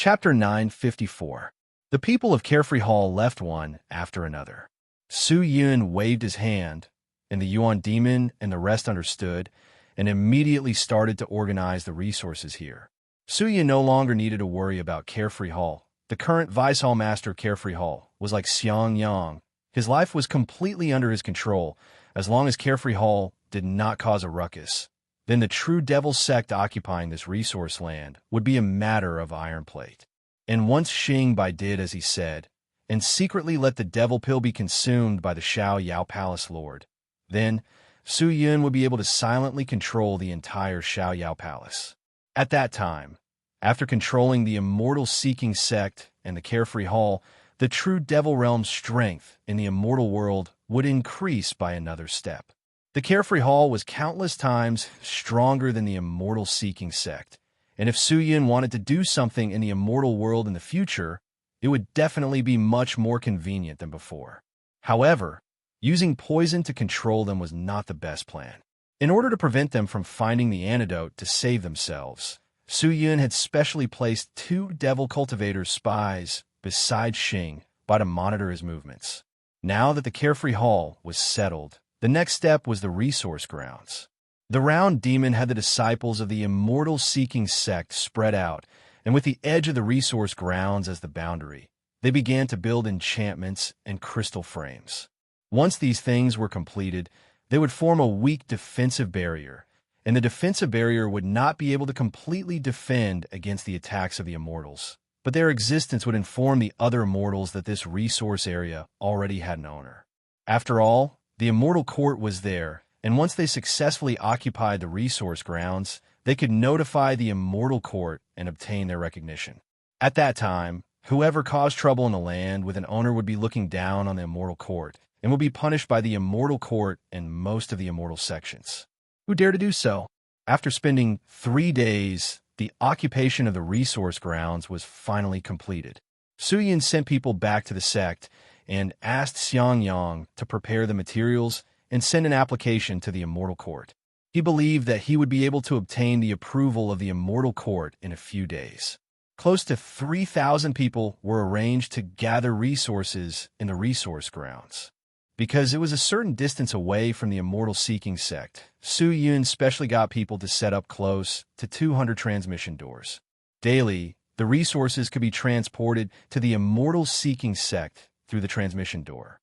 Chapter 954. The people of Carefree Hall left one after another. Su Yun waved his hand, and the Yuan demon and the rest understood, and immediately started to organize the resources here. Su Yun no longer needed to worry about Carefree Hall. The current Vice Hall Master of Carefree Hall was like Xiang Yang. His life was completely under his control, as long as Carefree Hall did not cause a ruckus. Then the true devil sect occupying this resource land would be a matter of iron plate. And once Xing Bai did as he said, and secretly let the devil pill be consumed by the Xiao Yao Palace Lord, then Su Yun would be able to silently control the entire Xiao Yao Palace. At that time, after controlling the immortal seeking sect and the Carefree Hall, the true devil realm's strength in the immortal world would increase by another step. The Carefree Hall was countless times stronger than the immortal seeking sect, and if Su Yun wanted to do something in the immortal world in the future, it would definitely be much more convenient than before. However, using poison to control them was not the best plan. In order to prevent them from finding the antidote to save themselves, Su Yun had specially placed 2 devil cultivators spies beside Xing Bai to monitor his movements. Now that the Carefree Hall was settled, the next step was the resource grounds. The round demon had the disciples of the immortal seeking sect spread out, and with the edge of the resource grounds as the boundary, they began to build enchantments and crystal frames. Once these things were completed, they would form a weak defensive barrier, and the defensive barrier would not be able to completely defend against the attacks of the immortals, but their existence would inform the other immortals that this resource area already had an owner. After all, the immortal court was there, and once they successfully occupied the resource grounds, they could notify the immortal court and obtain their recognition. At that time, whoever caused trouble in the land with an owner would be looking down on the immortal court and would be punished by the immortal court and most of the immortal sections. Who dare to do so? After spending 3 days, the occupation of the resource grounds was finally completed. Su Yun sent people back to the sect and asked Xiang Yang to prepare the materials and send an application to the immortal court. He believed that he would be able to obtain the approval of the immortal court in a few days. Close to 3,000 people were arranged to gather resources in the resource grounds. Because it was a certain distance away from the immortal seeking sect, Su Yun specially got people to set up close to 200 transmission doors. Daily, the resources could be transported to the immortal seeking sect through the transmission door.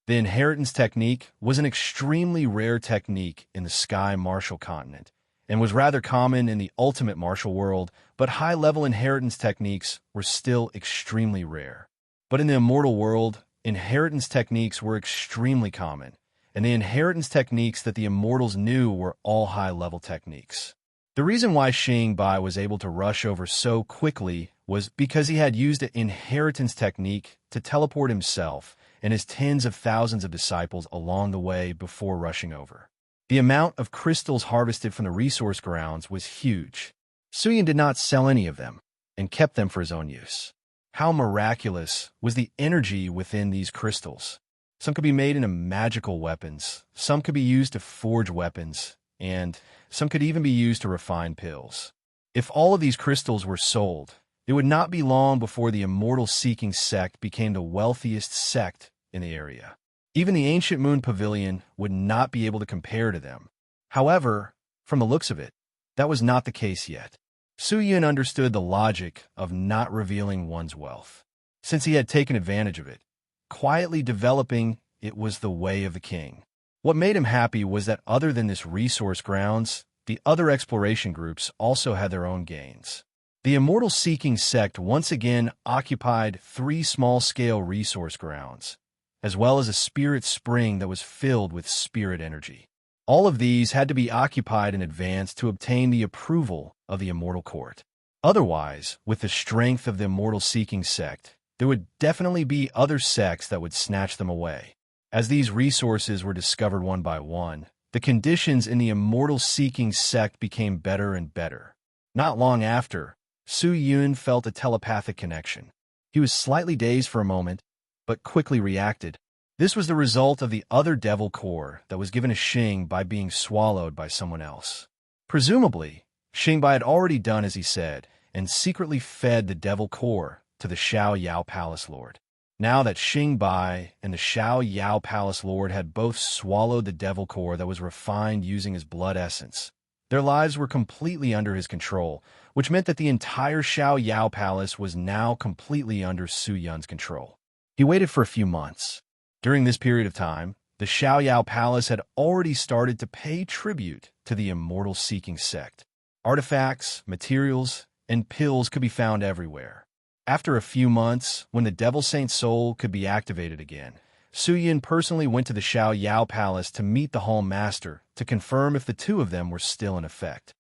The inheritance technique was an extremely rare technique in the Sky Martial continent and was rather common in the ultimate martial world, but high-level inheritance techniques were still extremely rare. But in the immortal world, inheritance techniques were extremely common, and the inheritance techniques that the immortals knew were all high-level techniques. The reason why Xing Bai was able to rush over so quickly was because he had used an inheritance technique to teleport himself and his tens of thousands of disciples along the way before rushing over. The amount of crystals harvested from the resource grounds was huge. Su Yun did not sell any of them and kept them for his own use. How miraculous was the energy within these crystals! Some could be made into magical weapons, some could be used to forge weapons, and some could even be used to refine pills. If all of these crystals were sold, it would not be long before the immortal seeking sect became the wealthiest sect in the area. Even the ancient moon pavilion would not be able to compare to them. However, from the looks of it, that was not the case yet. Su Yun understood the logic of not revealing one's wealth, since he had taken advantage of it. Quietly developing it was the way of the king. What made him happy was that other than this resource grounds, the other exploration groups also had their own gains. The immortal seeking sect once again occupied 3 small-scale resource grounds, as well as a spirit spring that was filled with spirit energy. All of these had to be occupied in advance to obtain the approval of the immortal court. Otherwise, with the strength of the immortal seeking sect, there would definitely be other sects that would snatch them away. As these resources were discovered one by one, the conditions in the immortal seeking sect became better and better. Not long after, Su Yun felt a telepathic connection. He was slightly dazed for a moment, but quickly reacted. This was the result of the other devil core that was given to Xing by being swallowed by someone else. Presumably, Xing Bai had already done as he said, and secretly fed the devil core to the Xiao Yao Palace Lord. Now that Xing Bai and the Xiao Yao Palace Lord had both swallowed the devil core that was refined using his blood essence, their lives were completely under his control, which meant that the entire Xiao Yao Palace was now completely under Su Yun's control. He waited for a few months. During this period of time, the Xiao Yao Palace had already started to pay tribute to the immortal-seeking sect. Artifacts, materials, and pills could be found everywhere. After a few months, when the Devil Saint's soul could be activated again, Su Yun personally went to the Xiao Yao Palace to meet the Hall Master to confirm if the two of them were still in effect.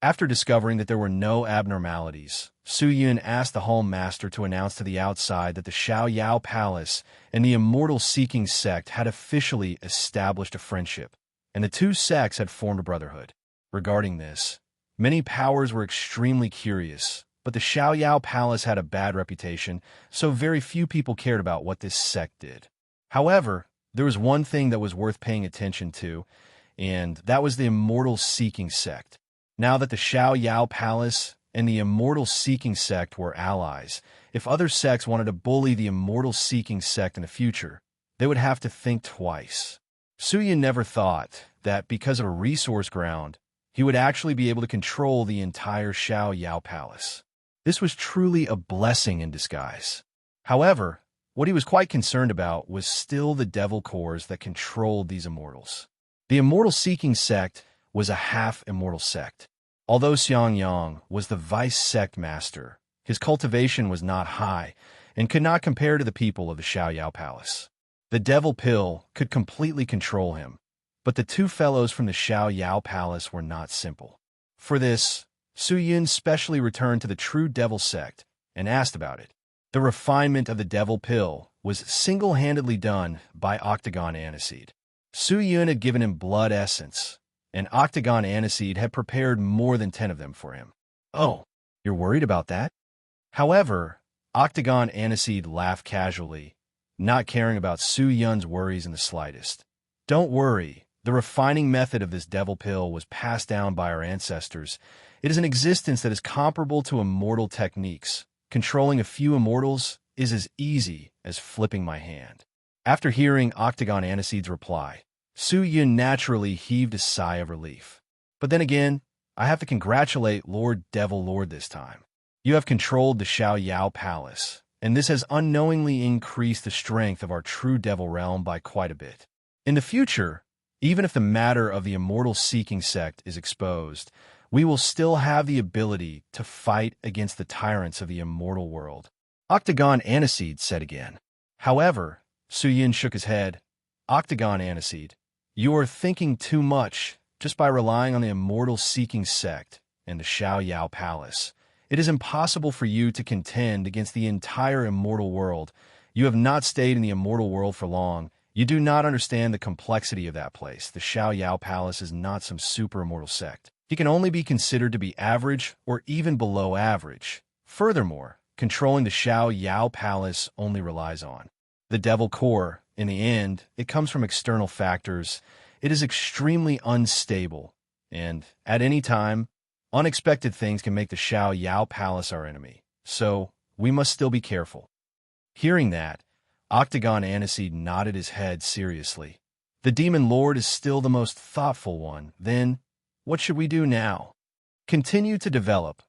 After discovering that there were no abnormalities, Su Yun asked the Hall Master to announce to the outside that the Xiao Yao Palace and the immortal-seeking sect had officially established a friendship, and the two sects had formed a brotherhood. Regarding this, many powers were extremely curious, but the Xiao Yao Palace had a bad reputation, so very few people cared about what this sect did. However, there was one thing that was worth paying attention to, and that was the immortal-seeking sect. Now that the Xiao Yao Palace and the immortal-seeking sect were allies, if other sects wanted to bully the immortal-seeking sect in the future, they would have to think twice. Su Yun never thought that because of a resource ground, he would actually be able to control the entire Xiao Yao Palace. This was truly a blessing in disguise. However, what he was quite concerned about was still the devil cores that controlled these immortals. The immortal-seeking sect was a half-immortal sect. Although Xiang Yang was the vice sect master, his cultivation was not high and could not compare to the people of the Xiao Yao Palace. The devil pill could completely control him, but the two fellows from the Xiao Yao Palace were not simple. For this, Su Yun specially returned to the true devil sect and asked about it. The refinement of the devil pill was single-handedly done by Octagon Aniseed. Su Yun had given him blood essence, and Octagon Aniseed had prepared more than 10 of them for him. Oh, you're worried about that? However, Octagon Aniseed laughed casually, not caring about Su Yun's worries in the slightest. Don't worry, the refining method of this devil pill was passed down by our ancestors. It is an existence that is comparable to immortal techniques. Controlling a few immortals is as easy as flipping my hand. After hearing Octagon Aniseed's reply, Su Yun naturally heaved a sigh of relief. But then again, I have to congratulate Lord Devil Lord this time. You have controlled the Xiao Yao Palace, and this has unknowingly increased the strength of our true devil realm by quite a bit. In the future, even if the matter of the immortal-seeking sect is exposed, we will still have the ability to fight against the tyrants of the immortal world. Octagon Aniseed said again. However, Su Yun shook his head. Octagon Aniseed, you are thinking too much just by relying on the immortal-seeking sect and the Xiao Yao Palace. It is impossible for you to contend against the entire immortal world. You have not stayed in the immortal world for long. You do not understand the complexity of that place. The Xiao Yao Palace is not some super immortal sect. He can only be considered to be average or even below average. Furthermore, controlling the Xiao Yao Palace only relies on the devil core. In the end, it comes from external factors. It is extremely unstable, and at any time, unexpected things can make the Xiao Yao Palace our enemy. So, we must still be careful. Hearing that, Octagon Aniseed nodded his head seriously. The Demon Lord is still the most thoughtful one. Then, what should we do now? Continue to develop.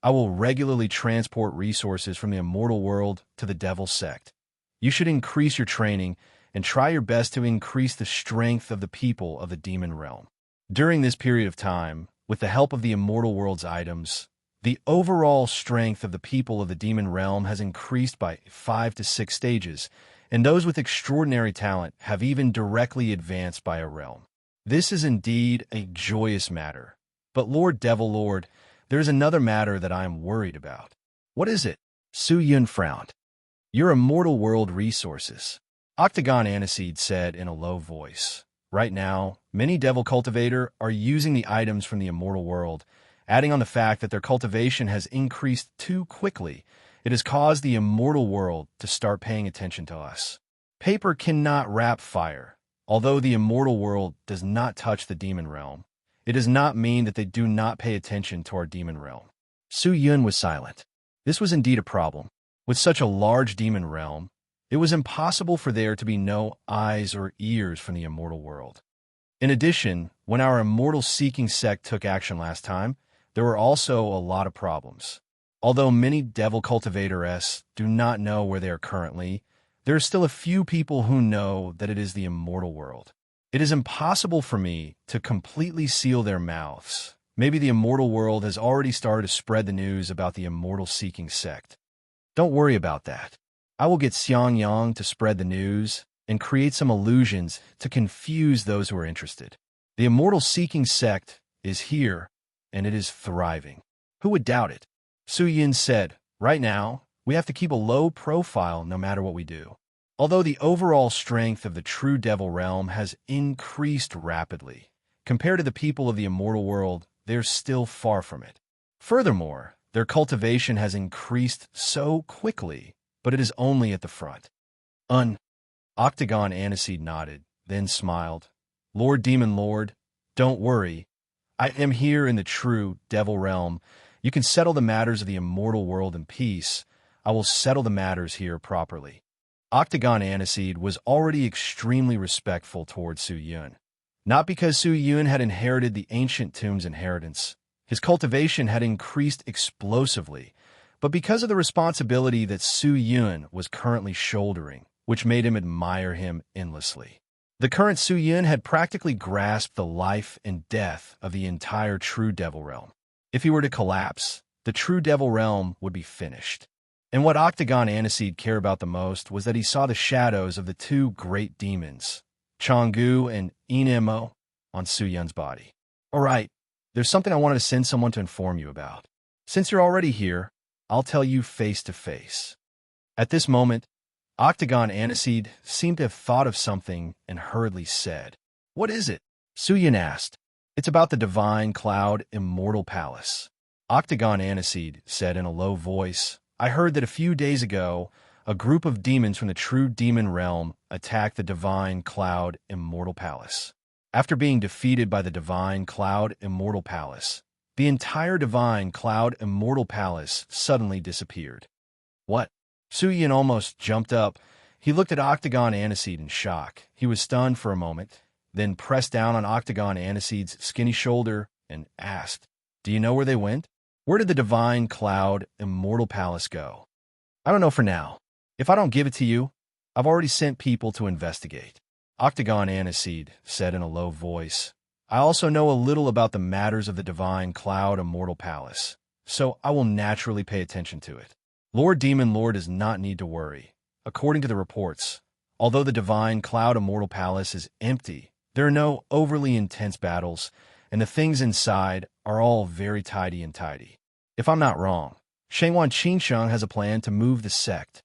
I will regularly transport resources from the immortal world to the devil sect. You should increase your training and try your best to increase the strength of the people of the demon realm. During this period of time, with the help of the immortal world's items, the overall strength of the people of the demon realm has increased by 5 to 6 stages, and those with extraordinary talent have even directly advanced by a realm. This is indeed a joyous matter. But Lord Devil Lord, there is another matter that I am worried about. What is it? Su Yun frowned. Your immortal world resources. Octagon Aniseed said in a low voice. Right now, many devil cultivator are using the items from the immortal world, adding on the fact that their cultivation has increased too quickly. It has caused the immortal world to start paying attention to us. Paper cannot wrap fire. Although the immortal world does not touch the demon realm, it does not mean that they do not pay attention to our demon realm. Su Yun was silent. This was indeed a problem. With such a large demon realm, it was impossible for there to be no eyes or ears from the immortal world. In addition, when our immortal-seeking sect took action last time, there were also a lot of problems. Although many devil cultivators do not know where they are currently, there are still a few people who know that it is the immortal world. It is impossible for me to completely seal their mouths. Maybe the immortal world has already started to spread the news about the immortal-seeking sect. Don't worry about that. I will get Xiang Yang to spread the news and create some illusions to confuse those who are interested. The immortal-seeking sect is here, and it is thriving. Who would doubt it? Su Yin said, right now, we have to keep a low profile no matter what we do. Although the overall strength of the true devil realm has increased rapidly, compared to the people of the immortal world, they're still far from it. Furthermore, their cultivation has increased so quickly, but it is only at the front. Octagon Aniseed nodded, then smiled. Lord Demon Lord, don't worry. I am here in the true devil realm. You can settle the matters of the immortal world in peace. I will settle the matters here properly. Octagon Aniseed was already extremely respectful towards Su Yun. Not because Su Yun had inherited the ancient tomb's inheritance. His cultivation had increased explosively, but because of the responsibility that Su Yun was currently shouldering, which made him admire him endlessly. The current Su Yun had practically grasped the life and death of the entire true devil realm. If he were to collapse, the true devil realm would be finished. And what Octagon Aniseed cared about the most was that he saw the shadows of the two great demons, Changgu and Inemo, on Su Yun's body. All right, there's something I wanted to send someone to inform you about. Since you're already here, I'll tell you face to face. At this moment, Octagon Aniseed seemed to have thought of something and hurriedly said, What is it? Su Yun asked. It's about the Divine Cloud Immortal Palace. Octagon Aniseed said in a low voice, I heard that a few days ago, a group of demons from the true demon realm attacked the Divine Cloud Immortal Palace. After being defeated by the Divine Cloud Immortal Palace, the entire Divine Cloud Immortal Palace suddenly disappeared. What? Su Yun almost jumped up. He looked at Octagon Aniseed in shock. He was stunned for a moment, then pressed down on Octagon Aniseed's skinny shoulder and asked, Do you know where they went? Where did the Divine Cloud Immortal Palace go? I don't know for now. If I don't give it to you, I've already sent people to investigate. Octagon Aniseed said in a low voice, I also know a little about the matters of the Divine Cloud Immortal Palace, so I will naturally pay attention to it. Lord Demon Lord does not need to worry. According to the reports, although the Divine Cloud Immortal Palace is empty, there are no overly intense battles, and the things inside are all very tidy and tidy. If I'm not wrong, Shengwan Qingsheng has a plan to move the sect.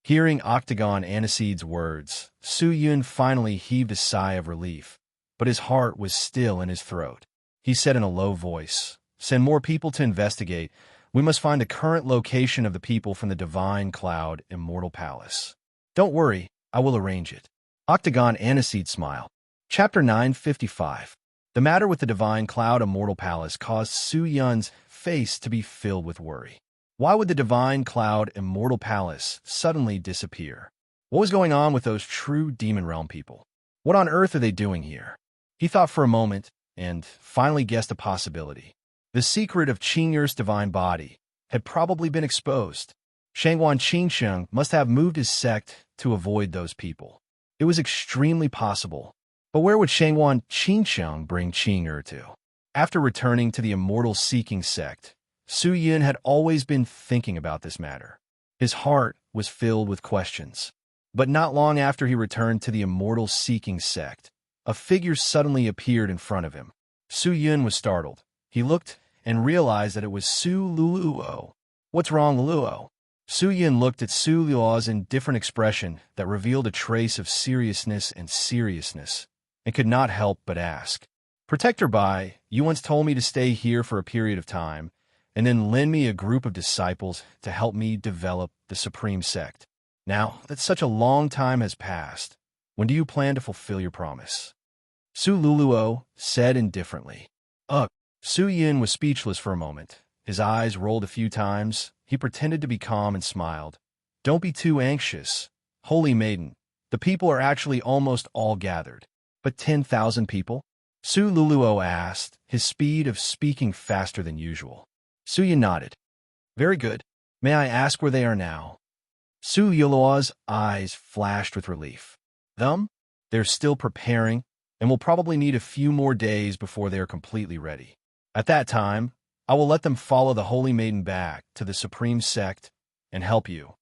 Hearing Octagon Aniseed's words, Su Yun finally heaved a sigh of relief, but his heart was still in his throat. He said in a low voice, Send more people to investigate. We must find the current location of the people from the Divine Cloud Immortal Palace. Don't worry, I will arrange it. Octagon Aniseed smiled. Chapter 955. The matter with the Divine Cloud Immortal Palace caused Su Yun's face to be filled with worry. Why would the Divine Cloud Immortal Palace suddenly disappear? What was going on with those true Demon Realm people? What on earth are they doing here? He thought for a moment and finally guessed a possibility. The secret of Qingyur's divine body had probably been exposed. Shengwan Qingsheng must have moved his sect to avoid those people. It was extremely possible. But where would Shengwan Qingsheng bring Qingyur to? After returning to the immortal-seeking sect, Su Yun had always been thinking about this matter. His heart was filled with questions. But not long after he returned to the immortal-seeking sect, a figure suddenly appeared in front of him. Su Yun was startled. He looked and realized that it was Su Luo. What's wrong, Luo? Su Yun looked at Su Luo's indifferent expression that revealed a trace of seriousness and could not help but ask. Protector Bai, you once told me to stay here for a period of time, and then lend me a group of disciples to help me develop the Supreme Sect. Now that such a long time has passed, when do you plan to fulfill your promise? Su Luluo said indifferently. Ugh. Su Yun was speechless for a moment, His eyes rolled a few times. He pretended to be calm and smiled. Don't be too anxious. Holy Maiden, the people are actually almost all gathered. But 10,000 people? Su Luluo asked, his speed of speaking faster than usual. Su Yun nodded. Very good. May I ask where they are now? Su Yuluo's eyes flashed with relief. Them? They're still preparing, and will probably need a few more days before they are completely ready. At that time, I will let them follow the Holy Maiden back to the Supreme Sect and help you.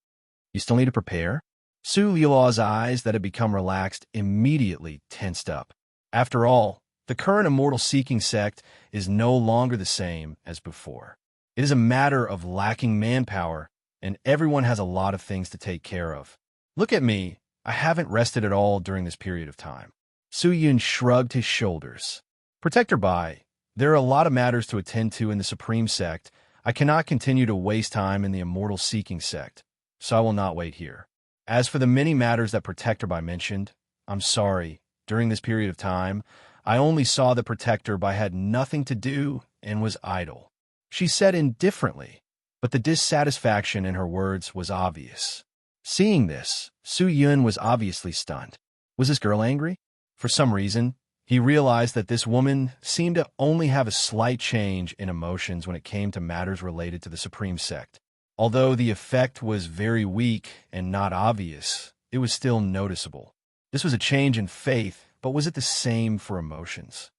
You still need to prepare? Su Yuluo's eyes that had become relaxed immediately tensed up. After all, the current immortal-seeking sect is no longer the same as before. It is a matter of lacking manpower, and everyone has a lot of things to take care of. Look at me. I haven't rested at all during this period of time. Su Yun shrugged his shoulders. Protector Bai, there are a lot of matters to attend to in the Supreme Sect. I cannot continue to waste time in the immortal-seeking sect, so I will not wait here. As for the many matters that Protector Bai mentioned, I'm sorry. During this period of time, I only saw that Protector Bai had nothing to do and was idle. She said indifferently, but the dissatisfaction in her words was obvious. Seeing this, Su Yun was obviously stunned. Was this girl angry? For some reason, he realized that this woman seemed to only have a slight change in emotions when it came to matters related to the Supreme Sect. Although the effect was very weak and not obvious, it was still noticeable. This was a change in faith, but was it the same for emotions?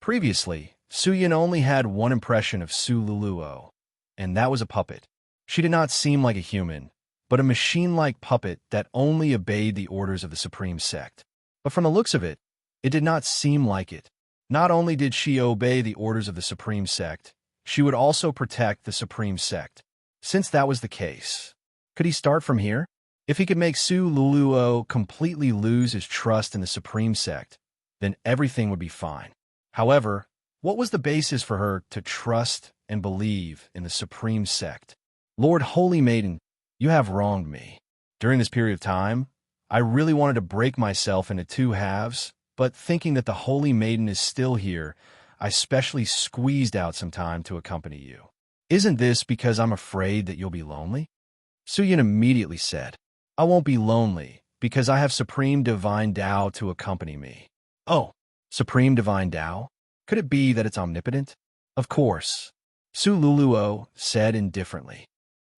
Previously, Su Yun only had one impression of Su Luluo, and that was a puppet. She did not seem like a human, but a machine-like puppet that only obeyed the orders of the Supreme Sect. But from the looks of it, it did not seem like it. Not only did she obey the orders of the Supreme Sect, she would also protect the Supreme Sect. Since that was the case, could he start from here? If he could make Su Luluo completely lose his trust in the Supreme Sect, then everything would be fine. However, what was the basis for her to trust and believe in the Supreme Sect? Lord Holy Maiden, you have wronged me. During this period of time, I really wanted to break myself into two halves, but thinking that the Holy Maiden is still here, I specially squeezed out some time to accompany you. Isn't this because I'm afraid that you'll be lonely? Su Yun immediately said, I won't be lonely, because I have Supreme Divine Tao to accompany me. Oh, Supreme Divine Tao? Could it be that it's omnipotent? Of course, Su Luluo said indifferently.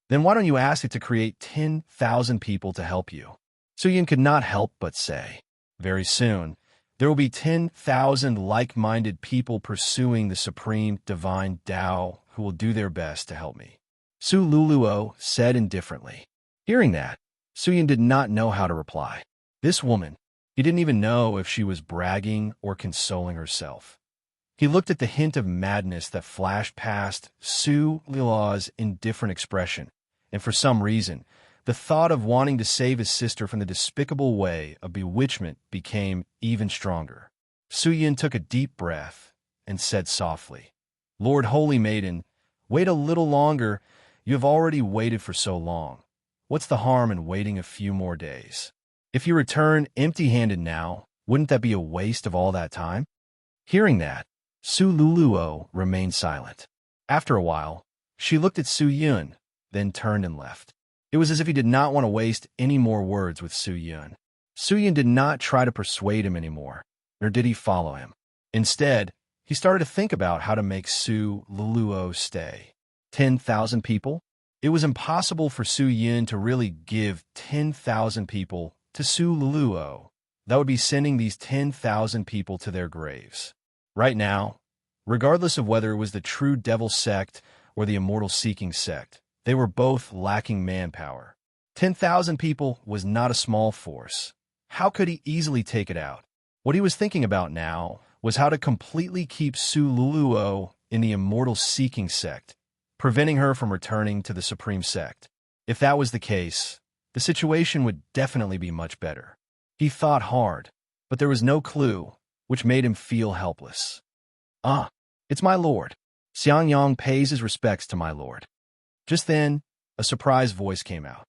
Then why don't you ask it to create 10,000 people to help you? Su Yun could not help but say, very soon, there will be 10,000 like-minded people pursuing the Supreme Divine Tao who will do their best to help me. Su Luluo said indifferently. Hearing that, Su Yun did not know how to reply. This woman, he didn't even know if she was bragging or consoling herself. He looked at the hint of madness that flashed past Su Luluo's indifferent expression, and for some reason, the thought of wanting to save his sister from the despicable way of bewitchment became even stronger. Su Yun took a deep breath and said softly, Lord Holy Maiden, wait a little longer. You have already waited for so long. What's the harm in waiting a few more days? If you return empty-handed now, wouldn't that be a waste of all that time? Hearing that, Su Luluo remained silent. After a while, she looked at Su Yun, then turned and left. It was as if he did not want to waste any more words with Su Yun. Su Yun did not try to persuade him anymore, nor did he follow him. Instead, he started to think about how to make Su Luluo stay. 10,000 people? It was impossible for Su Yun to really give 10,000 people to Su Luluo. That would be sending these 10,000 people to their graves. Right now, regardless of whether it was the true devil sect or the immortal-seeking sect, they were both lacking manpower. 10,000 people was not a small force. How could he easily take it out? What he was thinking about now was how to completely keep Su Luluo in the immortal-seeking sect, preventing her from returning to the Supreme Sect. If that was the case, the situation would definitely be much better. He thought hard, but there was no clue, which made him feel helpless. Ah, it's my lord. Xiang Yang pays his respects to my lord. Just then, a surprised voice came out.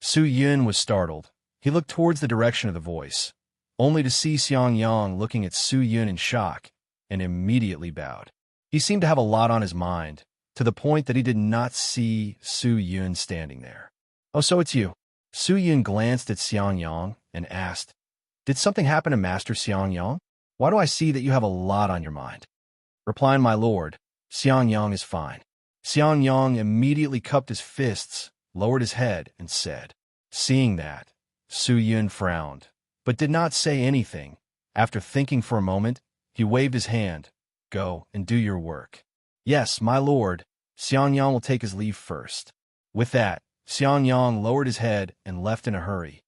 Su Yun was startled. He looked towards the direction of the voice, only to see Xiang Yang looking at Su Yun in shock, and immediately bowed. He seemed to have a lot on his mind, to the point that he did not see Su Yun standing there. "Oh, so it's you." Su Yun glanced at Xiang Yang and asked, "Did something happen to Master Xiang Yang? Why do I see that you have a lot on your mind?" Replying, "My lord, Xiang Yang is fine." Xiang Yang immediately cupped his fists, lowered his head, and said. Seeing that, Su Yun frowned, but did not say anything. After thinking for a moment, he waved his hand. "Go and do your work." "Yes, my lord." Xiang Yang will take his leave first. With that, Xiang Yang lowered his head and left in a hurry.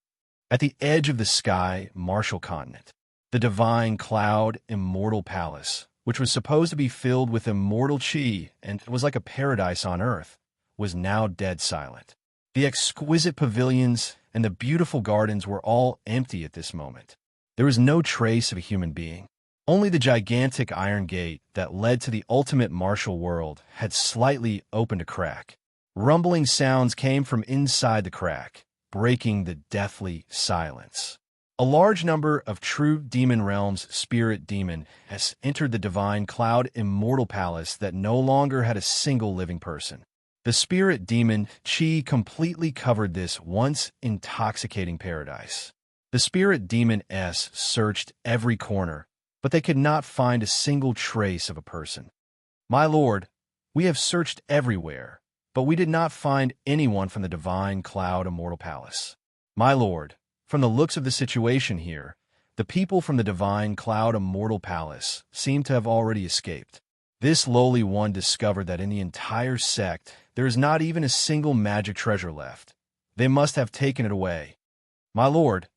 At the edge of the sky, Martial Continent, the divine cloud immortal palace, which was supposed to be filled with immortal chi and was like a paradise on earth, was now dead silent. The exquisite pavilions and the beautiful gardens were all empty at this moment. There was no trace of a human being. Only the gigantic iron gate that led to the ultimate martial world had slightly opened a crack. Rumbling sounds came from inside the crack, breaking the deathly silence. A large number of true demon realms' spirit demon has entered the divine cloud immortal palace that no longer had a single living person. The spirit demon chi completely covered this once intoxicating paradise. The spirit demon S searched every corner, but they could not find a single trace of a person. "My lord, we have searched everywhere, but we did not find anyone from the divine cloud immortal palace." "My lord, from the looks of the situation here, the people from the divine cloud immortal palace seem to have already escaped." This lowly one discovered that in the entire sect, there is not even a single magic treasure left. They must have taken it away. "My lord,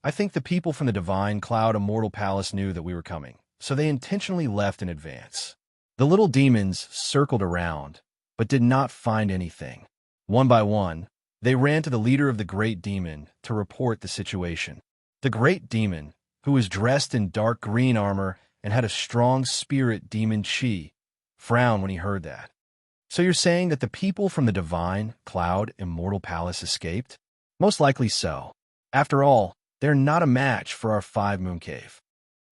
I think the people from the divine cloud immortal palace knew that we were coming, so they intentionally left in advance." The little demons circled around, but did not find anything. One by one, they ran to the leader of the great demon to report the situation. The great demon, who was dressed in dark green armor and had a strong spirit demon chi, frowned when he heard that. "So you're saying that the people from the divine cloud immortal palace escaped?" "Most likely so. After all, they're not a match for our 5-moon cave."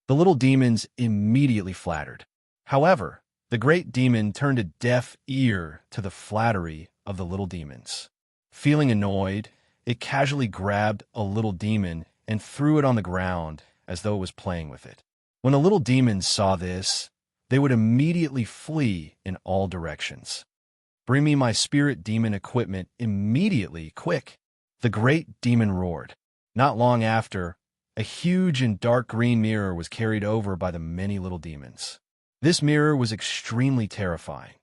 The little demons immediately flattered. However, the great demon turned a deaf ear to the flattery of the little demons. Feeling annoyed, it casually grabbed a little demon and threw it on the ground as though it was playing with it. When the little demons saw this, they would immediately flee in all directions. "Bring me my spirit demon equipment immediately, quick!" the great demon roared. Not long after, a huge and dark green mirror was carried over by the many little demons. This mirror was extremely terrifying.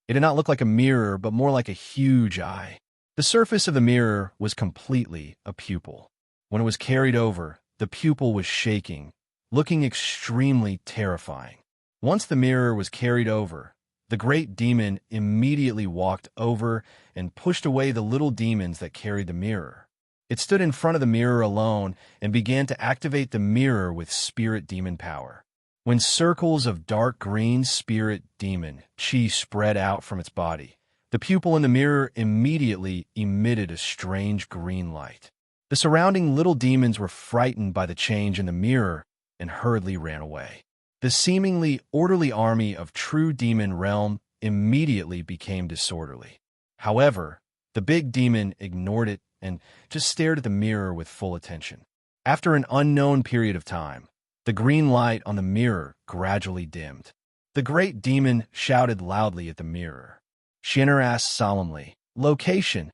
It did not look like a mirror, but more like a huge eye. The surface of the mirror was completely a pupil. When it was carried over, the pupil was shaking, looking extremely terrifying. Once the mirror was carried over, the great demon immediately walked over and pushed away the little demons that carried the mirror. It stood in front of the mirror alone and began to activate the mirror with spirit demon power. When circles of dark green spirit demon chi spread out from its body, the pupil in the mirror immediately emitted a strange green light. The surrounding little demons were frightened by the change in the mirror and hurriedly ran away. The seemingly orderly army of true demon realm immediately became disorderly. However, the big demon ignored it and just stared at the mirror with full attention. After an unknown period of time, the green light on the mirror gradually dimmed. The great demon shouted loudly at the mirror. Shinner asked solemnly, "Location,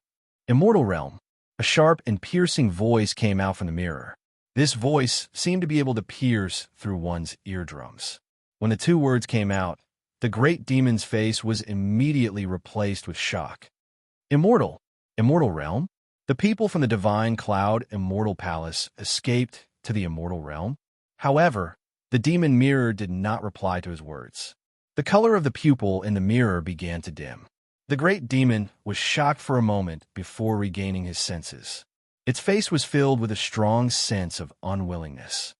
immortal realm." A sharp and piercing voice came out from the mirror. This voice seemed to be able to pierce through one's eardrums. When the two words came out, the great demon's face was immediately replaced with shock. "Immortal realm? The people from the divine cloud immortal palace escaped to the immortal realm?" However, the demon mirror did not reply to his words. The color of the pupil in the mirror began to dim. The great demon was shocked for a moment before regaining his senses. Its face was filled with a strong sense of unwillingness.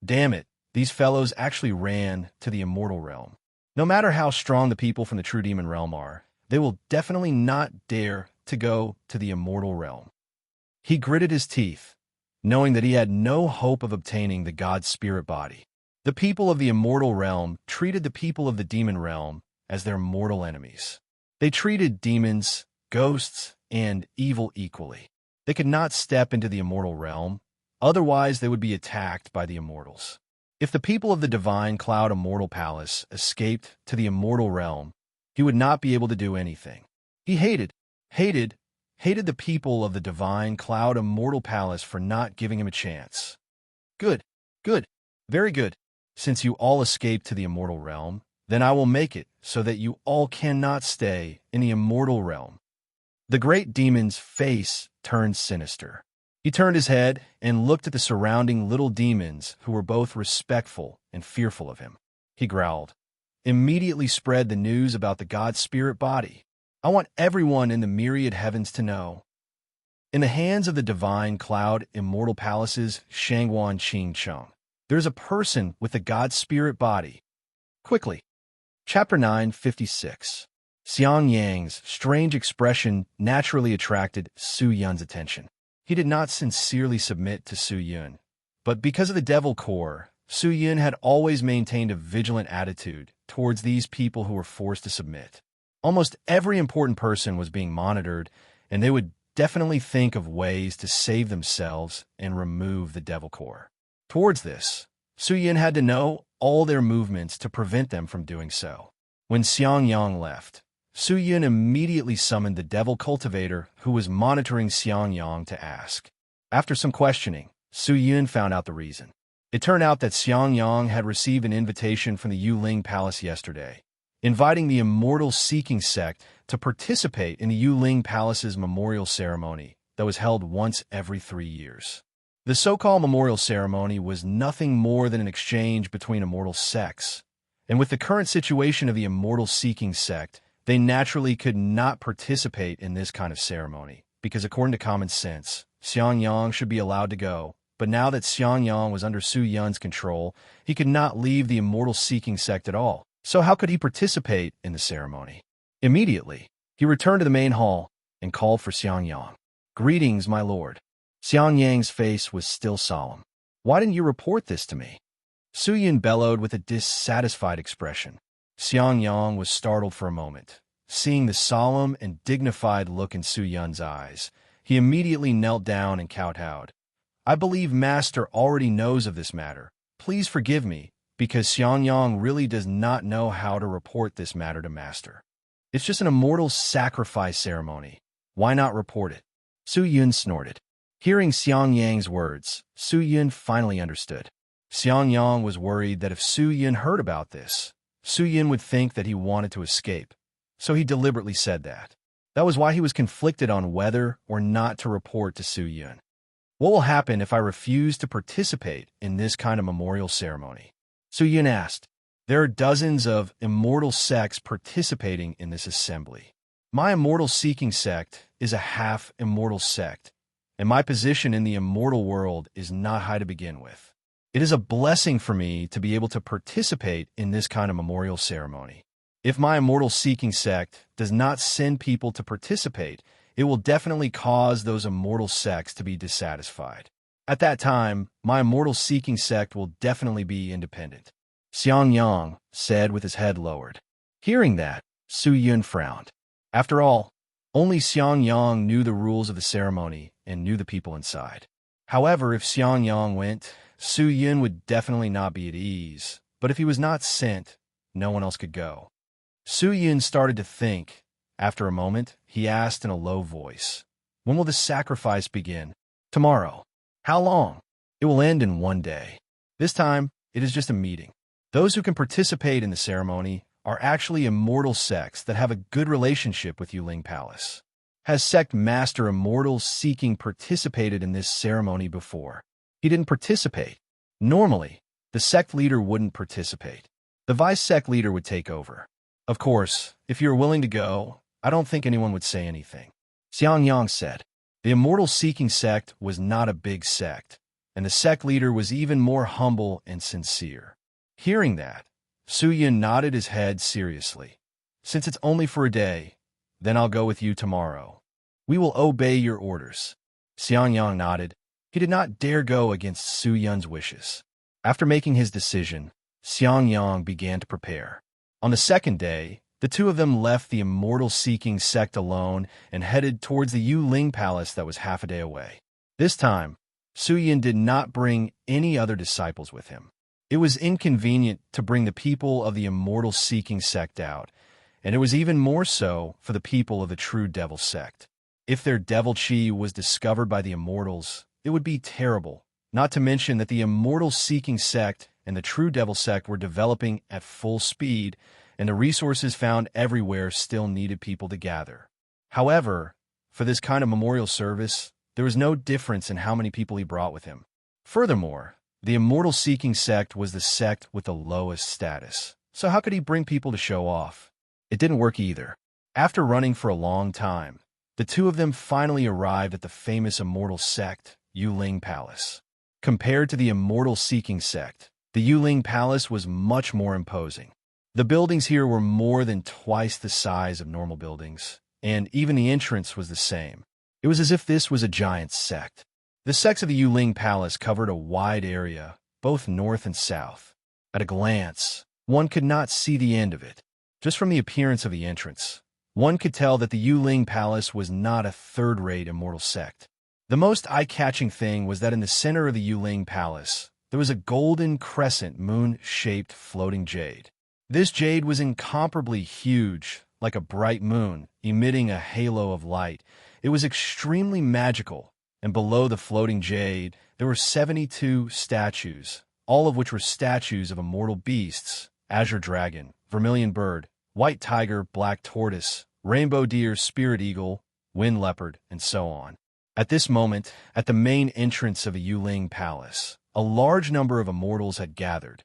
Damn it, these fellows actually ran to the immortal realm. No matter how strong the people from the true demon realm are, they will definitely not dare to go to the immortal realm. He gritted his teeth, knowing that he had no hope of obtaining the god spirit body. The people of the immortal realm treated the people of the demon realm as their mortal enemies. They treated demons, ghosts, and evil equally. They could not step into the immortal realm, otherwise they would be attacked by the immortals. If the people of the divine cloud immortal palace escaped to the immortal realm, he would not be able to do anything. He hated the people of the divine cloud immortal palace for not giving him a chance. Good, good, very good. Since you all escaped to the immortal realm, then I will make it so that you all cannot stay in the immortal realm. The great demon's face turned sinister. He turned his head and looked at the surrounding little demons who were both respectful and fearful of him. He growled, "Immediately spread the news about the god spirit body. I want everyone in the myriad heavens to know." In the hands of the divine cloud immortal palace's Shangwan Qing Cheng, there is a person with the god spirit body. Quickly. Chapter 956. Xiang Yang's strange expression naturally attracted Su Yun's attention. He did not sincerely submit to Su Yun, but because of the devil core, Su Yun had always maintained a vigilant attitude towards these people who were forced to submit. Almost every important person was being monitored, and they would definitely think of ways to save themselves and remove the devil core. Towards this, Su Yun had to know all their movements to prevent them from doing so. When Xiang Yang left, Su Yun immediately summoned the devil cultivator who was monitoring Xiang Yang to ask. After some questioning, Su Yun found out the reason. It turned out that Xiang Yang had received an invitation from the Yuling Palace yesterday, inviting the Immortal Seeking sect to participate in the Yuling Palace's memorial ceremony that was held once every 3 years. The so-called memorial ceremony was nothing more than an exchange between immortal sects, and with the current situation of the Immortal Seeking sect, they naturally could not participate in this kind of ceremony, because according to common sense, Xiang Yang should be allowed to go, but now that Xiang Yang was under Su Yun's control, he could not leave the Immortal Seeking sect at all. So how could he participate in the ceremony? Immediately, he returned to the main hall and called for Xiang Yang. "Greetings, my lord." Xiang Yang's face was still solemn. "Why didn't you report this to me?" Su Yun bellowed with a dissatisfied expression. Xiang Yang was startled for a moment. Seeing the solemn and dignified look in Su Yun's eyes, he immediately knelt down and kowtowed. "I believe Master already knows of this matter. Please forgive me, because Xiang Yang really does not know how to report this matter to Master. It's just an immortal sacrifice ceremony. Why not report it?" Su Yun snorted. Hearing Xiang Yang's words, Su Yun finally understood. Xiang Yang was worried that if Su Yun heard about this, Su Yun would think that he wanted to escape, so he deliberately said that. That was why he was conflicted on whether or not to report to Su Yun. "What will happen if I refuse to participate in this kind of memorial ceremony?" Su Yun asked. "There are dozens of immortal sects participating in this assembly. My Immortal Seeking sect is a half-immortal sect, and my position in the immortal world is not high to begin with. It is a blessing for me to be able to participate in this kind of memorial ceremony. If my Immortal Seeking sect does not send people to participate, it will definitely cause those immortal sects to be dissatisfied. At that time, my Immortal Seeking sect will definitely be independent." Xiang Yang said with his head lowered. Hearing that, Su Yun frowned. After all, only Xiang Yang knew the rules of the ceremony and knew the people inside. However, if Xiang Yang went, Su Yun would definitely not be at ease, but if he was not sent, no one else could go. Su Yun started to think. After a moment, he asked in a low voice, "When will the sacrifice begin?" "Tomorrow." "How long?" "It will end in 1 day. This time, it is just a meeting. Those who can participate in the ceremony are actually immortal sects that have a good relationship with Yuling Palace." "Has Sect Master Immortal Seeking participated in this ceremony before?" "He didn't participate. Normally, the sect leader wouldn't participate. The vice sect leader would take over. Of course, if you're willing to go, I don't think anyone would say anything." Xiang Yang said. The Immortal Seeking sect was not a big sect, and the sect leader was even more humble and sincere. Hearing that, Su Yun nodded his head seriously. "Since it's only for a day, then I'll go with you tomorrow. We will obey your orders." Xiang Yang nodded. He did not dare go against Su Yun's wishes. After making his decision, Xiang Yang began to prepare. On the second day, The two of them left the immortal-seeking sect alone and headed towards the Yuling Palace that was half a day away. This time, Su Yin did not bring any other disciples with him. It was inconvenient to bring the people of the immortal-seeking sect out, and it was even more so for the people of the true devil sect. If their devil chi was discovered by the immortals, it would be terrible, not to mention that the immortal-seeking sect and the true devil sect were developing at full speed, and the resources found everywhere still needed people to gather. However, for this kind of memorial service, there was no difference in how many people he brought with him. Furthermore, the immortal-seeking sect was the sect with the lowest status, so how could he bring people to show off? It didn't work either. After running for a long time, the two of them finally arrived at the famous immortal sect, Yuling Palace. Compared to the immortal-seeking sect, the Yuling Palace was much more imposing. The buildings here were more than twice the size of normal buildings, and even the entrance was the same. It was as if this was a giant sect. The sects of the Yuling Palace covered a wide area, both north and south. At a glance, one could not see the end of it. Just from the appearance of the entrance, one could tell that the Yuling Palace was not a third-rate immortal sect. The most eye-catching thing was that in the center of the Yuling Palace, there was a golden crescent moon-shaped floating jade. This jade was incomparably huge, like a bright moon, emitting a halo of light. It was extremely magical, and below the floating jade, there were 72 statues, all of which were statues of immortal beasts: azure dragon, vermilion bird, white tiger, black tortoise, rainbow deer, spirit eagle, wind leopard, and so on. At this moment, at the main entrance of a Yuling Palace, a large number of immortals had gathered.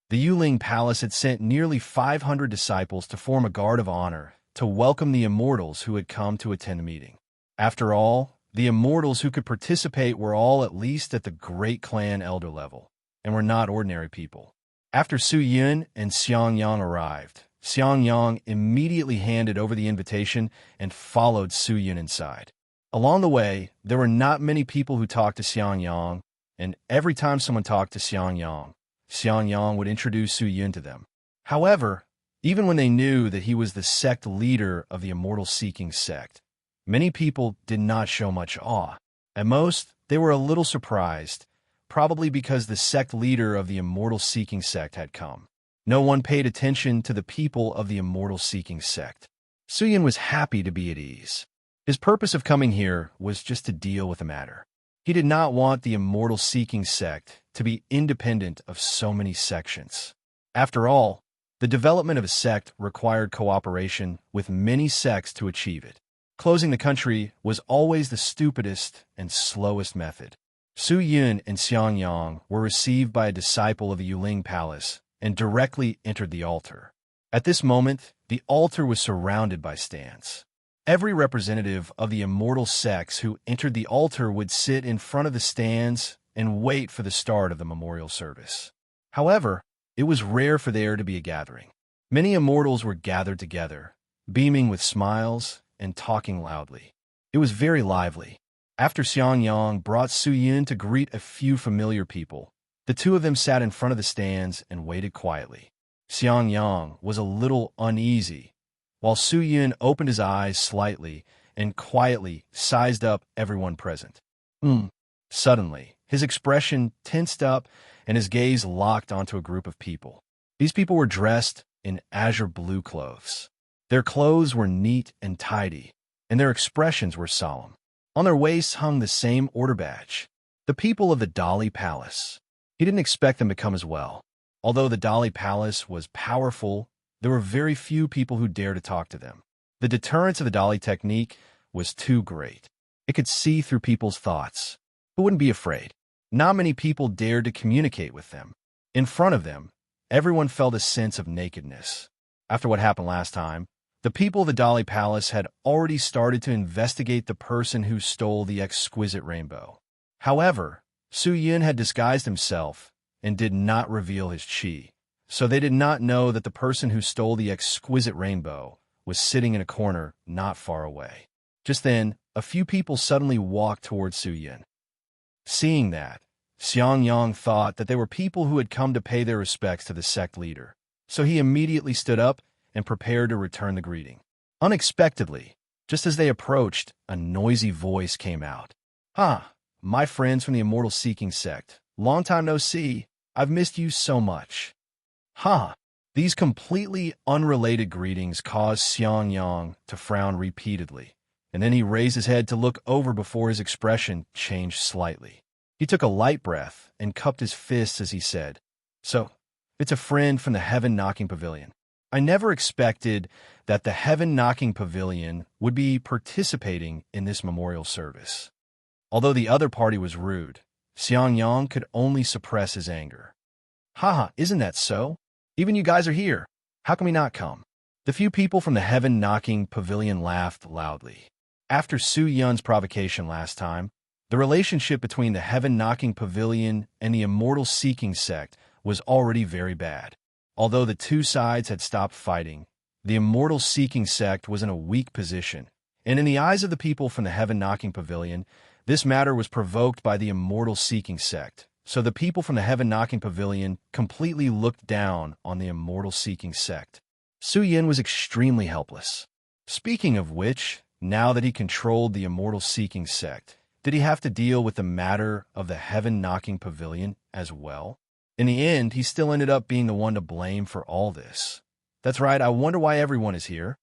The Yuling Palace had sent nearly 500 disciples to form a guard of honor to welcome the immortals who had come to attend the meeting. After all, the immortals who could participate were all at least at the Great Clan Elder level, and were not ordinary people. After Su Yun and Xiang Yang arrived, Xiang Yang immediately handed over the invitation and followed Su Yun inside. Along the way, there were not many people who talked to Xiang Yang, and every time someone talked to Xiang Yang would introduce Su Yun to them. However, even when they knew that he was the sect leader of the immortal-seeking sect, many people did not show much awe. At most, they were a little surprised, probably because the sect leader of the immortal-seeking sect had come. No one paid attention to the people of the immortal-seeking sect. Su Yun was happy to be at ease. His purpose of coming here was just to deal with the matter. He did not want the immortal-seeking sect to be independent of so many sections. After all, the development of a sect required cooperation with many sects to achieve it. Closing the country was always the stupidest and slowest method. Su Yun and Xiang Yang were received by a disciple of the Yuling Palace and directly entered the altar. At this moment, the altar was surrounded by stands. Every representative of the immortal sects who entered the altar would sit in front of the stands and wait for the start of the memorial service. However, it was rare for there to be a gathering. Many immortals were gathered together, beaming with smiles and talking loudly. It was very lively. After Xiang Yang brought Su Yun to greet a few familiar people, the two of them sat in front of the stands and waited quietly. Xiang Yang was a little uneasy, while Su Yun opened his eyes slightly and quietly sized up everyone present. Suddenly, his expression tensed up and his gaze locked onto a group of people. These people were dressed in azure blue clothes. Their clothes were neat and tidy, and their expressions were solemn. On their waists hung the same order badge. The people of the Dali Palace. He didn't expect them to come as well. Although the Dali Palace was powerful, there were very few people who dared to talk to them. The deterrence of the Dali technique was too great. It could see through people's thoughts, but wouldn't be afraid. Not many people dared to communicate with them. In front of them, everyone felt a sense of nakedness. After what happened last time, the people of the Dali Palace had already started to investigate the person who stole the exquisite rainbow. However, Su Yun had disguised himself and did not reveal his chi, so they did not know that the person who stole the exquisite rainbow was sitting in a corner not far away. Just then, a few people suddenly walked towards Su Yun. Seeing that, Xiang Yang thought that they were people who had come to pay their respects to the sect leader, so he immediately stood up and prepared to return the greeting. Unexpectedly, just as they approached, a noisy voice came out. My friends from the Immortal Seeking sect. Long time no see. I've missed you so much. These completely unrelated greetings caused Xiangyang to frown repeatedly, and then he raised his head to look over before his expression changed slightly. He took a light breath and cupped his fists as he said, "So, it's a friend from the Heaven Knocking Pavilion. I never expected that the Heaven Knocking Pavilion would be participating in this memorial service." Although the other party was rude, Xiangyang could only suppress his anger. Isn't that so? Even you guys are here. How can we not come? The few people from the Heaven Knocking Pavilion laughed loudly. After Su Yun's provocation last time, the relationship between the Heaven Knocking Pavilion and the Immortal Seeking sect was already very bad. Although the two sides had stopped fighting, the Immortal Seeking sect was in a weak position, and in the eyes of the people from the Heaven Knocking Pavilion, this matter was provoked by the Immortal Seeking sect. So the people from the Heaven Knocking Pavilion completely looked down on the Immortal Seeking sect. Su Yun was extremely helpless. Speaking of which, now that he controlled the Immortal Seeking sect, did he have to deal with the matter of the Heaven Knocking Pavilion as well? In the end, he still ended up being the one to blame for all this. That's right, I wonder why everyone is here.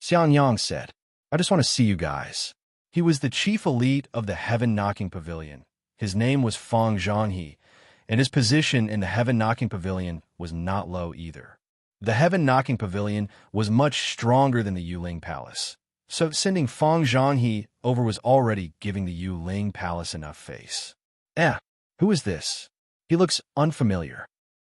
Xiangyang said, "I just want to see you guys." He was the chief elite of the Heaven Knocking Pavilion. His name was Feng Zhanghe, and his position in the Heaven Knocking Pavilion was not low either. The Heaven Knocking Pavilion was much stronger than the Yuling Palace, so sending Feng Zhanghe over was already giving the Yuling Palace enough face. Who is this? He looks unfamiliar.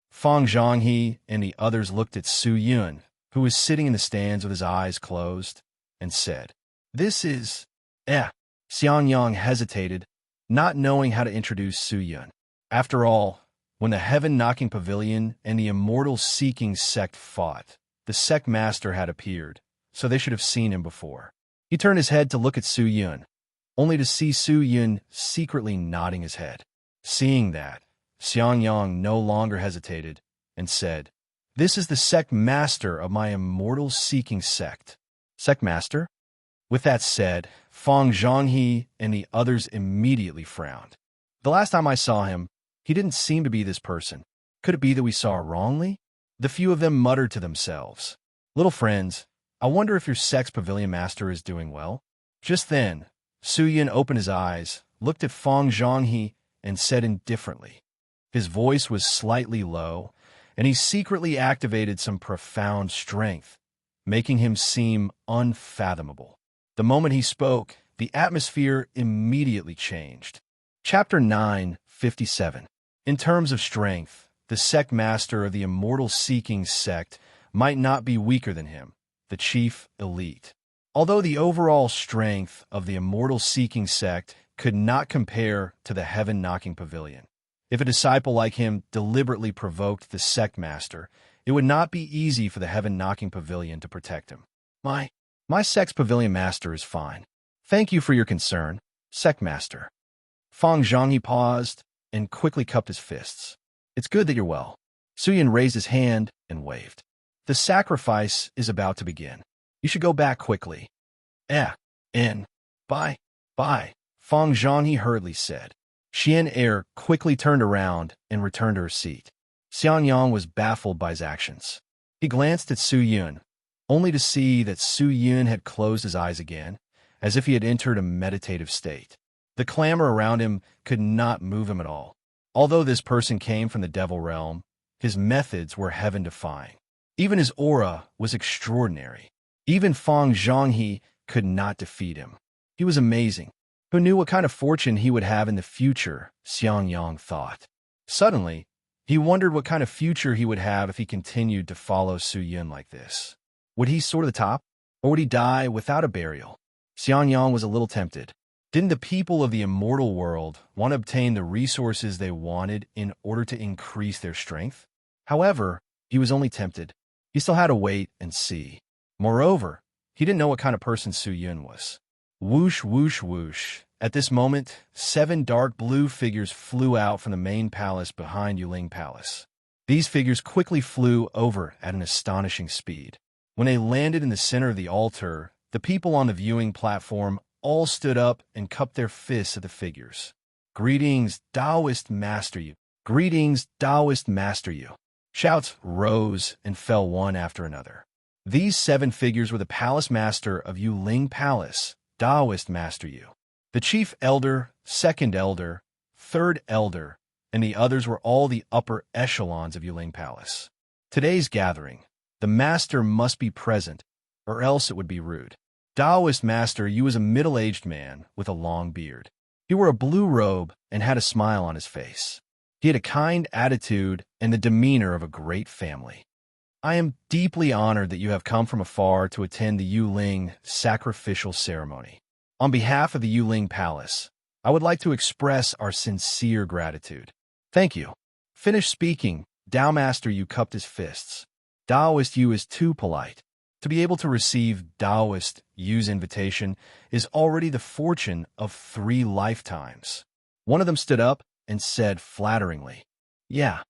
Feng Zhanghe and the others looked at Su Yun, who was sitting in the stands with his eyes closed, and said, "This is..." Xiangyang hesitated, not knowing how to introduce Su Yun. After all, when the Heaven Knocking Pavilion and the Immortal Seeking sect fought, the sect master had appeared, so they should have seen him before. He turned his head to look at Su Yun, only to see Su Yun secretly nodding his head. Seeing that, Xiangyang no longer hesitated and said, "This is the sect master of my Immortal Seeking sect." Sect master? With that said, Feng Zhanghe and the others immediately frowned. The last time I saw him, he didn't seem to be this person. Could it be that we saw wrongly? The few of them muttered to themselves, "Little friends, I wonder if your sect's pavilion master is doing well." Just then, Su Yun opened his eyes, looked at Feng Zhanghe, and said indifferently. His voice was slightly low, and he secretly activated some profound strength, making him seem unfathomable. The moment he spoke, the atmosphere immediately changed. Chapter 9:57. In terms of strength, the sect master of the Immortal Seeking sect might not be weaker than him, the chief elite. Although the overall strength of the Immortal Seeking sect could not compare to the Heaven Knocking Pavilion. If a disciple like him deliberately provoked the sect master, it would not be easy for the Heaven Knocking Pavilion to protect him. My sect's pavilion master is fine. Thank you for your concern, sect master." Feng Zhanghe paused and quickly cupped his fists. "It's good that you're well." Su Yun raised his hand and waved. "The sacrifice is about to begin. You should go back quickly." Bye. Feng Zhanghe hurriedly said. Xian Er quickly turned around and returned to her seat. Xiangyang was baffled by his actions. He glanced at Su Yun, only to see that Su Yun had closed his eyes again, as if he had entered a meditative state. The clamor around him could not move him at all. Although this person came from the devil realm, his methods were heaven-defying. Even his aura was extraordinary. Even Feng Zhanghe could not defeat him. He was amazing. Who knew what kind of fortune he would have in the future, Xiangyang thought. Suddenly, he wondered what kind of future he would have if he continued to follow Su Yun like this. Would he soar to the top, or would he die without a burial? Xiangyang was a little tempted. Didn't the people of the immortal world want to obtain the resources they wanted in order to increase their strength? However, he was only tempted. He still had to wait and see. Moreover, he didn't know what kind of person Su Yun was. Whoosh, whoosh, whoosh. At this moment, 7 dark blue figures flew out from the main palace behind Yuling Palace. These figures quickly flew over at an astonishing speed. When they landed in the center of the altar, the people on the viewing platform all stood up and cupped their fists at the figures. "Greetings, Taoist Master Yu! Greetings, Taoist Master Yu!" Shouts rose and fell one after another. These 7 figures were the palace master of Yuling Palace, Taoist Master Yu. The chief elder, second elder, third elder, and the others were all the upper echelons of Yuling Palace. Today's gathering, the master must be present, or else it would be rude. Taoist Master Yu was a middle-aged man with a long beard. He wore a blue robe and had a smile on his face. He had a kind attitude and the demeanor of a great family. "I am deeply honored that you have come from afar to attend the Yuling sacrificial ceremony. On behalf of the Yuling Palace, I would like to express our sincere gratitude." "Thank you." Finished speaking, Tao Master Yu cupped his fists. Taoist Yu is too polite. To be able to receive Taoist Yu's invitation is already the fortune of 3 lifetimes. One of them stood up and said flatteringly, "Yeah.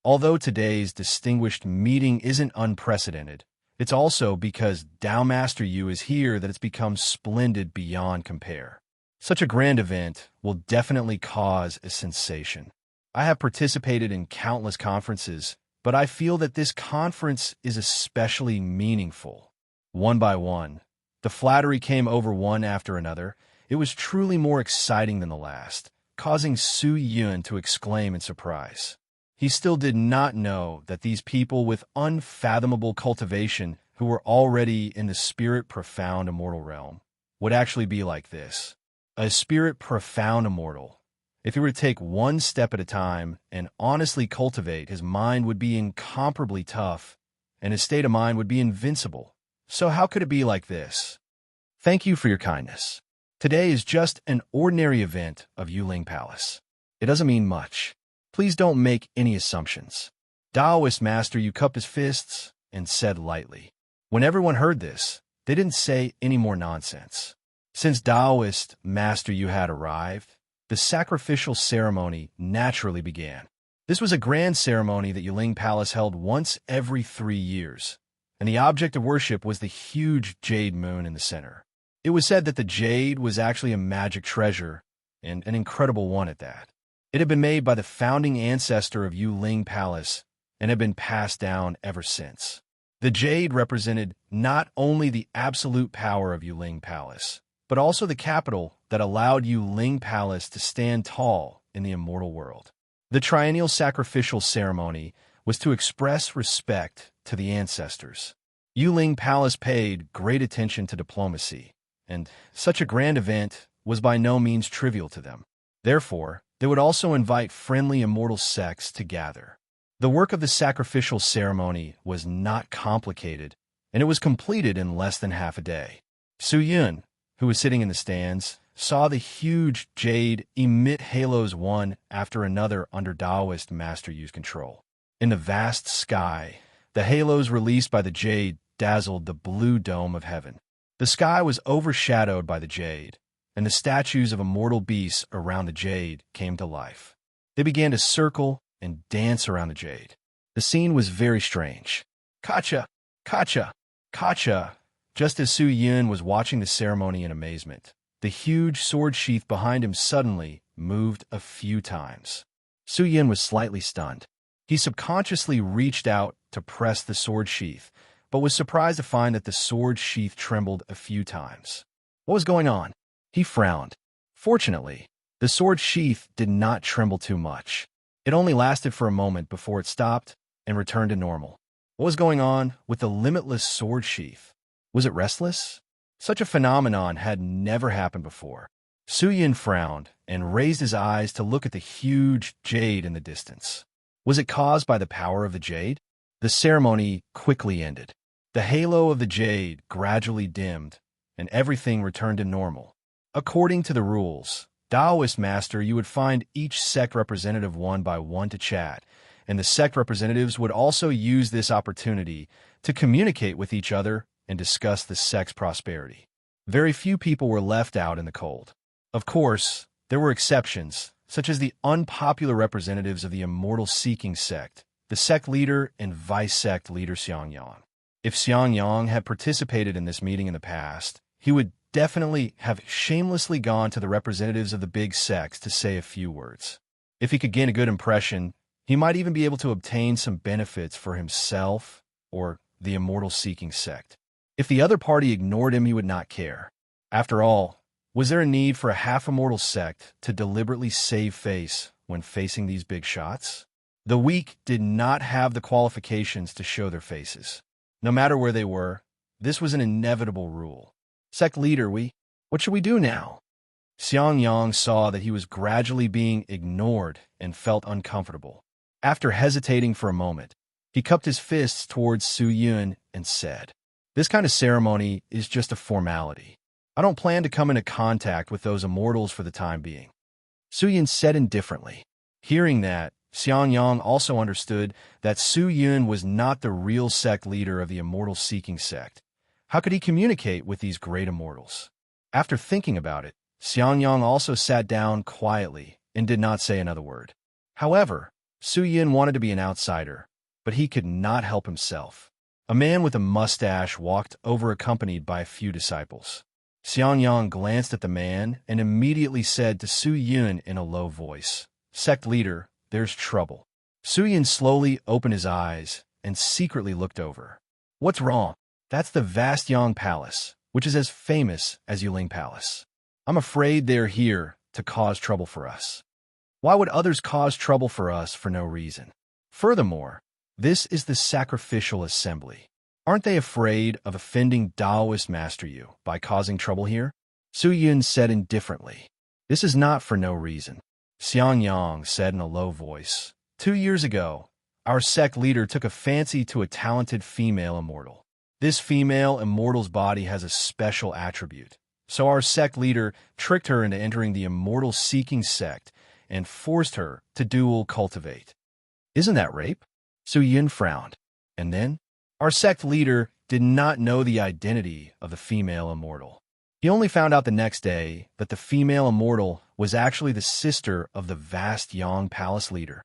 Although today's distinguished meeting isn't unprecedented, it's also because Tao Master Yu is here that it's become splendid beyond compare. Such a grand event will definitely cause a sensation. I have participated in countless conferences, but I feel that this conference is especially meaningful." One by one, the flattery came over one after another. It was truly more exciting than the last, causing Su Yun to exclaim in surprise. He still did not know that these people with unfathomable cultivation who were already in the spirit profound immortal realm would actually be like this. A spirit profound immortal. If he were to take one step at a time and honestly cultivate, his mind would be incomparably tough, and his state of mind would be invincible. So how could it be like this? "Thank you for your kindness. Today is just an ordinary event of Yuling Palace. It doesn't mean much. Please don't make any assumptions." Taoist Master Yu cupped his fists and said lightly. When everyone heard this, they didn't say any more nonsense. Since Taoist Master Yu had arrived, the sacrificial ceremony naturally began. This was a grand ceremony that Yuling Palace held once every 3 years, and the object of worship was the huge jade moon in the center. It was said that the jade was actually a magic treasure, and an incredible one at that. It had been made by the founding ancestor of Yuling Palace and had been passed down ever since. The jade represented not only the absolute power of Yuling Palace, but also the capital that allowed Yuling Palace to stand tall in the immortal world. The triennial sacrificial ceremony was to express respect to the ancestors. Yuling Palace paid great attention to diplomacy, and such a grand event was by no means trivial to them. Therefore, they would also invite friendly immortal sects to gather. The work of the sacrificial ceremony was not complicated, and it was completed in less than half a day. Su Yun, who was sitting in the stands, saw the huge jade emit halos one after another under Taoist Master Yu's control. In the vast sky, the halos released by the jade dazzled the blue dome of heaven. The sky was overshadowed by the jade, and the statues of immortal beasts around the jade came to life. They began to circle and dance around the jade. The scene was very strange. "Kacha! Kacha! Kacha!" Just as Su Yun was watching the ceremony in amazement, the huge sword sheath behind him suddenly moved a few times. Su Yun was slightly stunned. He subconsciously reached out to press the sword sheath, but was surprised to find that the sword sheath trembled a few times. What was going on? He frowned. Fortunately, the sword sheath did not tremble too much. It only lasted for a moment before it stopped and returned to normal. What was going on with the limitless sword sheath? Was it restless? Such a phenomenon had never happened before. Su Yun frowned and raised his eyes to look at the huge jade in the distance. Was it caused by the power of the jade? The ceremony quickly ended. The halo of the jade gradually dimmed, and everything returned to normal. According to the rules, Taoist Master, you would find each sect representative one by one to chat, and the sect representatives would also use this opportunity to communicate with each other and discuss the sect's prosperity. Very few people were left out in the cold. Of course, there were exceptions, such as the unpopular representatives of the Immortal Seeking sect, the sect leader and vice sect leader Xiangyan. If Xiangyang had participated in this meeting in the past, he would definitely have shamelessly gone to the representatives of the big sects to say a few words. If he could gain a good impression, he might even be able to obtain some benefits for himself or the immortal-seeking sect. If the other party ignored him, he would not care. After all, was there a need for a half-immortal sect to deliberately save face when facing these big shots? The weak did not have the qualifications to show their faces. No matter where they were, this was an inevitable rule. Sect leader, what should we do now? Xiangyang saw that he was gradually being ignored and felt uncomfortable. After hesitating for a moment, he cupped his fists towards Su Yun and said, "This kind of ceremony is just a formality. I don't plan to come into contact with those immortals for the time being." Su Yun said indifferently. Hearing that, Xiangyang also understood that Su Yun was not the real sect leader of the immortal-seeking sect. How could he communicate with these great immortals? After thinking about it, Xiangyang also sat down quietly and did not say another word. However, Su Yun wanted to be an outsider, but he could not help himself. A man with a mustache walked over accompanied by a few disciples. Xiangyang glanced at the man and immediately said to Su Yun in a low voice, "Sect leader, there's trouble." Su Yun slowly opened his eyes and secretly looked over. "What's wrong?" "That's the vast Yang Palace, which is as famous as Yuling Palace. I'm afraid they're here to cause trouble for us." "Why would others cause trouble for us for no reason? Furthermore, this is the sacrificial assembly. Aren't they afraid of offending Taoist Master Yu by causing trouble here?" Su Yun said indifferently, "This is not for no reason." Xiangyang said in a low voice, 2 years ago, our sect leader took a fancy to a talented female immortal. This female immortal's body has a special attribute, so our sect leader tricked her into entering the immortal-seeking sect and forced her to dual cultivate. Isn't that rape?" Su Yun frowned. "And then? Our sect leader did not know the identity of the female immortal. He only found out the next day that the female immortal was actually the sister of the vast Yang Palace leader.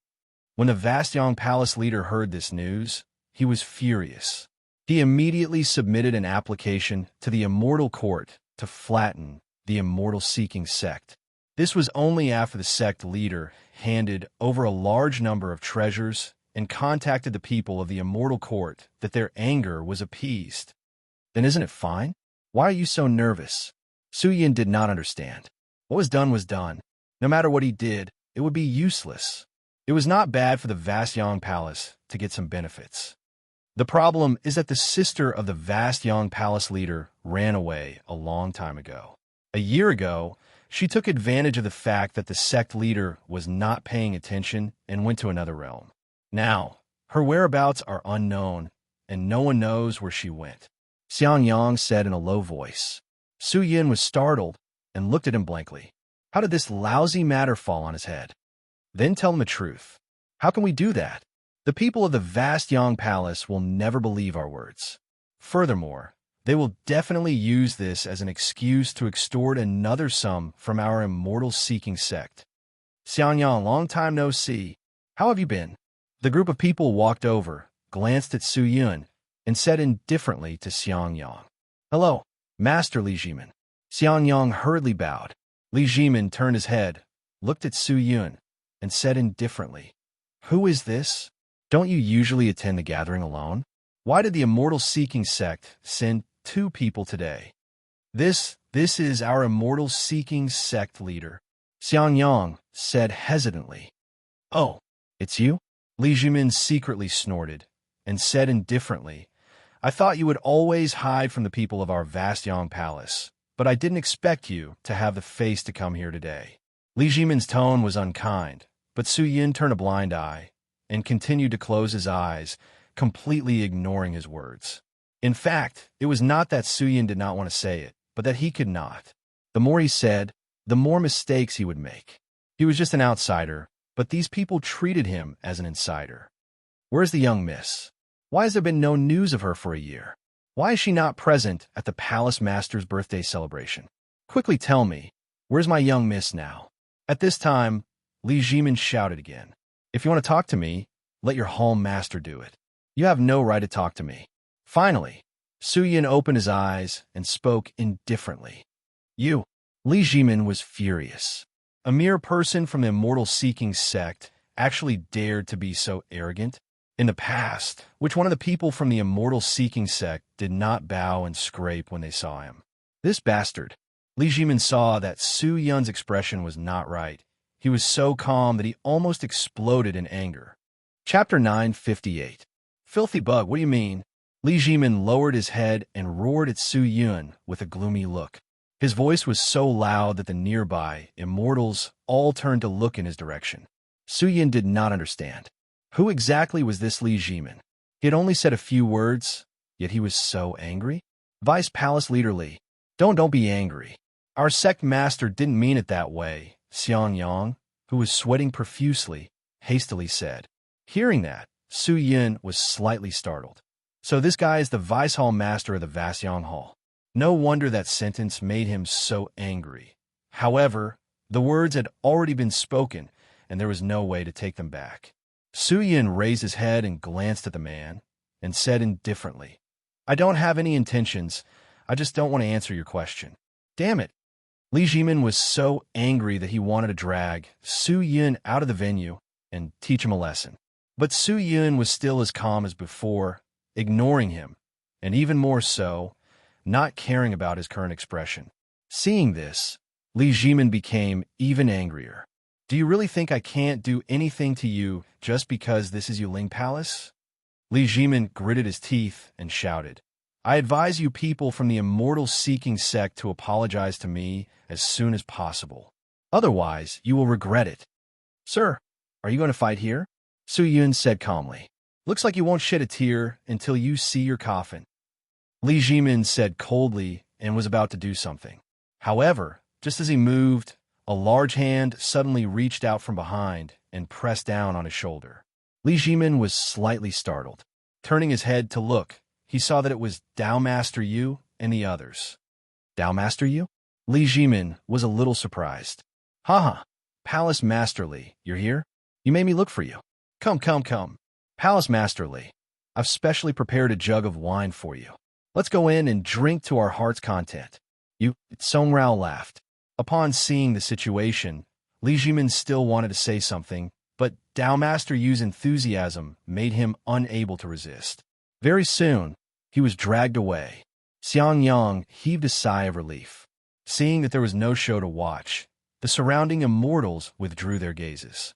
When the vast Yang Palace leader heard this news, he was furious. He immediately submitted an application to the Immortal Court to flatten the immortal-seeking sect. This was only after the sect leader handed over a large number of treasures and contacted the people of the Immortal Court that their anger was appeased. "Then isn't it fine? Why are you so nervous?" Su Yun did not understand. What was done was done. No matter what he did, it would be useless. It was not bad for the vast Yang Palace to get some benefits. The problem is that the sister of the vast Yang Palace leader ran away a long time ago. A year ago, she took advantage of the fact that the sect leader was not paying attention and went to another realm. Now, her whereabouts are unknown, and no one knows where she went. Xiangyang said in a low voice. Su Yun was startled and looked at him blankly. How did this lousy matter fall on his head? Then tell him the truth. How can we do that? The people of the vast Yang Palace will never believe our words. Furthermore, they will definitely use this as an excuse to extort another sum from our immortal-seeking sect. Xiangyang, long time no see. How have you been? The group of people walked over, glanced at Su Yun, and said indifferently to Xiangyang, "Hello, Master Li Jimin." Xiangyang hurriedly bowed. Li Jimin turned his head, looked at Su Yun, and said indifferently, "Who is this? Don't you usually attend the gathering alone? Why did the immortal-seeking sect send 2 people today?" This is our immortal-seeking sect leader," Xiangyang said hesitantly. "Oh, it's you?" Li Jimin secretly snorted and said indifferently, "I thought you would always hide from the people of our vast Yang Palace, but I didn't expect you to have the face to come here today." Li Jimin's tone was unkind, but Su Yun turned a blind eye and continued to close his eyes, completely ignoring his words. In fact, it was not that Su Yun did not want to say it, but that he could not. The more he said, the more mistakes he would make. He was just an outsider, but these people treated him as an insider. Where's the young miss? Why has there been no news of her for a year? Why is she not present at the palace master's birthday celebration? Quickly tell me, where's my young miss now? At this time, Li Jimin shouted again. "If you want to talk to me, let your hall master do it. You have no right to talk to me." Finally, Su Yin opened his eyes and spoke indifferently. You. Li Jimin was furious. A mere person from the immortal-seeking sect actually dared to be so arrogant? In the past, which one of the people from the immortal-seeking sect did not bow and scrape when they saw him? This bastard. Li Jimin saw that Su Yun's expression was not right. He was so calm that he almost exploded in anger. Chapter 958. Filthy bug, what do you mean? Li Jimin lowered his head and roared at Su Yun with a gloomy look. His voice was so loud that the nearby immortals all turned to look in his direction. Su Yun did not understand. Who exactly was this Li Jimin? He had only said a few words, yet he was so angry. Vice Palace Leader Li. Don't be angry. Our sect master didn't mean it that way, Xiang Yang, who was sweating profusely, hastily said. Hearing that, Su Yun was slightly startled. So this guy is the Vice Hall Master of the Vasyang Hall. No wonder that sentence made him so angry. However, the words had already been spoken, and there was no way to take them back. Su Yun raised his head and glanced at the man, and said indifferently, I don't have any intentions. I just don't want to answer your question. Damn it. Li Jimin was so angry that he wanted to drag Su Yun out of the venue and teach him a lesson. But Su Yun was still as calm as before, ignoring him, and even more so, not caring about his current expression. Seeing this, Li Jimin became even angrier. Do you really think I can't do anything to you just because this is Yuling Palace? Li Jimin gritted his teeth and shouted, I advise you people from the immortal-seeking sect to apologize to me as soon as possible. Otherwise, you will regret it. Sir, are you going to fight here? Su Yun said calmly. Looks like you won't shed a tear until you see your coffin. Li Jimin said coldly and was about to do something. However, just as he moved, a large hand suddenly reached out from behind and pressed down on his shoulder. Li Jimin was slightly startled. Turning his head to look, he saw that it was Dao Master Yu and the others. Dao Master Yu? Li Jimin was a little surprised. Haha, Palace Master Li, you're here? You made me look for you. Come. Palace Master Li, I've specially prepared a jug of wine for you. Let's go in and drink to our heart's content. Song Rao laughed. Upon seeing the situation, Li Jimin still wanted to say something, but Dao Master Yu's enthusiasm made him unable to resist. Very soon, he was dragged away. Xiang Yang heaved a sigh of relief. Seeing that there was no show to watch, the surrounding immortals withdrew their gazes.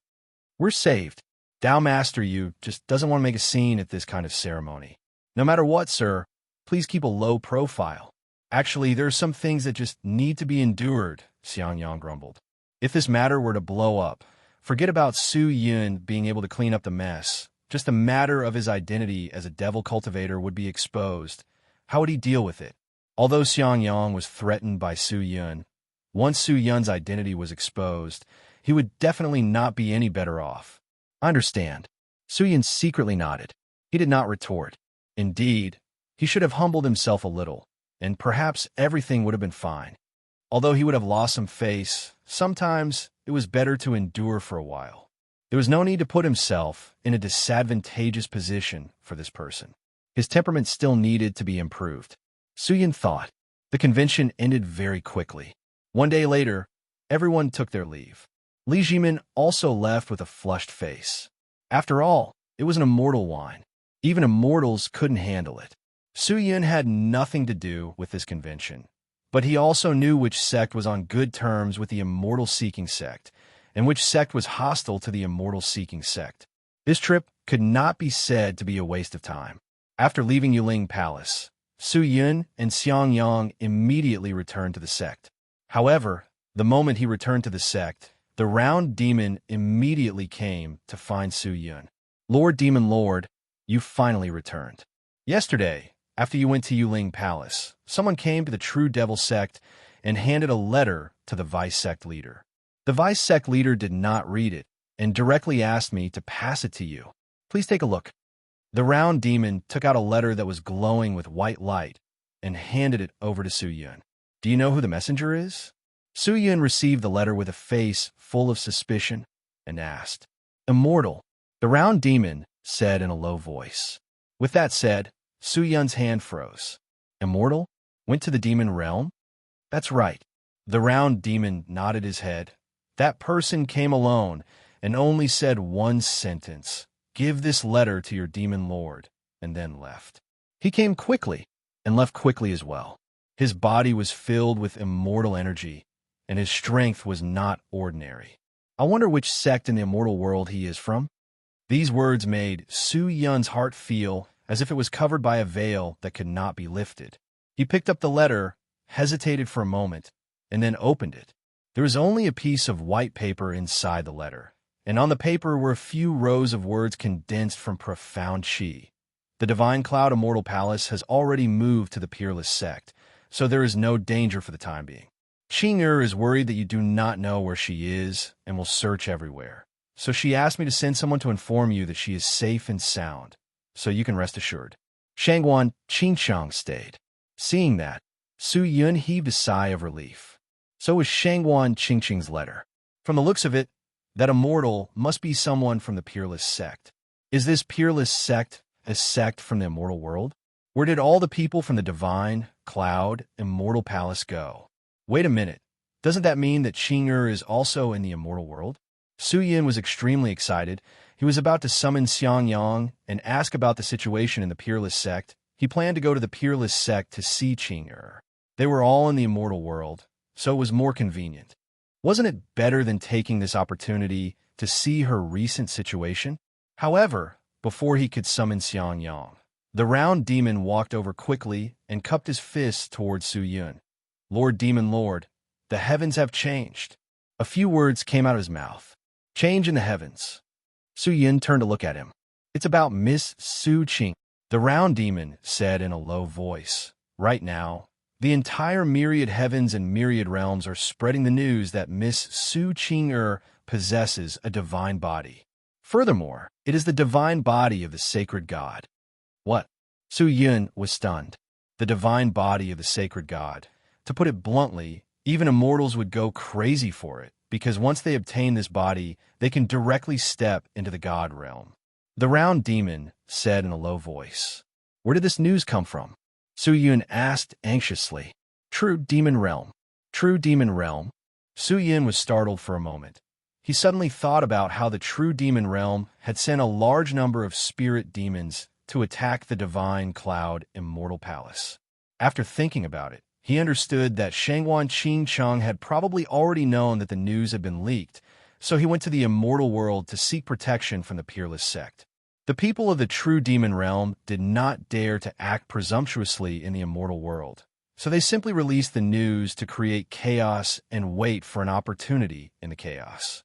We're saved. Dao Master Yu just doesn't want to make a scene at this kind of ceremony. No matter what, sir, please keep a low profile. Actually, there are some things that just need to be endured, Xiang Yang grumbled. If this matter were to blow up, forget about Su Yun being able to clean up the mess. Just a matter of his identity as a devil cultivator would be exposed. How would he deal with it? Although Xiang Yang was threatened by Su Yun, once Su Yun's identity was exposed, he would definitely not be any better off. I understand. Su Yun secretly nodded. He did not retort. Indeed, he should have humbled himself a little, and perhaps everything would have been fine. Although he would have lost some face, sometimes it was better to endure for a while. There was no need to put himself in a disadvantageous position for this person. His temperament still needed to be improved. Su Yun thought. The convention ended very quickly. One day later, everyone took their leave. Li Jimin also left with a flushed face. After all, it was an immortal wine. Even immortals couldn't handle it. Su Yun had nothing to do with this convention, but he also knew which sect was on good terms with the immortal-seeking sect, and which sect was hostile to the immortal-seeking sect. This trip could not be said to be a waste of time. After leaving Yuling Palace, Su Yun and Xiang Yang immediately returned to the sect. However, the moment he returned to the sect, the round demon immediately came to find Su Yun. Lord Demon Lord, you finally returned. Yesterday, after you went to Yuling Palace, someone came to the True Devil sect and handed a letter to the Vice Sect leader. The Vice Sect leader did not read it and directly asked me to pass it to you. Please take a look. The round demon took out a letter that was glowing with white light and handed it over to Su Yun. Do you know who the messenger is? Su Yun received the letter with a face full of suspicion and asked. Immortal, the round demon said in a low voice. With that said, Su Yun's hand froze. Immortal? Went to the demon realm? That's right. The round demon nodded his head. That person came alone and only said one sentence. Give this letter to your demon lord, and then left. He came quickly and left quickly as well. His body was filled with immortal energy, and his strength was not ordinary. I wonder which sect in the immortal world he is from. These words made Su Yun's heart feel as if it was covered by a veil that could not be lifted. He picked up the letter, hesitated for a moment, and then opened it. There was only a piece of white paper inside the letter, and on the paper were a few rows of words condensed from profound chi. The Divine Cloud Immortal Palace has already moved to the Peerless sect, so there is no danger for the time being. Qing'er is worried that you do not know where she is and will search everywhere. So she asked me to send someone to inform you that she is safe and sound, so you can rest assured. Shangguan Qingchang stayed. Seeing that, Su Yun heaved a sigh of relief. So was Shangguan Qingchang's letter. From the looks of it, that immortal must be someone from the Peerless sect. Is this Peerless sect a sect from the immortal world? Where did all the people from the Divine Cloud Immortal Palace go? Wait a minute. Doesn't that mean that Qing'er is also in the immortal world? Su Yun was extremely excited. He was about to summon Xiang Yang and ask about the situation in the Peerless sect. He planned to go to the Peerless sect to see Qing'er. They were all in the immortal world, so it was more convenient. Wasn't it better than taking this opportunity to see her recent situation? However, before he could summon Xiang Yang, the round demon walked over quickly and cupped his fist towards Su Yun. Lord Demon Lord, the heavens have changed. A few words came out of his mouth. Change in the heavens. Su Yun turned to look at him. It's about Miss Su Qing. The round demon said in a low voice. Right now, the entire myriad heavens and myriad realms are spreading the news that Miss Su Qing'er possesses a divine body. Furthermore, it is the divine body of the sacred god. What? Su Yun was stunned. The divine body of the sacred god. To put it bluntly, even immortals would go crazy for it, because once they obtain this body, they can directly step into the god realm. The round demon said in a low voice. Where did this news come from? Su Yun asked anxiously. True demon realm. True demon realm. Su Yun was startled for a moment. He suddenly thought about how the true demon realm had sent a large number of spirit demons to attack the Divine Cloud Immortal Palace. After thinking about it, he understood that Shangguan Qingchang had probably already known that the news had been leaked, so he went to the immortal world to seek protection from the Peerless sect. The people of the true demon realm did not dare to act presumptuously in the immortal world, so they simply released the news to create chaos and wait for an opportunity in the chaos.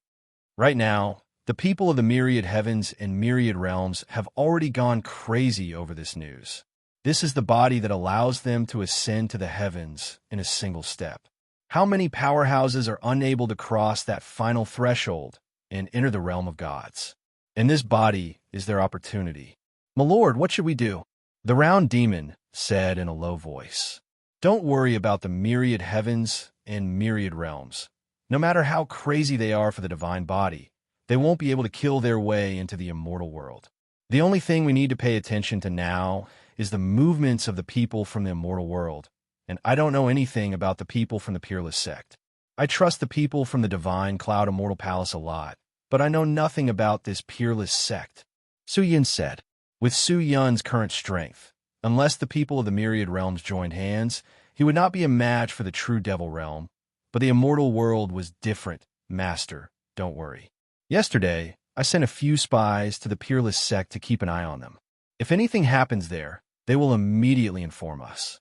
Right now, the people of the myriad heavens and myriad realms have already gone crazy over this news. This is the body that allows them to ascend to the heavens in a single step. How many powerhouses are unable to cross that final threshold and enter the realm of gods? And this body is their opportunity. My lord, what should we do? The round demon said in a low voice. Don't worry about the myriad heavens and myriad realms. No matter how crazy they are for the divine body, they won't be able to kill their way into the immortal world. The only thing we need to pay attention to now is the movements of the people from the immortal world, and I don't know anything about the people from the Peerless sect. I trust the people from the Divine Cloud Immortal Palace a lot, but I know nothing about this Peerless sect. Su Yun said, with Su Yun's current strength, unless the people of the myriad realms joined hands, he would not be a match for the true devil realm, but the immortal world was different, master, don't worry. Yesterday, I sent a few spies to the Peerless sect to keep an eye on them. If anything happens there, they will immediately inform us.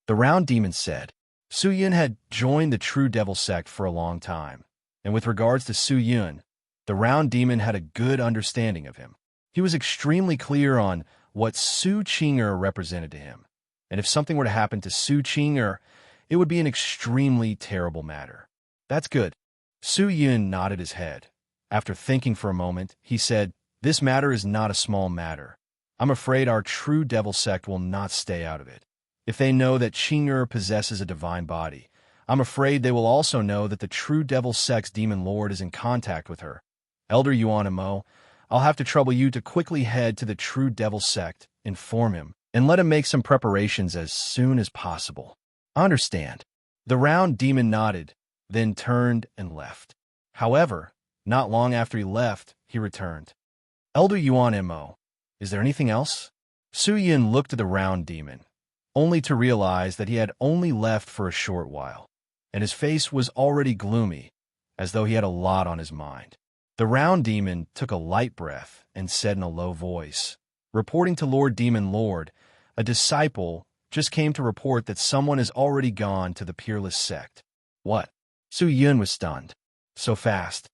The round demon said. Su Yun had joined the true devil sect for a long time, and with regards to Su Yun, the round demon had a good understanding of him. He was extremely clear on what Su Qing'er represented to him, and if something were to happen to Su Qing'er, it would be an extremely terrible matter. That's good. Su Yun nodded his head. After thinking for a moment, he said, this matter is not a small matter. I'm afraid our true devil sect will not stay out of it. If they know that Qing'er possesses a divine body, I'm afraid they will also know that the true devil sect's demon lord is in contact with her. Elder Yuan Mo, I'll have to trouble you to quickly head to the true devil sect, inform him, and let him make some preparations as soon as possible. I understand. The round demon nodded, then turned and left. However, not long after he left, he returned. Elder Yuan Mo, is there anything else? Su Yin looked at the round demon, only to realize that he had only left for a short while, and his face was already gloomy, as though he had a lot on his mind. The round demon took a light breath and said in a low voice, "Reporting to Lord Demon Lord, a disciple just came to report that someone has already gone to the Peerless sect." What? Su Yun was stunned. So fast.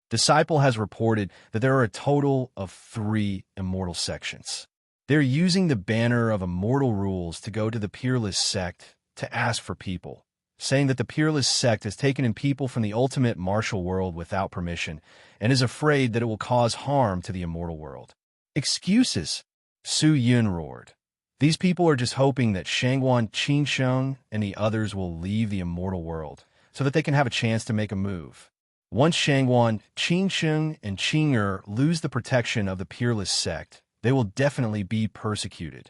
Disciple has reported that there are a total of 3 immortal sections. They're using the banner of immortal rules to go to the Peerless sect to ask for people, saying that the Peerless sect has taken in people from the ultimate martial world without permission and is afraid that it will cause harm to the immortal world. Excuses, Su Yun roared. These people are just hoping that Shangguan Qingsheng and the others will leave the immortal world so that they can have a chance to make a move. Once Shangguan Qingsheng and Qing'er lose the protection of the Peerless sect, they will definitely be persecuted.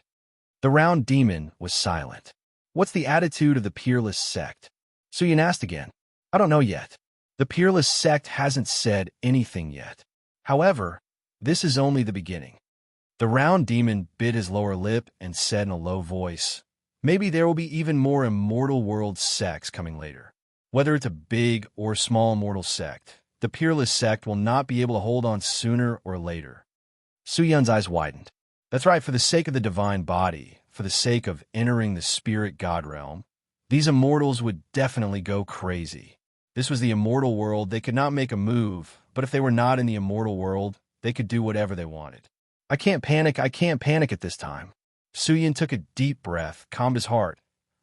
The round demon was silent. What's the attitude of the Peerless sect? Su Yun asked again. I don't know yet. The Peerless sect hasn't said anything yet. However, this is only the beginning. The round demon bit his lower lip and said in a low voice, maybe there will be even more immortal world sects coming later. Whether it's a big or small immortal sect, the Peerless sect will not be able to hold on sooner or later. Su Yun's eyes widened. That's right, for the sake of the divine body, for the sake of entering the spirit god realm, these immortals would definitely go crazy. This was the immortal world. They could not make a move, but if they were not in the immortal world, they could do whatever they wanted. I can't panic at this time. Su Yun took a deep breath, calmed his heart,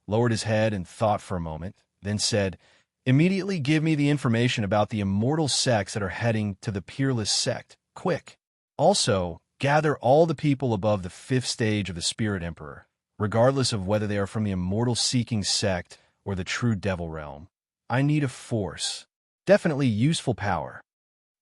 lowered his head and thought for a moment, then said, immediately give me the information about the immortal sects that are heading to the Peerless sect. Quick. Also, gather all the people above the 5th stage of the Spirit Emperor, regardless of whether they are from the immortal-seeking sect or the true devil realm. I need a force. Definitely useful power.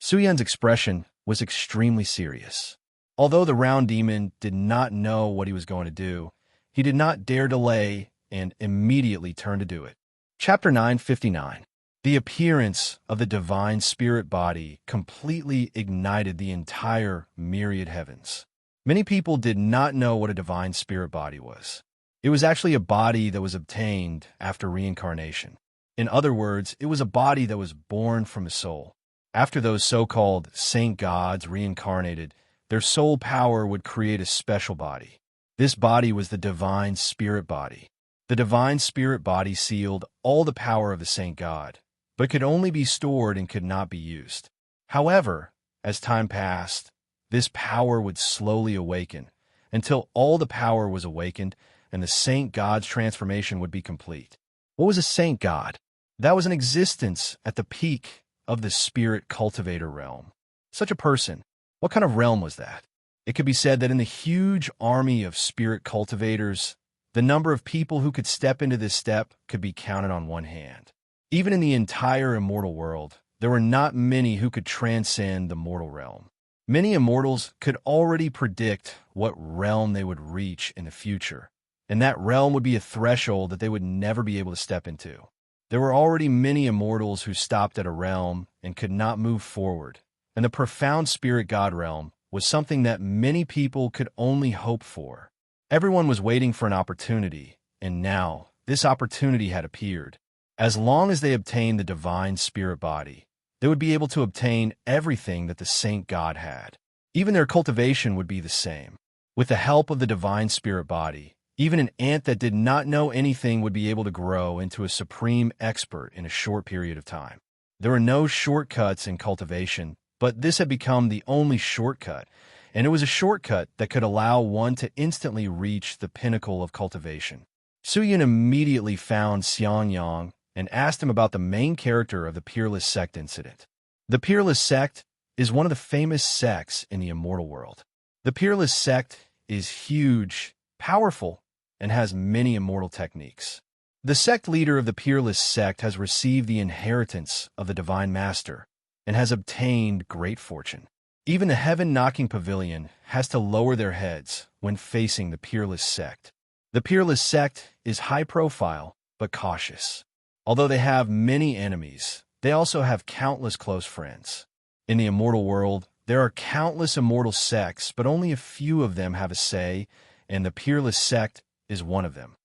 Su Yun's expression was extremely serious. Although the round demon did not know what he was going to do, he did not dare delay and immediately turned to do it. Chapter 959. The appearance of the divine spirit body completely ignited the entire myriad heavens. Many people did not know what a divine spirit body was. It was actually a body that was obtained after reincarnation. In other words, it was a body that was born from a soul. After those so-called saint gods reincarnated, their soul power would create a special body. This body was the divine spirit body. The divine spirit body sealed all the power of the saint god, but could only be stored and could not be used. However, as time passed, this power would slowly awaken until all the power was awakened and the saint god's transformation would be complete. What was a saint god? That was an existence at the peak of the spirit cultivator realm. Such a person, what kind of realm was that? It could be said that in the huge army of spirit cultivators, the number of people who could step into this step could be counted on one hand. Even in the entire immortal world, there were not many who could transcend the mortal realm. Many immortals could already predict what realm they would reach in the future, and that realm would be a threshold that they would never be able to step into. There were already many immortals who stopped at a realm and could not move forward, and the profound spirit god realm was something that many people could only hope for. Everyone was waiting for an opportunity, and now this opportunity had appeared. As long as they obtained the divine spirit body, they would be able to obtain everything that the saint god had. Even their cultivation would be the same. With the help of the divine spirit body, even an ant that did not know anything would be able to grow into a supreme expert in a short period of time. There were no shortcuts in cultivation, but this had become the only shortcut, and it was a shortcut that could allow one to instantly reach the pinnacle of cultivation. Su Yun immediately found Xiang Yang and asked him about the main character of the Peerless Sect incident. The Peerless Sect is one of the famous sects in the immortal world. The Peerless Sect is huge, powerful, and has many immortal techniques. The sect leader of the Peerless Sect has received the inheritance of the Divine Master and has obtained great fortune. Even the heaven-knocking pavilion has to lower their heads when facing the peerless sect. The peerless sect is high-profile but cautious. Although they have many enemies, they also have countless close friends. In the immortal world, there are countless immortal sects, but only a few of them have a say, and the peerless sect is one of them.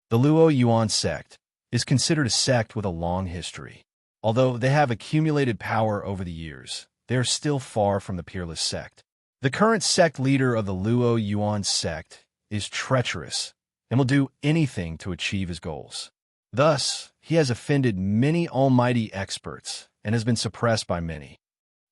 The Luo Yuan sect is considered a sect with a long history. Although they have accumulated power over the years, they are still far from the peerless sect. The current sect leader of the Luo Yuan sect is treacherous and will do anything to achieve his goals. Thus, he has offended many almighty experts and has been suppressed by many.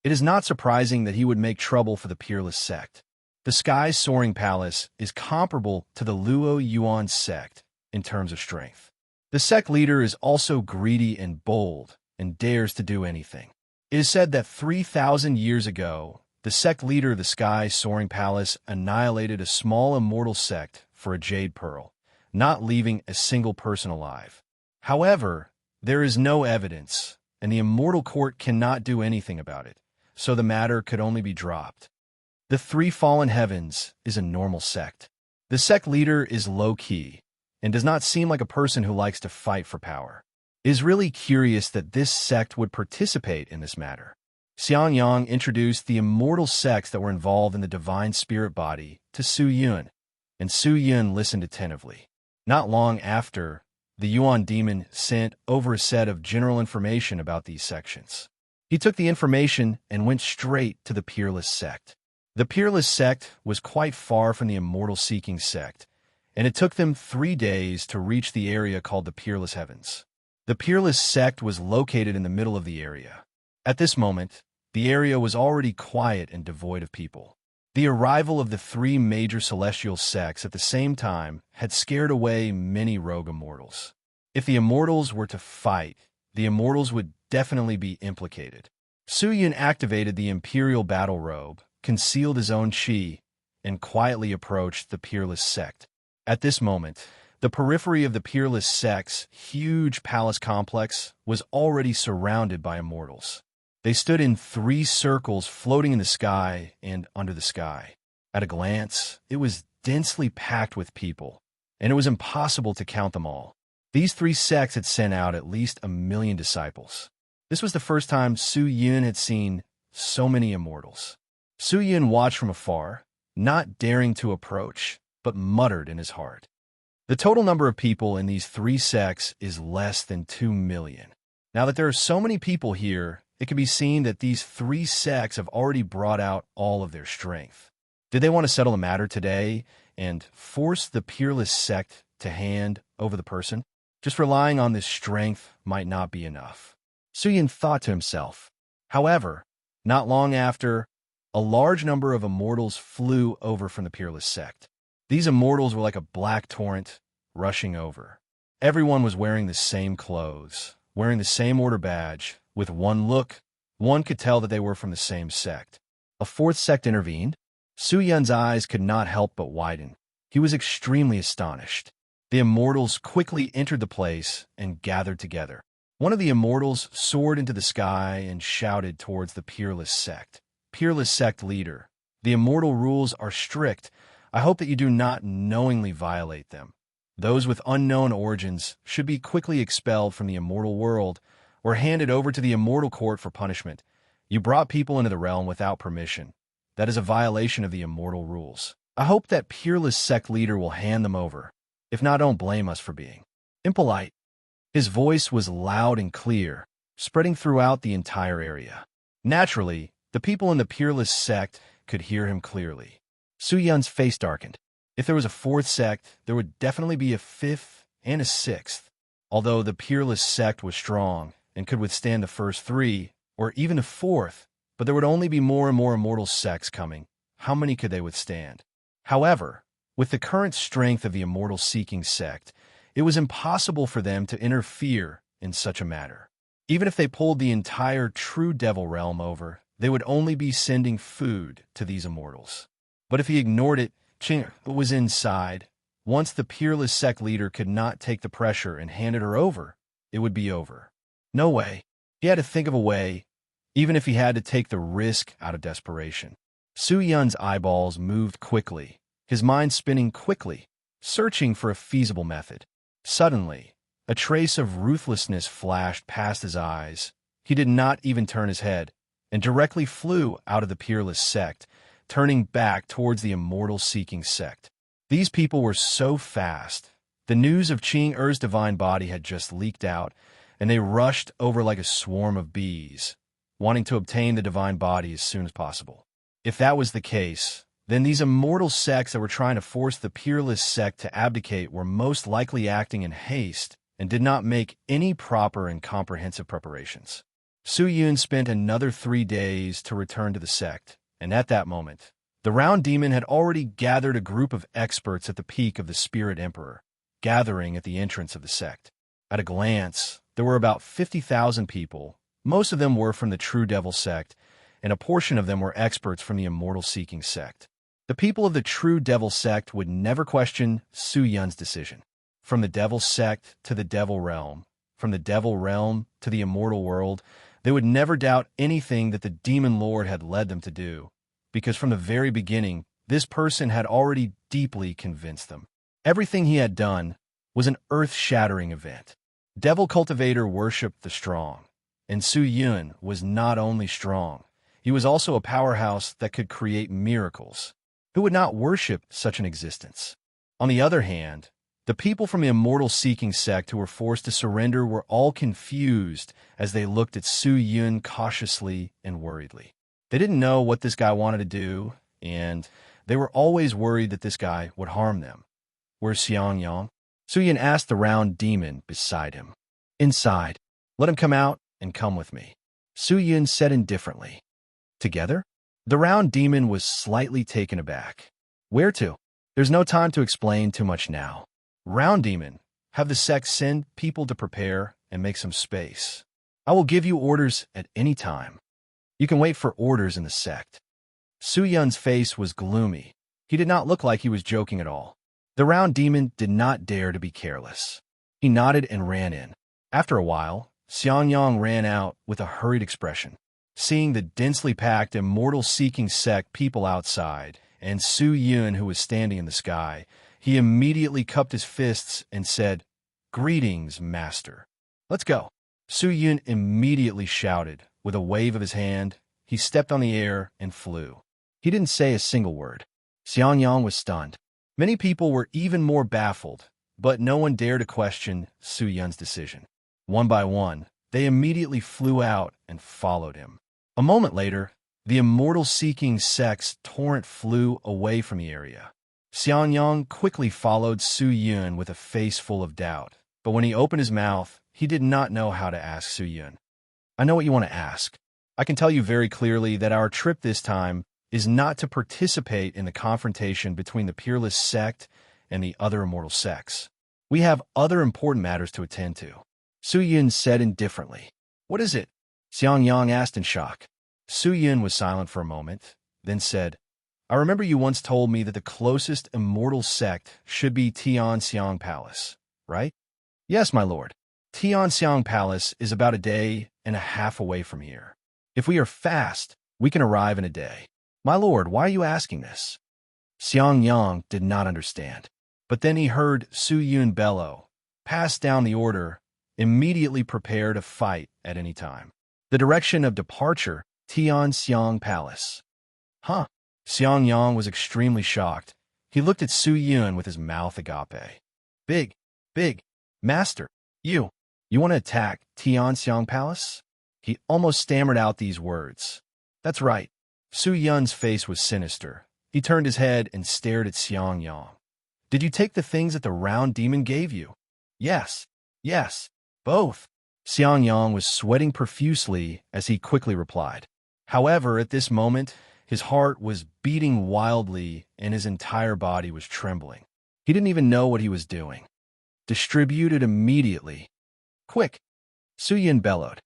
It is not surprising that he would make trouble for the peerless sect. The sky's soaring palace is comparable to the Luo Yuan sect in terms of strength. The sect leader is also greedy and bold and dares to do anything. It is said that 3,000 years ago, the sect leader of the sky's soaring palace annihilated a small immortal sect for a jade pearl, not leaving a single person alive. However, there is no evidence, and the immortal court cannot do anything about it, so the matter could only be dropped. The Three Fallen Heavens is a normal sect. The sect leader is low-key and does not seem like a person who likes to fight for power. It is really curious that this sect would participate in this matter. Xiang Yang introduced the immortal sects that were involved in the divine spirit body to Su Yun, and Su Yun listened attentively. Not long after, the Yuan demon sent over a set of general information about these sections. He took the information and went straight to the peerless sect. The peerless sect was quite far from the immortal-seeking sect, and it took them 3 days to reach the area called the Peerless Heavens. The peerless sect was located in the middle of the area. At this moment, the area was already quiet and devoid of people. The arrival of the 3 major celestial sects at the same time had scared away many rogue immortals. If the immortals were to fight, the immortals would definitely be implicated. Su Yun activated the imperial battle robe, concealed his own chi, and quietly approached the peerless sect. At this moment, the periphery of the peerless sect's huge palace complex was already surrounded by immortals. They stood in 3 circles floating in the sky and under the sky. At a glance, it was densely packed with people, and it was impossible to count them all. These 3 sects had sent out at least 1 million disciples. This was the first time Su Yun had seen so many immortals. Su Yun watched from afar, not daring to approach, but muttered in his heart. The total number of people in these 3 sects is less than 2 million. Now that there are so many people here, it can be seen that these 3 sects have already brought out all of their strength. Did they want to settle the matter today and force the peerless sect to hand over the person? Just relying on this strength might not be enough. Su Yun thought to himself. However, not long after, a large number of immortals flew over from the peerless sect. These immortals were like a black torrent rushing over. Everyone was wearing the same clothes, wearing the same order badge. With one look, one could tell that they were from the same sect. A 4th sect intervened. Su Yun's eyes could not help but widen. He was extremely astonished. The immortals quickly entered the place and gathered together. One of the immortals soared into the sky and shouted towards the peerless sect. Peerless sect leader, the immortal rules are strict. I hope that you do not knowingly violate them. Those with unknown origins should be quickly expelled from the immortal world or handed over to the immortal court for punishment. You brought people into the realm without permission. That is a violation of the immortal rules. I hope that peerless sect leader will hand them over. If not, don't blame us for being impolite. His voice was loud and clear, spreading throughout the entire area. Naturally, the people in the peerless sect could hear him clearly. Su Yun's face darkened. If there was a 4th sect, there would definitely be a 5th and a 6th. Although the peerless sect was strong and could withstand the first 3, or even a 4th, but there would only be more and more immortal sects coming. How many could they withstand? However, with the current strength of the immortal-seeking sect, it was impossible for them to interfere in such a matter. Even if they pulled the entire true devil realm over, they would only be sending food to these immortals. But if he ignored it, Ching was inside. Once the peerless sect leader could not take the pressure and handed her over, it would be over. No way. He had to think of a way. even if he had to take the risk out of desperation. Su Yun's eyeballs moved quickly, his mind spinning quickly, searching for a feasible method. Suddenly, a trace of ruthlessness flashed past his eyes. He did not even turn his head, and directly flew out of the peerless sect, turning back towards the immortal-seeking sect. These people were so fast. The news of Qing Er's divine body had just leaked out, and they rushed over like a swarm of bees, wanting to obtain the divine body as soon as possible. If that was the case, then these immortal sects that were trying to force the peerless sect to abdicate were most likely acting in haste and did not make any proper and comprehensive preparations. Su Yun spent another 3 days to return to the sect, and at that moment, the Round Demon had already gathered a group of experts at the peak of the Spirit Emperor, gathering at the entrance of the sect. At a glance, there were about 50,000 people. Most of them were from the True Devil sect, and a portion of them were experts from the Immortal-Seeking sect. The people of the True Devil sect would never question Su Yun's decision. From the Devil sect to the Devil realm, from the Devil realm to the Immortal world, they would never doubt anything that the Demon Lord had led them to do, because from the very beginning, this person had already deeply convinced them. Everything he had done was an earth-shattering event. Devil Cultivator worshipped the strong, and Su Yun was not only strong, he was also a powerhouse that could create miracles. Who would not worship such an existence? On the other hand, the people from the Immortal-Seeking sect who were forced to surrender were all confused as they looked at Su Yun cautiously and worriedly. They didn't know what this guy wanted to do, and they were always worried that this guy would harm them. Where's Xiangyang? Su Yun asked the Round Demon beside him. Inside. Let him come out and come with me. Su Yun said indifferently. Together? The Round Demon was slightly taken aback. Where to? There's no time to explain too much now. Round Demon, have the sect send people to prepare and make some space. I will give you orders at any time. You can wait for orders in the sect. Su Yun's face was gloomy. He did not look like he was joking at all. The Round Demon did not dare to be careless. He nodded and ran in. After a while, Xiangyang ran out with a hurried expression. Seeing the densely packed Immortal-Seeking sect people outside, and Su Yun who was standing in the sky, he immediately cupped his fists and said, Greetings, Master. Let's go. Su Yun immediately shouted. With a wave of his hand, he stepped on the air and flew. He didn't say a single word. Xiangyang was stunned. Many people were even more baffled, but no one dared to question Su Yun's decision. One by one, they immediately flew out and followed him. A moment later, the Immortal-Seeking sect's torrent flew away from the area. Xiangyang quickly followed Su Yun with a face full of doubt, but when he opened his mouth, he did not know how to ask Su Yun. I know what you want to ask. I can tell you very clearly that our trip this time is not to participate in the confrontation between the Peerless sect and the other immortal sects. We have other important matters to attend to. Su Yun said indifferently. What is it? Xiangyang asked in shock. Su Yun was silent for a moment, then said, I remember you once told me that the closest immortal sect should be Tianxiang Palace, right? Yes, my lord. Tianxiang Palace is about a day and a half away from here. If we are fast, we can arrive in a day. My lord, why are you asking this? Xiangyang did not understand. But then he heard Su Yun bellow, pass down the order, immediately prepare to fight at any time. The direction of departure, Tianxiang Palace. Huh? Xiangyang was extremely shocked. He looked at Su Yun with his mouth agape. Big, master, you want to attack Tianxiang Palace? He almost stammered out these words. That's right. Su Yun's face was sinister. He turned his head and stared at Xiangyang. Did you take the things that the Round Demon gave you? Yes, both. Xiangyang was sweating profusely as he quickly replied. However, at this moment, his heart was beating wildly and his entire body was trembling. He didn't even know what he was doing. Distribute it immediately. Quick! Su Yun bellowed.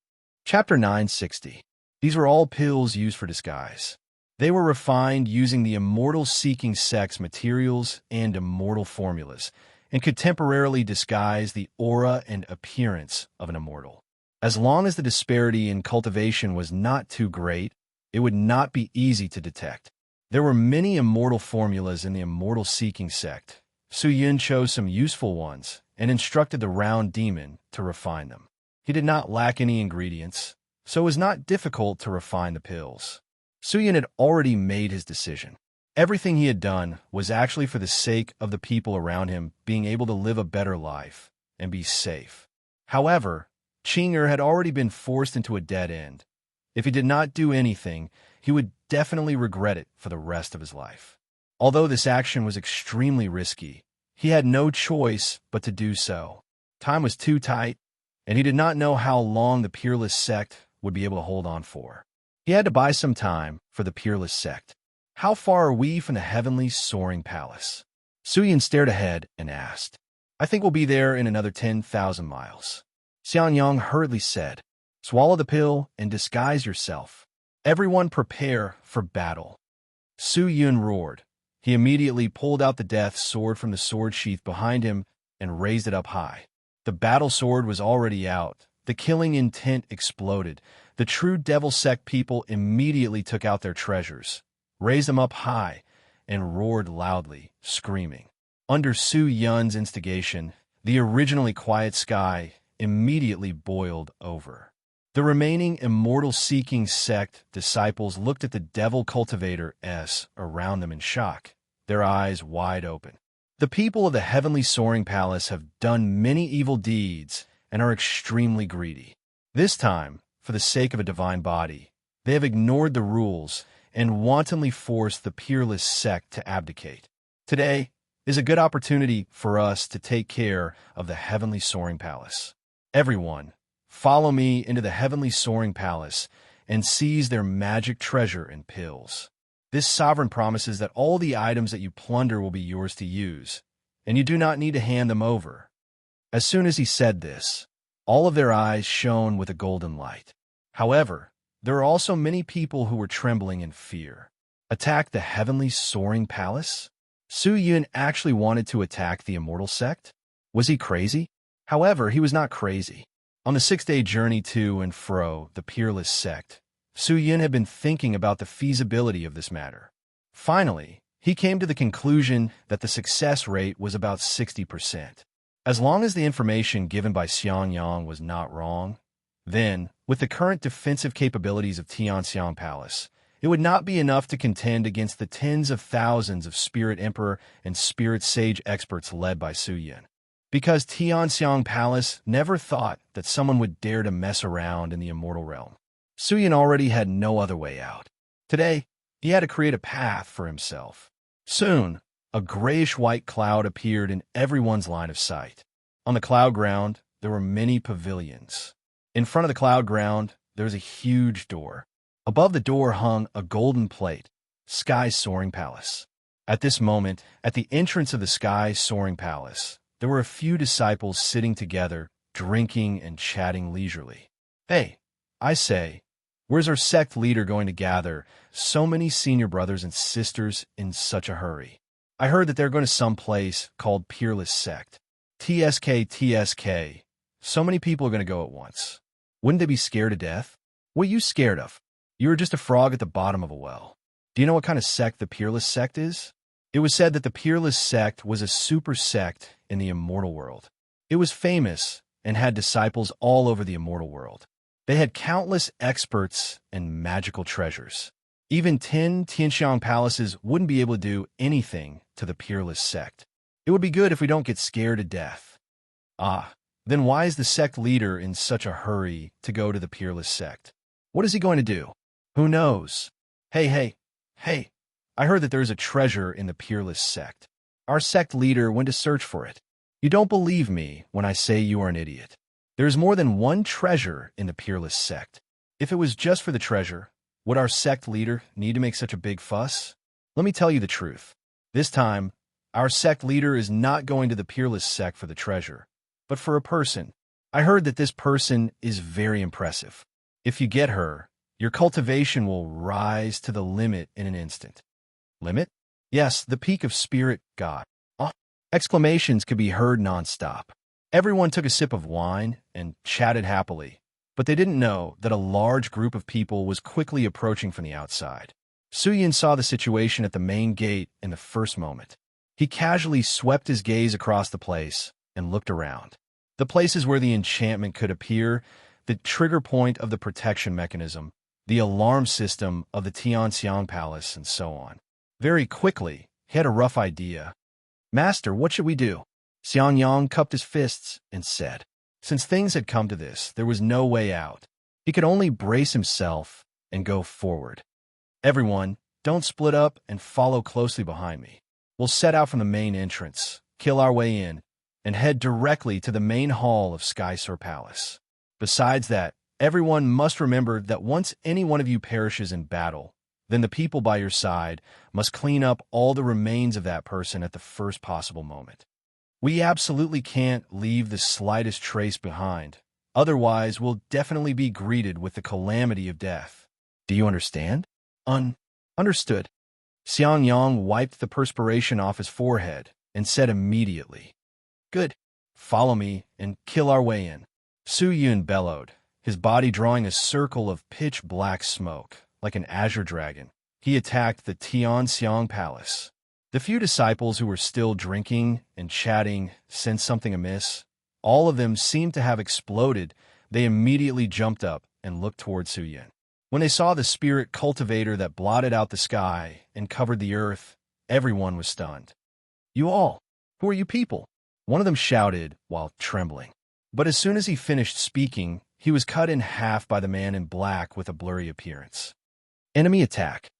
Chapter 960. These were all pills used for disguise. They were refined using the Immortal-Seeking sect's materials and immortal formulas, and could temporarily disguise the aura and appearance of an immortal. As long as the disparity in cultivation was not too great, it would not be easy to detect. There were many immortal formulas in the immortal seeking sect. Su Yun chose some useful ones and instructed the round demon to refine them. He did not lack any ingredients, so it was not difficult to refine the pills. Su Yun had already made his decision. Everything he had done was actually for the sake of the people around him being able to live a better life and be safe. However, Qing'er had already been forced into a dead end. If he did not do anything, he would definitely regret it for the rest of his life. Although this action was extremely risky, he had no choice but to do so. Time was too tight, and he did not know how long the Peerless sect would be able to hold on for. He had to buy some time for the Peerless sect. How far are we from the heavenly soaring palace? Su Yun stared ahead and asked. I think we'll be there in another 10,000 miles. Xianyang hurriedly said, swallow the pill and disguise yourself. Everyone prepare for battle. Su Yun roared. He immediately pulled out the death sword from the sword sheath behind him and raised it up high. The battle sword was already out. The killing intent exploded. The true devil sect people immediately took out their treasures, raised them up high, and roared loudly, screaming. Under Su Yun's instigation, the originally quiet sky immediately boiled over. The remaining immortal-seeking sect disciples looked at the devil cultivator around them in shock, their eyes wide open. The people of the heavenly soaring palace have done many evil deeds and are extremely greedy. This time, for the sake of a divine body, they have ignored the rules and wantonly forced the Peerless sect to abdicate. Today is a good opportunity for us to take care of the heavenly soaring palace. Everyone, follow me into the heavenly soaring palace and seize their magic treasure and pills. This sovereign promises that all the items that you plunder will be yours to use, and you do not need to hand them over. As soon as he said this, all of their eyes shone with a golden light. However, there are also many people who were trembling in fear. Attack the heavenly soaring palace? Su Yun actually wanted to attack the immortal sect? Was he crazy? However, he was not crazy. On the 6-day journey to and fro the Peerless sect, Su Yun had been thinking about the feasibility of this matter. Finally, he came to the conclusion that the success rate was about 60%. As long as the information given by Xianyang was not wrong, then, with the current defensive capabilities of Tianxiang Palace, it would not be enough to contend against the tens of thousands of Spirit Emperor and Spirit Sage experts led by Su Yun. Because Tianxiang Palace never thought that someone would dare to mess around in the immortal realm. Su Yun already had no other way out. Today, he had to create a path for himself. Soon, a grayish-white cloud appeared in everyone's line of sight. On the cloud ground, there were many pavilions. In front of the cloud ground, there was a huge door. Above the door hung a golden plate, Sky Soaring Palace. At this moment, at the entrance of the Sky Soaring Palace, there were a few disciples sitting together, drinking and chatting leisurely. Hey, I say, where's our sect leader going to gather so many senior brothers and sisters in such a hurry? I heard that they're going to some place called Peerless Sect. TSK. So many people are going to go at once. Wouldn't they be scared to death? What are you scared of? You were just a frog at the bottom of a well. Do you know what kind of sect the Peerless Sect is? It was said that the Peerless Sect was a super sect in the immortal world. It was famous and had disciples all over the immortal world. They had countless experts and magical treasures. Even 10 Tianxiang palaces wouldn't be able to do anything to the Peerless Sect. It would be good if we don't get scared to death. Then why is the sect leader in such a hurry to go to the Peerless Sect? What is he going to do? Who knows? Hey, I heard that there is a treasure in the Peerless Sect. Our sect leader went to search for it. You don't believe me when I say you are an idiot. There is more than one treasure in the Peerless Sect. If it was just for the treasure, would our sect leader need to make such a big fuss? Let me tell you the truth. This time, our sect leader is not going to the Peerless Sect for the treasure, but for a person. I heard that this person is very impressive. If you get her, your cultivation will rise to the limit in an instant. Limit? Yes, the peak of spirit God. Exclamations could be heard non-stop. Everyone took a sip of wine and chatted happily. But they didn't know that a large group of people was quickly approaching from the outside. Su Yun saw the situation at the main gate in the first moment. He casually swept his gaze across the place and looked around. The places where the enchantment could appear, the trigger point of the protection mechanism, the alarm system of the Tianxiang Palace, and so on. Very quickly, he had a rough idea. "Master, what should we do?" Xiang Yang cupped his fists and said. Since things had come to this, there was no way out. He could only brace himself and go forward. "Everyone, don't split up and follow closely behind me. We'll set out from the main entrance, kill our way in, and head directly to the main hall of Sky Sur Palace. Besides that, everyone must remember that once any one of you perishes in battle, then the people by your side must clean up all the remains of that person at the first possible moment. We absolutely can't leave the slightest trace behind. Otherwise, we'll definitely be greeted with the calamity of death. Do you understand?" Understood." Xiang Yang wiped the perspiration off his forehead and said immediately, "Good. Follow me and kill our way in." Su Yun bellowed, his body drawing a circle of pitch-black smoke, like an azure dragon. He attacked the Tianxiang Palace. The few disciples who were still drinking and chatting sensed something amiss. All of them seemed to have exploded. They immediately jumped up and looked toward Su Yun. When they saw the spirit cultivator that blotted out the sky and covered the earth, everyone was stunned. "You all, who are you people?" one of them shouted while trembling. But as soon as he finished speaking, he was cut in half by the man in black with a blurry appearance. "Enemy attack."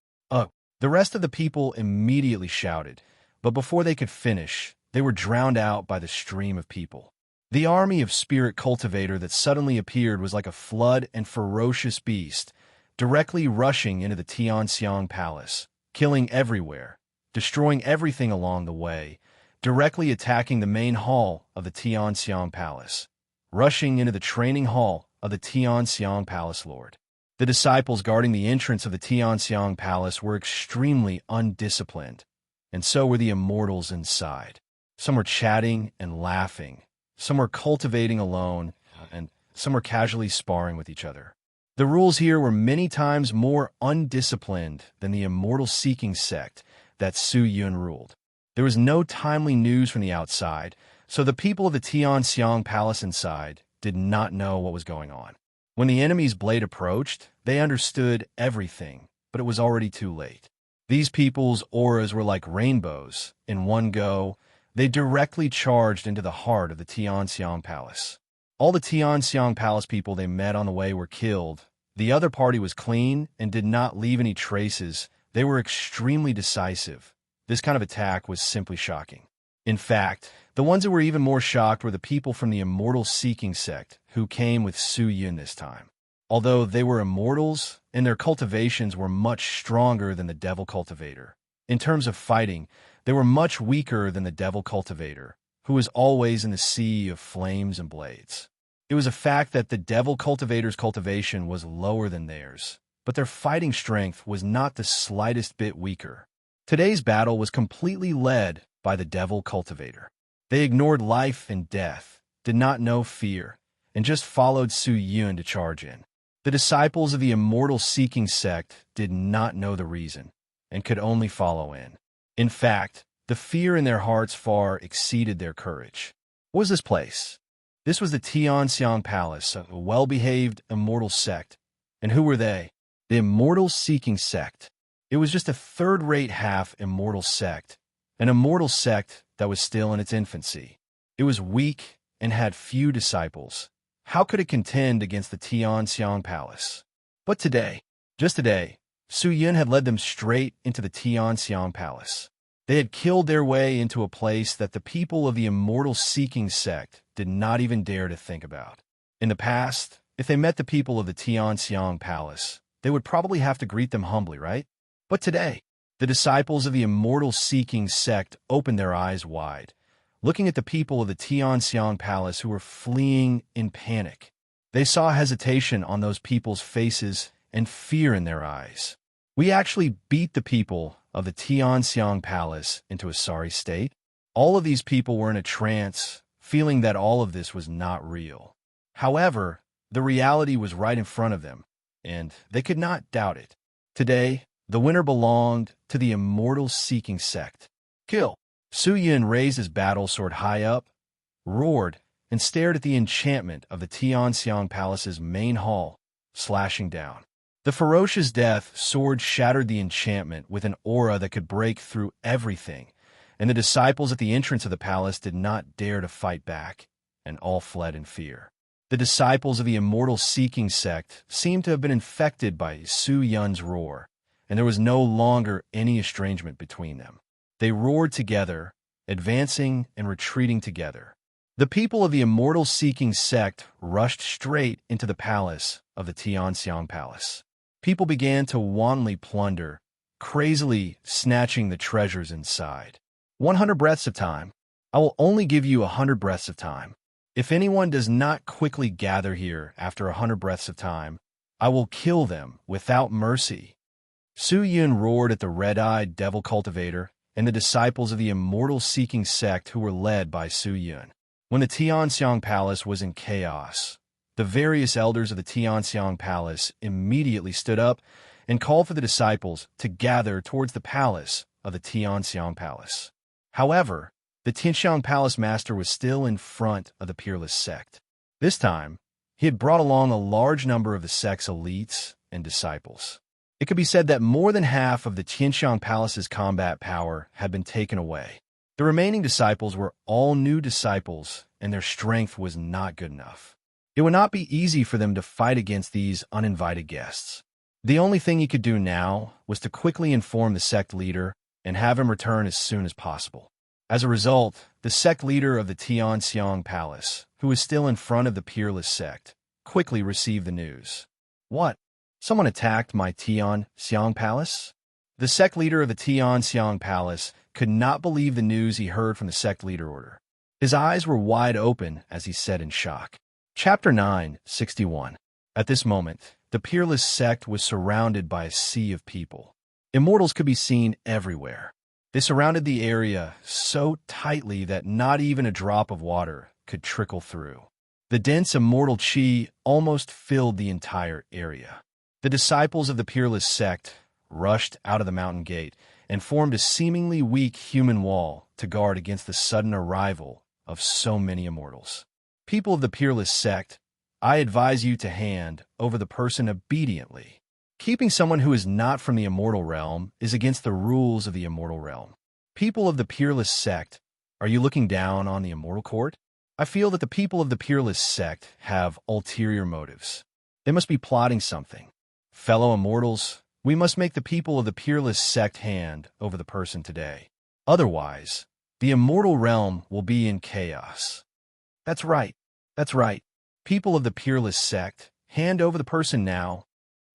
The rest of the people immediately shouted, but before they could finish, they were drowned out by the stream of people. The army of spirit cultivator that suddenly appeared was like a flood and ferocious beast, directly rushing into the Tianxiang Palace, killing everywhere, destroying everything along the way, directly attacking the main hall of the Tianxiang Palace, rushing into the training hall of the Tianxiang Palace Lord. The disciples guarding the entrance of the Tianxiang Palace were extremely undisciplined, and so were the immortals inside. Some were chatting and laughing, some were cultivating alone, and some were casually sparring with each other. The rules here were many times more undisciplined than the immortal-seeking sect that Su Yun ruled. There was no timely news from the outside, so the people of the Tianxiang Palace inside did not know what was going on. When the enemy's blade approached, they understood everything, but it was already too late. These people's auras were like rainbows. In one go, they directly charged into the heart of the Tianxiang Palace. All the Tianxiang Palace people they met on the way were killed. The other party was clean and did not leave any traces. They were extremely decisive. This kind of attack was simply shocking. In fact, the ones who were even more shocked were the people from the immortal-seeking sect who came with Su Yun this time. Although they were immortals, and their cultivations were much stronger than the devil cultivator. In terms of fighting, they were much weaker than the devil cultivator, who was always in the sea of flames and blades. It was a fact that the devil cultivator's cultivation was lower than theirs, but their fighting strength was not the slightest bit weaker. Today's battle was completely led by the devil cultivator. They ignored life and death, did not know fear, and just followed Su Yun to charge in. The disciples of the immortal-seeking sect did not know the reason, and could only follow in. In fact, the fear in their hearts far exceeded their courage. What was this place? This was the Tianxiang Palace, a well-behaved immortal sect. And who were they? The immortal-seeking sect. It was just a third-rate half immortal sect, an immortal sect that was still in its infancy. It was weak and had few disciples. How could it contend against the Tianxiang Palace? But today, just today, Su Yun had led them straight into the Tianxiang Palace. They had killed their way into a place that the people of the immortal-seeking sect did not even dare to think about. In the past, if they met the people of the Tianxiang Palace, they would probably have to greet them humbly, right? But today, the disciples of the immortal-seeking sect opened their eyes wide, looking at the people of the Tianxiang Palace who were fleeing in panic. They saw hesitation on those people's faces and fear in their eyes. We actually beat the people of the Tianxiang Palace into a sorry state. All of these people were in a trance, feeling that all of this was not real. However, The reality was right in front of them, and they could not doubt it. Today, the winner belonged to the immortal-seeking sect. Kill! Su Yun raised his battle sword high up, roared, and stared at the enchantment of the Tianxiang Palace's main hall, slashing down. The ferocious death sword shattered the enchantment with an aura that could break through everything, and the disciples at the entrance of the palace did not dare to fight back, and all fled in fear. The disciples of the immortal-seeking sect seemed to have been infected by Su Yun's roar, and there was no longer any estrangement between them. They roared together, advancing and retreating together. The people of the immortal-seeking sect rushed straight into the palace of the Tianxiang Palace. People began to wantonly plunder, crazily snatching the treasures inside. 100 breaths of time. I will only give you 100 breaths of time. If anyone does not quickly gather here after 100 breaths of time, I will kill them without mercy. Su Yun roared at the red-eyed devil cultivator and the disciples of the immortal-seeking sect who were led by Su Yun. When the Tianxiang Palace was in chaos, the various elders of the Tianxiang Palace immediately stood up and called for the disciples to gather towards the palace of the Tianxiang Palace. However, the Tianxiang Palace master was still in front of the peerless sect. This time, he had brought along a large number of the sect's elites and disciples. It could be said that more than half of the Tianxiang Palace's combat power had been taken away. The remaining disciples were all new disciples, and their strength was not good enough. It would not be easy for them to fight against these uninvited guests. The only thing he could do now was to quickly inform the sect leader and have him return as soon as possible. As a result, the sect leader of the Tianxiang Palace, who was still in front of the peerless sect, quickly received the news. What? Someone attacked my Tianxiang Palace? The sect leader of the Tianxiang Palace could not believe the news he heard from the sect leader order. His eyes were wide open as he said in shock. Chapter 9:61. At this moment, the peerless sect was surrounded by a sea of people. Immortals could be seen everywhere. They surrounded the area so tightly that not even a drop of water could trickle through. The dense immortal chi almost filled the entire area. The disciples of the peerless sect rushed out of the mountain gate and formed a seemingly weak human wall to guard against the sudden arrival of so many immortals. People of the peerless sect, I advise you to hand over the person obediently. Keeping someone who is not from the immortal realm is against the rules of the immortal realm. People of the peerless sect, are you looking down on the immortal court? I feel that the people of the peerless sect have ulterior motives. They must be plotting something. Fellow immortals, we must make the people of the peerless sect hand over the person today. Otherwise, the immortal realm will be in chaos. That's right. That's right. People of the peerless sect, hand over the person now.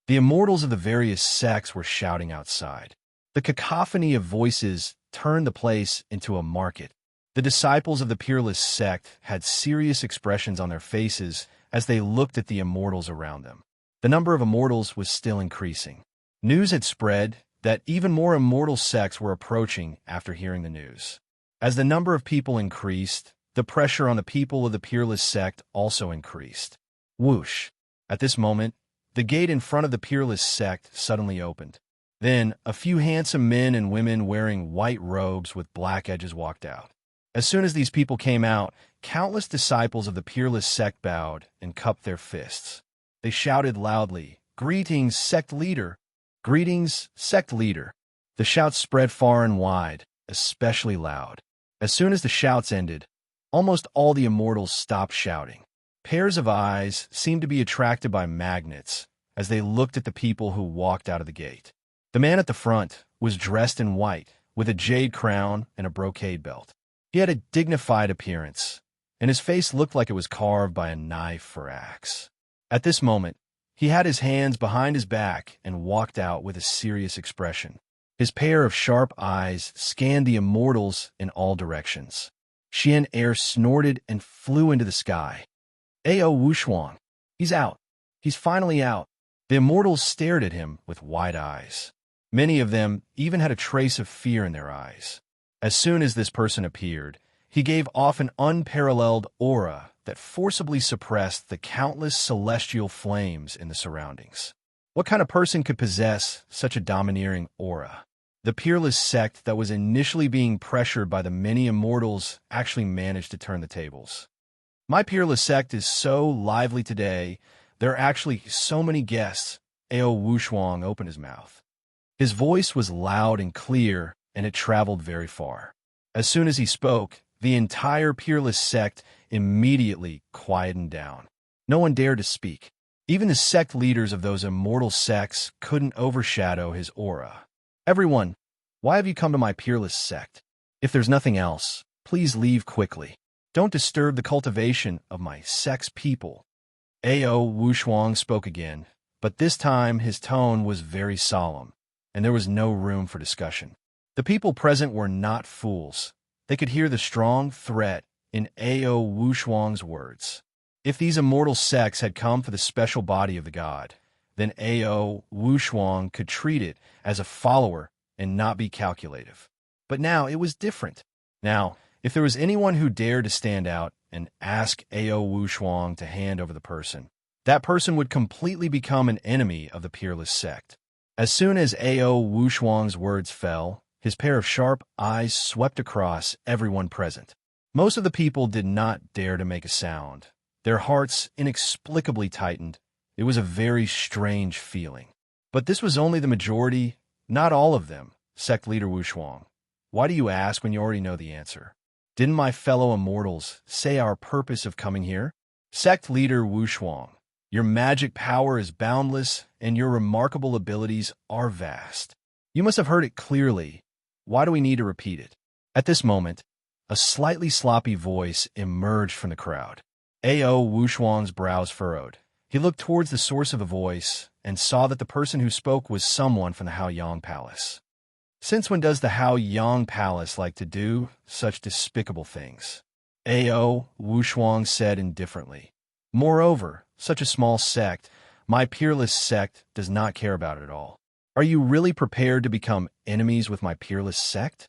The immortals of the various sects were shouting outside. The cacophony of voices turned the place into a market. The disciples of the peerless sect had serious expressions on their faces as they looked at the immortals around them. The number of immortals was still increasing. News had spread that even more immortal sects were approaching after hearing the news. As the number of people increased, the pressure on the people of the peerless sect also increased. Whoosh! At this moment, the gate in front of the peerless sect suddenly opened. Then, a few handsome men and women wearing white robes with black edges walked out. As soon as these people came out, countless disciples of the peerless sect bowed and cupped their fists. They shouted loudly, "Greetings, sect leader! Greetings, sect leader!" The shouts spread far and wide, especially loud. As soon as the shouts ended, almost all the immortals stopped shouting. Pairs of eyes seemed to be attracted by magnets as they looked at the people who walked out of the gate. The man at the front was dressed in white, with a jade crown and a brocade belt. He had a dignified appearance, and his face looked like it was carved by a knife or axe. At this moment, he had his hands behind his back and walked out with a serious expression. His pair of sharp eyes scanned the immortals in all directions. Xian air snorted and flew into the sky. Ao Wushuang, he's out. He's finally out. The immortals stared at him with wide eyes. Many of them even had a trace of fear in their eyes. As soon as this person appeared, he gave off an unparalleled aura that forcibly suppressed the countless celestial flames in the surroundings. What kind of person could possess such a domineering aura? The peerless sect that was initially being pressured by the many immortals actually managed to turn the tables. My peerless sect is so lively today, there are actually so many guests. Ao Wushuang opened his mouth. His voice was loud and clear, and it traveled very far. As soon as he spoke, the entire peerless sect immediately quietened down. No one dared to speak. Even the sect leaders of those immortal sects couldn't overshadow his aura. Everyone, why have you come to my peerless sect? If there's nothing else, please leave quickly. Don't disturb the cultivation of my sect's people. Ao Wushuang spoke again, but this time his tone was very solemn, and there was no room for discussion. The people present were not fools. They could hear the strong threat in Ao Wushuang's words. If these immortal sects had come for the special body of the god, then Ao Wushuang could treat it as a follower and not be calculative. But now it was different. Now, if there was anyone who dared to stand out and ask Ao Wushuang to hand over the person, that person would completely become an enemy of the peerless sect. As soon as Ao Wushuang's words fell, his pair of sharp eyes swept across everyone present. Most of the people did not dare to make a sound. Their hearts inexplicably tightened. It was a very strange feeling. But this was only the majority, not all of them. Sect leader Wushuang, why do you ask when you already know the answer? Didn't my fellow immortals say our purpose of coming here? Sect leader Wushuang, your magic power is boundless and your remarkable abilities are vast. You must have heard it clearly. Why do we need to repeat it? At this moment, a slightly sloppy voice emerged from the crowd. Ao Wushuang's brows furrowed. He looked towards the source of the voice and saw that the person who spoke was someone from the Haoyang Palace. Since when does the Haoyang Palace like to do such despicable things? Ao Wushuang said indifferently. Moreover, such a small sect, my peerless sect, does not care about it at all. Are you really prepared to become enemies with my peerless sect?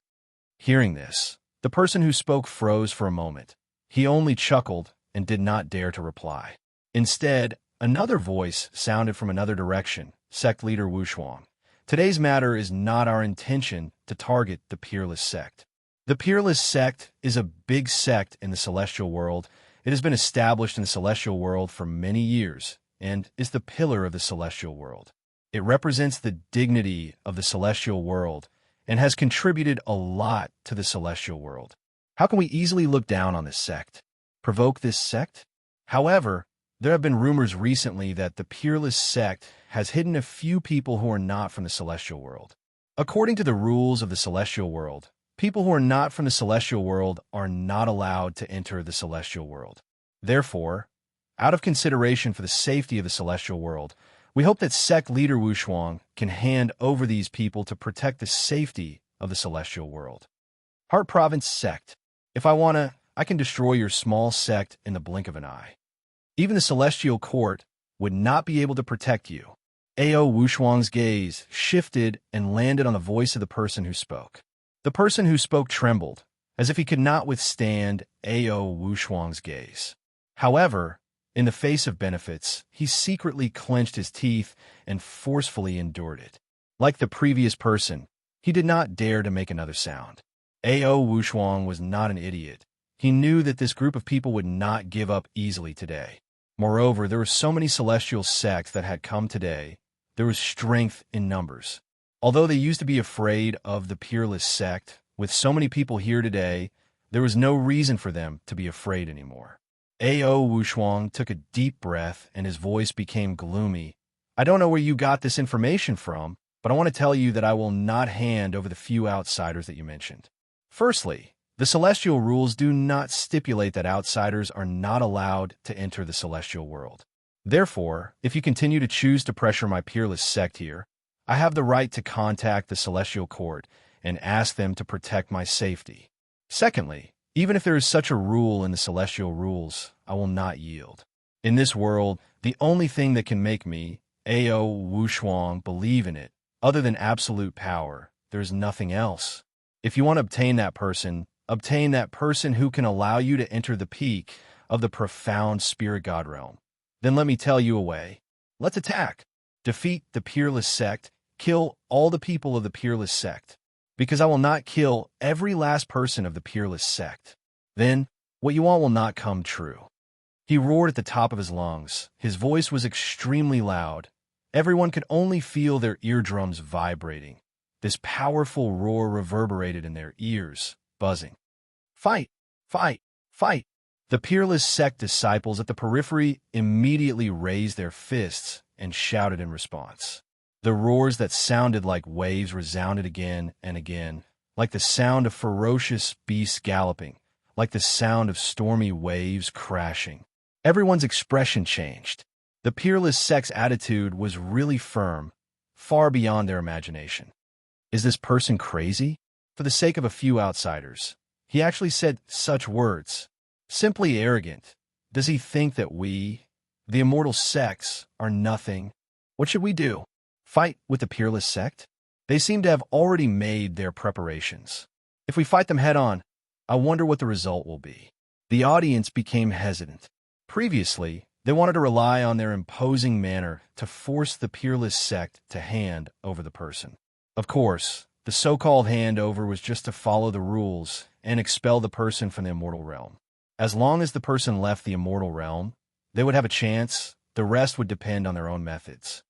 Hearing this, the person who spoke froze for a moment. He only chuckled and did not dare to reply. Instead, another voice sounded from another direction. Sect leader Wushuang, today's matter is not our intention to target the peerless sect. The peerless sect is a big sect in the celestial world. It has been established in the celestial world for many years and is the pillar of the celestial world. It represents the dignity of the celestial world and has contributed a lot to the celestial world. How can we easily look down on this sect? Provoke this sect? However, there have been rumors recently that the peerless sect has hidden a few people who are not from the celestial world. According to the rules of the celestial world, people who are not from the celestial world are not allowed to enter the celestial world. Therefore, out of consideration for the safety of the celestial world, we hope that sect leader Wushuang can hand over these people to protect the safety of the celestial world. Heart Province Sect. If I wanna, I can destroy your small sect in the blink of an eye. Even the celestial court would not be able to protect you. Ao Wushuang's gaze shifted and landed on the voice of the person who spoke. The person who spoke trembled, as if he could not withstand Ao Wushuang's gaze. However, in the face of benefits, he secretly clenched his teeth and forcefully endured it. Like the previous person, he did not dare to make another sound. Ao Wushuang was not an idiot. He knew that this group of people would not give up easily today. Moreover, there were so many celestial sects that had come today. There was strength in numbers. Although they used to be afraid of the peerless sect, with so many people here today, there was no reason for them to be afraid anymore. Ao Wushuang took a deep breath and his voice became gloomy. I don't know where you got this information from, but I want to tell you that I will not hand over the few outsiders that you mentioned. Firstly, the celestial rules do not stipulate that outsiders are not allowed to enter the celestial world. Therefore, if you continue to choose to pressure my peerless sect here, I have the right to contact the celestial court and ask them to protect my safety. Secondly, even if there is such a rule in the celestial rules, I will not yield. In this world, the only thing that can make me, Ao Wushuang, believe in it, other than absolute power, there is nothing else. If you want to obtain that person who can allow you to enter the peak of the profound spirit god realm. Then let me tell you a way. Let's attack. Defeat the peerless sect. Kill all the people of the peerless sect. Because I will not kill every last person of the peerless sect. Then, what you want will not come true. He roared at the top of his lungs. His voice was extremely loud. Everyone could only feel their eardrums vibrating. This powerful roar reverberated in their ears, buzzing. Fight! Fight! Fight! The peerless sect disciples at the periphery immediately raised their fists and shouted in response. The roars that sounded like waves resounded again and again, like the sound of ferocious beasts galloping, like the sound of stormy waves crashing. Everyone's expression changed. The peerless sect's attitude was really firm, far beyond their imagination. Is this person crazy? For the sake of a few outsiders. He actually said such words. Simply arrogant. Does he think that we, the immortal sects, are nothing? What should we do? Fight with the peerless sect? They seem to have already made their preparations. If we fight them head-on, I wonder what the result will be. The audience became hesitant. Previously, they wanted to rely on their imposing manner to force the peerless sect to hand over the person. Of course, the so-called handover was just to follow the rules and expel the person from the immortal realm. As long as the person left the immortal realm, they would have a chance. The rest would depend on their own methods.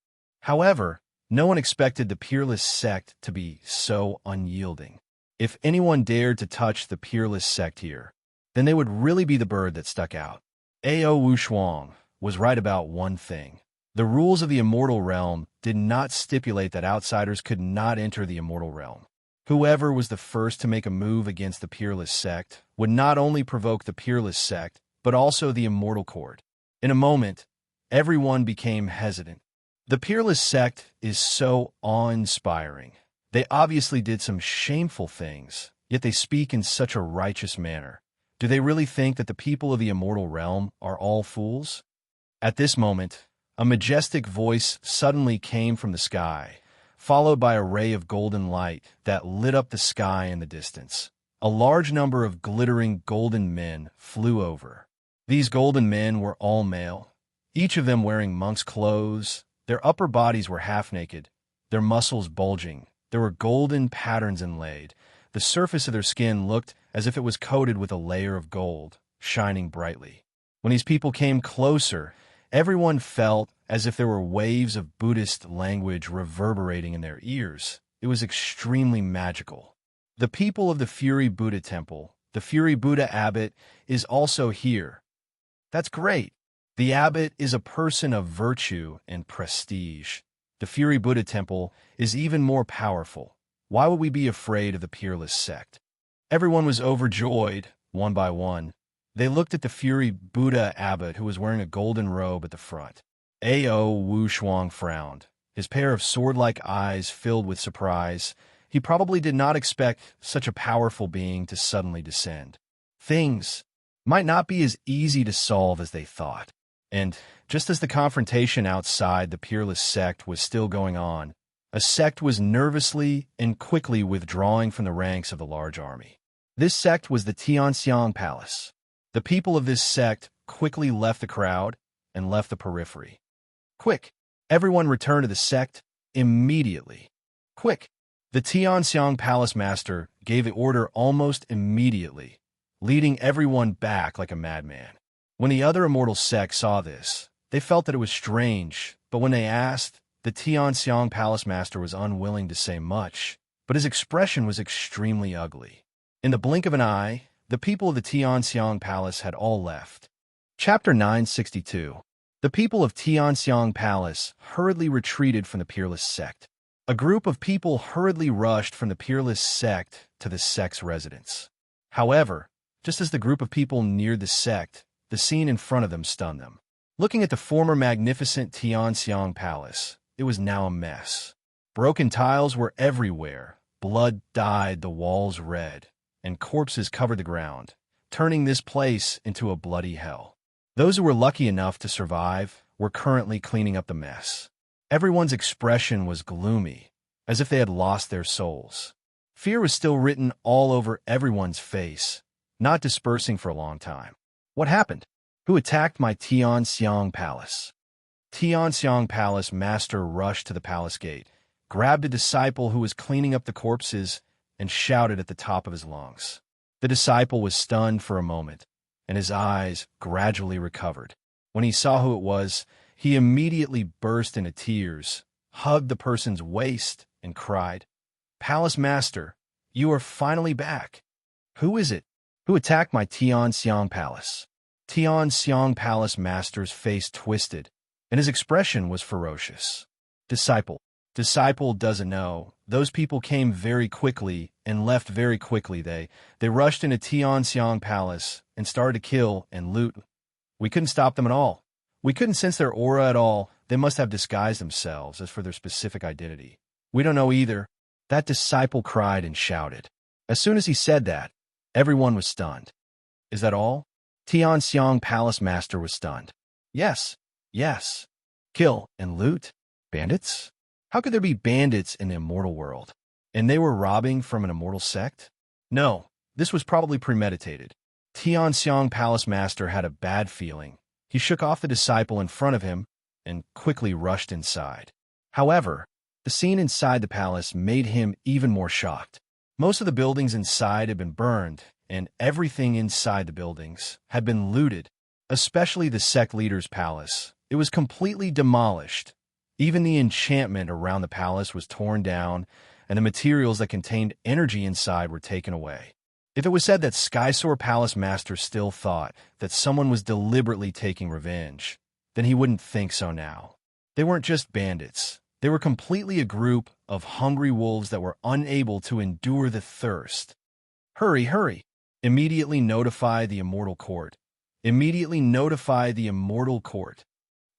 However, no one expected the peerless sect to be so unyielding. If anyone dared to touch the peerless sect here, then they would really be the bird that stuck out. Ao Wu Shuang was right about one thing. The rules of the immortal realm did not stipulate that outsiders could not enter the immortal realm. Whoever was the first to make a move against the peerless sect would not only provoke the peerless sect, but also the immortal court. In a moment, everyone became hesitant. The peerless sect is so awe-inspiring. They obviously did some shameful things, yet they speak in such a righteous manner. Do they really think that the people of the immortal realm are all fools? At this moment, a majestic voice suddenly came from the sky, followed by a ray of golden light that lit up the sky in the distance. A large number of glittering golden men flew over. These golden men were all male, each of them wearing monk's clothes. Their upper bodies were half-naked, their muscles bulging. There were golden patterns inlaid. The surface of their skin looked as if it was coated with a layer of gold, shining brightly. When these people came closer, everyone felt as if there were waves of Buddhist language reverberating in their ears. It was extremely magical. The people of the Fury Buddha Temple, the Fury Buddha Abbot, is also here. That's great. The abbot is a person of virtue and prestige. The Fury Buddha Temple is even more powerful. Why would we be afraid of the peerless sect? Everyone was overjoyed, one by one. They looked at the Fury Buddha Abbot, who was wearing a golden robe at the front. Ao Wu Shuang frowned. His pair of sword-like eyes filled with surprise. He probably did not expect such a powerful being to suddenly descend. Things might not be as easy to solve as they thought. And just as the confrontation outside the peerless sect was still going on, a sect was nervously and quickly withdrawing from the ranks of the large army. This sect was the Tianxiang Palace. The people of this sect quickly left the crowd and left the periphery. Quick! Everyone returned to the sect immediately. Quick! The Tianxiang Palace Master gave the order almost immediately, leading everyone back like a madman. When the other immortal sects saw this, they felt that it was strange, but when they asked, the Tianxiang Palace Master was unwilling to say much, but his expression was extremely ugly. In the blink of an eye, the people of the Tianxiang Palace had all left. Chapter 962. The people of Tianxiang Palace hurriedly retreated from the peerless sect. A group of people hurriedly rushed from the peerless sect to the sect's residence. However, just as the group of people neared the sect, the scene in front of them stunned them. Looking at the former magnificent Tianxiang Palace, it was now a mess. Broken tiles were everywhere, blood dyed the walls red, and corpses covered the ground, turning this place into a bloody hell. Those who were lucky enough to survive were currently cleaning up the mess. Everyone's expression was gloomy, as if they had lost their souls. Fear was still written all over everyone's face, not dispersing for a long time. What happened? Who attacked my Tianxiang palace? Tianxiang palace master rushed to the palace gate, grabbed a disciple who was cleaning up the corpses, and shouted at the top of his lungs. The disciple was stunned for a moment, and his eyes gradually recovered. When he saw who it was, he immediately burst into tears, hugged the person's waist, and cried, "Palace master, you are finally back. Who is it? Who attacked my Tianxiang palace?" Tianxiang palace master's face twisted, and his expression was ferocious. Disciple doesn't know. Those people came very quickly and left very quickly. They rushed into Tianxiang palace and started to kill and loot. We couldn't stop them at all. We couldn't sense their aura at all. They must have disguised themselves as for their specific identity. We don't know either. That disciple cried and shouted. As soon as he said that, everyone was stunned. Is that all? Tianxiang palace master was stunned. Yes. Kill and loot? Bandits? How could there be bandits in the immortal world? And they were robbing from an immortal sect? No, this was probably premeditated. Tianxiang palace master had a bad feeling. He shook off the disciple in front of him and quickly rushed inside. However, the scene inside the palace made him even more shocked. Most of the buildings inside had been burned, and everything inside the buildings had been looted, especially the sect leader's palace. It was completely demolished. Even the enchantment around the palace was torn down, and the materials that contained energy inside were taken away. If it was said that Skysoar Palace Master still thought that someone was deliberately taking revenge, then he wouldn't think so now. They weren't just bandits. They were completely a group of hungry wolves that were unable to endure the thirst. Hurry! Immediately notify the immortal court. Immediately notify the immortal court.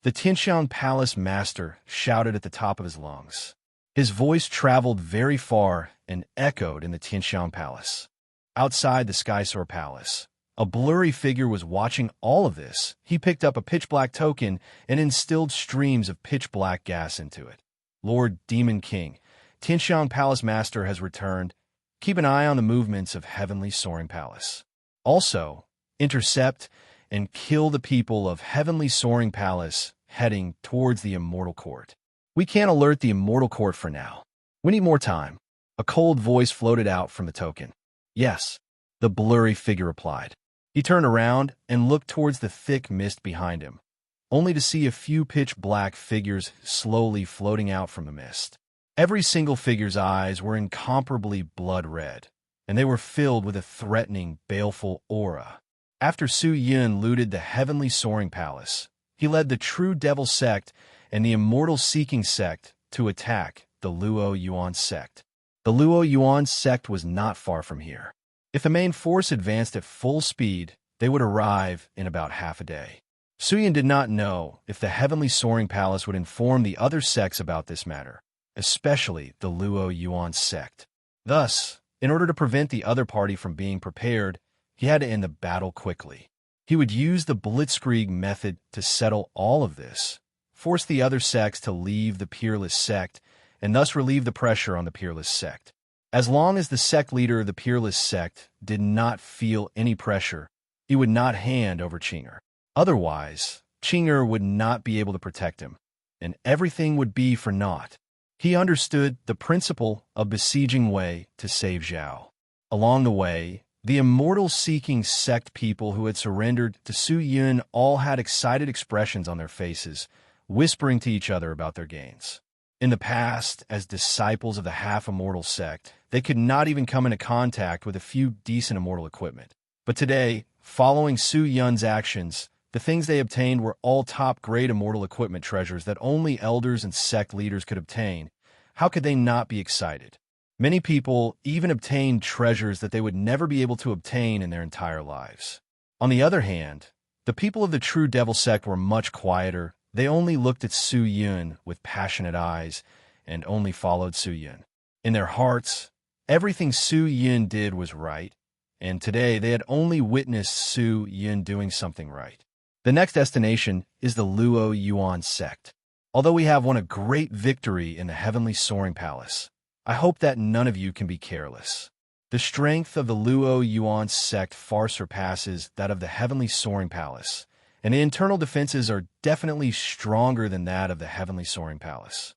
The Tianxiang Palace Master shouted at the top of his lungs. His voice traveled very far and echoed in the Tianxiang Palace. Outside the Skysoar Palace, a blurry figure was watching all of this. He picked up a pitch-black token and instilled streams of pitch-black gas into it. Lord Demon King, Tianxiang Palace Master has returned. Keep an eye on the movements of Heavenly Soaring Palace. Also, intercept and kill the people of Heavenly Soaring Palace heading towards the Immortal Court. We can't alert the Immortal Court for now. We need more time. A cold voice floated out from the token. Yes, the blurry figure replied. He turned around and looked towards the thick mist behind him, only to see a few pitch-black figures slowly floating out from the mist. Every single figure's eyes were incomparably blood-red, and they were filled with a threatening, baleful aura. After Su Yun looted the Heavenly Soaring Palace, he led the True Devil Sect and the Immortal Seeking Sect to attack the Luo Yuan Sect. The Luo Yuan Sect was not far from here. If the main force advanced at full speed, they would arrive in about half a day. Su Yun did not know if the Heavenly Soaring Palace would inform the other sects about this matter, especially the Luo Yuan Sect. Thus, in order to prevent the other party from being prepared, he had to end the battle quickly. He would use the blitzkrieg method to settle all of this, force the other sects to leave the Peerless Sect, and thus relieve the pressure on the Peerless Sect. As long as the sect leader of the Peerless Sect did not feel any pressure, he would not hand over Qinger. Otherwise, Qinger would not be able to protect him, and everything would be for naught. He understood the principle of besieging Wei to save Zhao. Along the way, the immortal-seeking sect people who had surrendered to Su Yun all had excited expressions on their faces, whispering to each other about their gains. In the past, as disciples of the half-immortal sect, they could not even come into contact with a few decent immortal equipment. But today, following Su Yun's actions, the things they obtained were all top-grade immortal equipment treasures that only elders and sect leaders could obtain. How could they not be excited? Many people even obtained treasures that they would never be able to obtain in their entire lives. On the other hand, the people of the True Devil Sect were much quieter. They only looked at Su Yun with passionate eyes and only followed Su Yun. In their hearts, everything Su Yun did was right, and today they had only witnessed Su Yun doing something right. The next destination is the Luo Yuan Sect. Although we have won a great victory in the Heavenly Soaring Palace, I hope that none of you can be careless. The strength of the Luo Yuan Sect far surpasses that of the Heavenly Soaring Palace, and the internal defenses are definitely stronger than that of the heavenly soaring palace.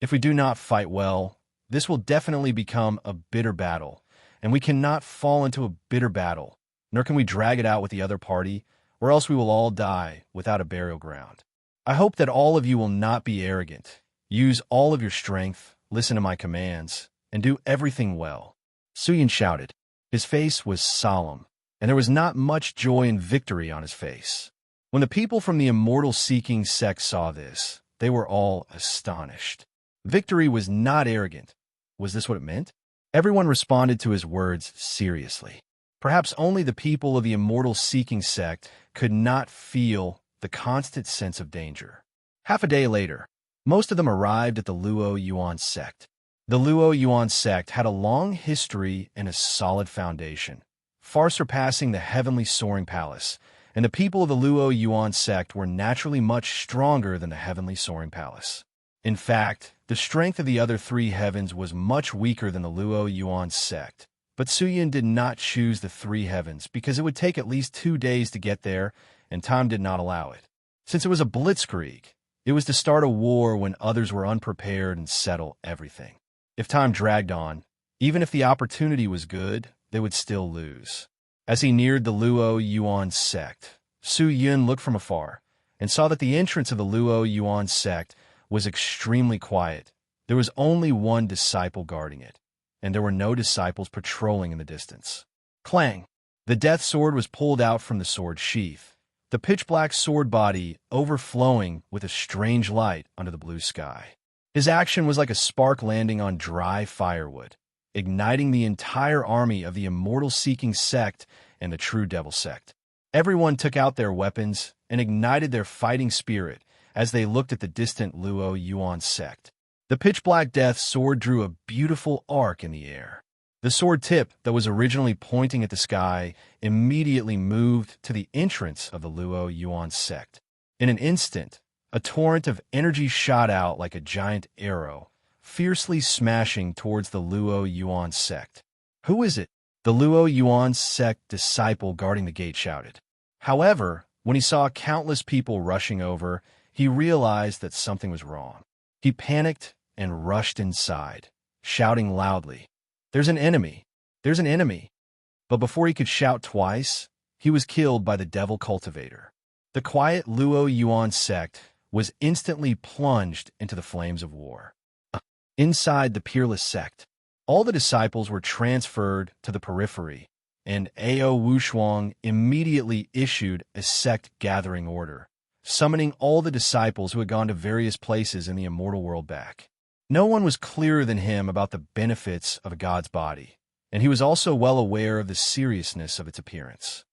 If we do not fight well, this will definitely become a bitter battle, and we cannot fall into a bitter battle, nor can we drag it out with the other party, or else we will all die without a burial ground. I hope that all of you will not be arrogant. Use all of your strength, listen to my commands, and do everything well. Suyin shouted. His face was solemn, and there was not much joy and victory on his face. When the people from the immortal-seeking sect saw this, they were all astonished. Victory was not arrogant. Was this what it meant? Everyone responded to his words seriously. Perhaps only the people of the immortal-seeking sect could not feel the constant sense of danger. Half a day later, most of them arrived at the Luo Yuan sect. The Luo Yuan sect had a long history and a solid foundation, far surpassing the heavenly soaring palace, and the people of the Luo Yuan sect were naturally much stronger than the heavenly soaring palace. In fact, the strength of the other three heavens was much weaker than the Luo Yuan sect, but Suyin did not choose the three heavens because it would take at least 2 days to get there, and time did not allow it. Since it was a blitzkrieg, it was to start a war when others were unprepared and settle everything. If time dragged on, even if the opportunity was good, they would still lose. As he neared the Luo Yuan sect, Su Yun looked from afar and saw that the entrance of the Luo Yuan sect was extremely quiet. There was only one disciple guarding it, and there were no disciples patrolling in the distance. Clang! The death sword was pulled out from the sword sheath, the pitch-black sword body overflowing with a strange light under the blue sky. His action was like a spark landing on dry firewood, igniting the entire army of the immortal-seeking sect and the true devil sect. Everyone took out their weapons and ignited their fighting spirit as they looked at the distant Luo Yuan sect. The pitch-black death sword drew a beautiful arc in the air. The sword tip that was originally pointing at the sky immediately moved to the entrance of the Luo Yuan sect. In an instant, a torrent of energy shot out like a giant arrow, fiercely smashing towards the Luo Yuan sect. Who is it? The Luo Yuan sect disciple guarding the gate shouted. However, when he saw countless people rushing over, he realized that something was wrong. He panicked and rushed inside, shouting loudly, "There's an enemy! There's an enemy!" But before he could shout twice, he was killed by the devil cultivator. The quiet Luo Yuan sect was instantly plunged into the flames of war. Inside the peerless sect, all the disciples were transferred to the periphery, and Ao Wushuang immediately issued a sect gathering order, summoning all the disciples who had gone to various places in the immortal world back. No one was clearer than him about the benefits of a god's body, and he was also well aware of the seriousness of its appearance.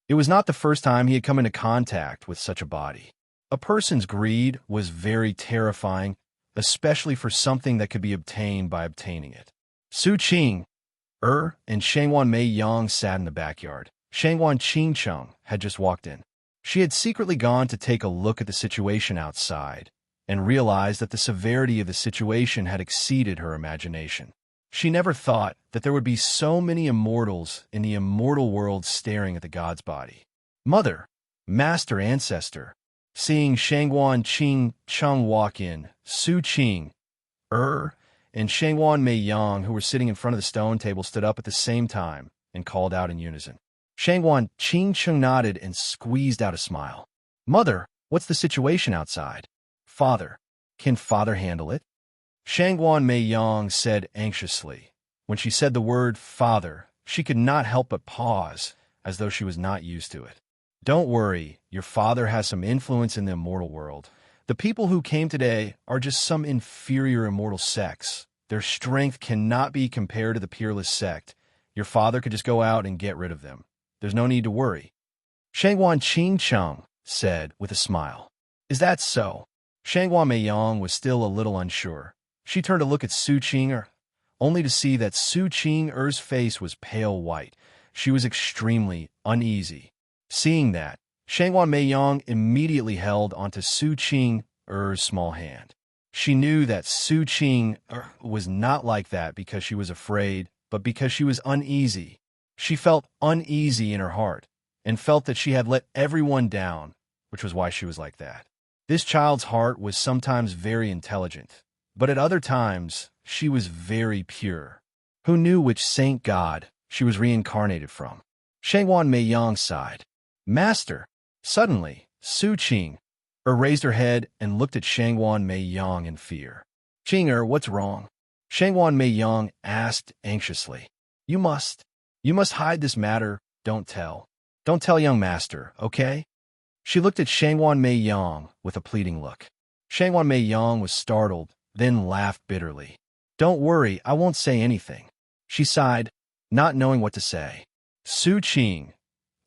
It was not the first time he had come into contact with such a body. A person's greed was very terrifying, especially for something that could be obtained by obtaining it. Su Qing, and Shangwan Mei Yang sat in the backyard. Shangwan Qingcheng had just walked in. She had secretly gone to take a look at the situation outside and realized that the severity of the situation had exceeded her imagination. She never thought that there would be so many immortals in the immortal world staring at the god's body. Mother, master, ancestor. Seeing Shangwan Qingcheng walk in, Su Qing, and Shangwan Mei Yang, who were sitting in front of the stone table, stood up at the same time and called out in unison. Shangwan Qingcheng nodded and squeezed out a smile. Mother, what's the situation outside? Father, can father handle it? Shangwan Mei Yang said anxiously. When she said the word father, she could not help but pause, as though she was not used to it. Don't worry, your father has some influence in the immortal world. The people who came today are just some inferior immortal sects. Their strength cannot be compared to the peerless sect. Your father could just go out and get rid of them. There's no need to worry. Shangwan Qingcheng said with a smile. Is that so? Shangwan Mei Yang was still a little unsure. She turned to look at Su Qing, only to see that Su Qing's face was pale white. She was extremely uneasy. Seeing that, Shangwan Mei Yang immediately held onto Su Qing's small hand. She knew that Su Qing was not like that because she was afraid, but because she was uneasy. She felt uneasy in her heart and felt that she had let everyone down, which was why she was like that. This child's heart was sometimes very intelligent, but at other times, she was very pure. Who knew which saint god she was reincarnated from? Shangwan Meiyang sighed. Master! Suddenly, Su Qing raised her head and looked at Shangwan Meiyang in fear. Qing what's wrong? Shangwan Meiyang asked anxiously. You must hide this matter. Don't tell. Don't tell, young master, okay? She looked at Shangwan Meiyang with a pleading look. Shangwan Meiyang was startled, then laughed bitterly. Don't worry, I won't say anything. She sighed, not knowing what to say. Su Qing,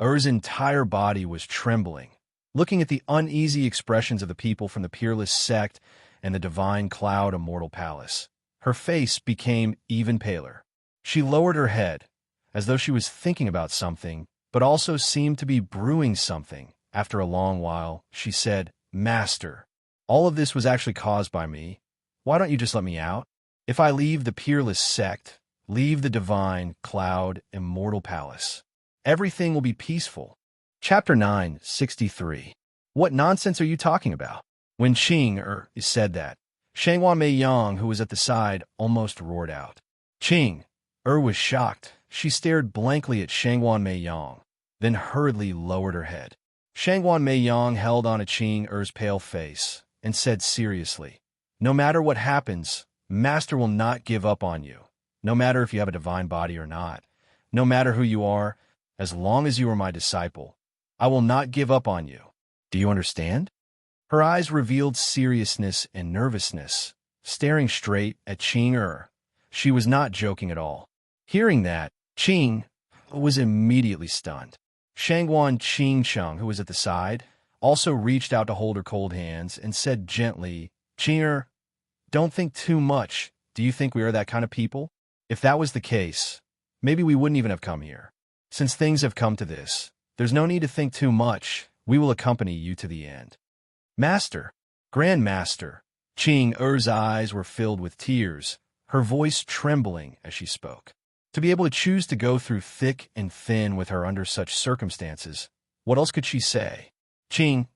Er's entire body was trembling, looking at the uneasy expressions of the people from the peerless sect and the divine cloud immortal palace. Her face became even paler. She lowered her head, as though she was thinking about something, but also seemed to be brewing something. After a long while, she said, Master, all of this was actually caused by me. Why don't you just let me out? If I leave the peerless sect, leave the divine cloud immortal palace, everything will be peaceful. Chapter 9:63. What nonsense are you talking about? When Qing said that, Shangwan Meiyang, who was at the side, almost roared out. Qing was shocked. She stared blankly at Shangwan Meiyang, then hurriedly lowered her head. Shangwan Meiyang held on to Qing's pale face and said seriously, No matter what happens, Master will not give up on you. No matter if you have a divine body or not, no matter who you are, as long as you are my disciple, I will not give up on you. Do you understand? Her eyes revealed seriousness and nervousness, staring straight at Qing. She was not joking at all. Hearing that, Qing was immediately stunned. Shangwan Qingcheng, who was at the side, also reached out to hold her cold hands and said gently, Qing, don't think too much. Do you think we are that kind of people? If that was the case, maybe we wouldn't even have come here. Since things have come to this, there's no need to think too much. We will accompany you to the end. Master, Grand Master, Qing's eyes were filled with tears, her voice trembling as she spoke. To be able to choose to go through thick and thin with her under such circumstances, what else could she say? Qing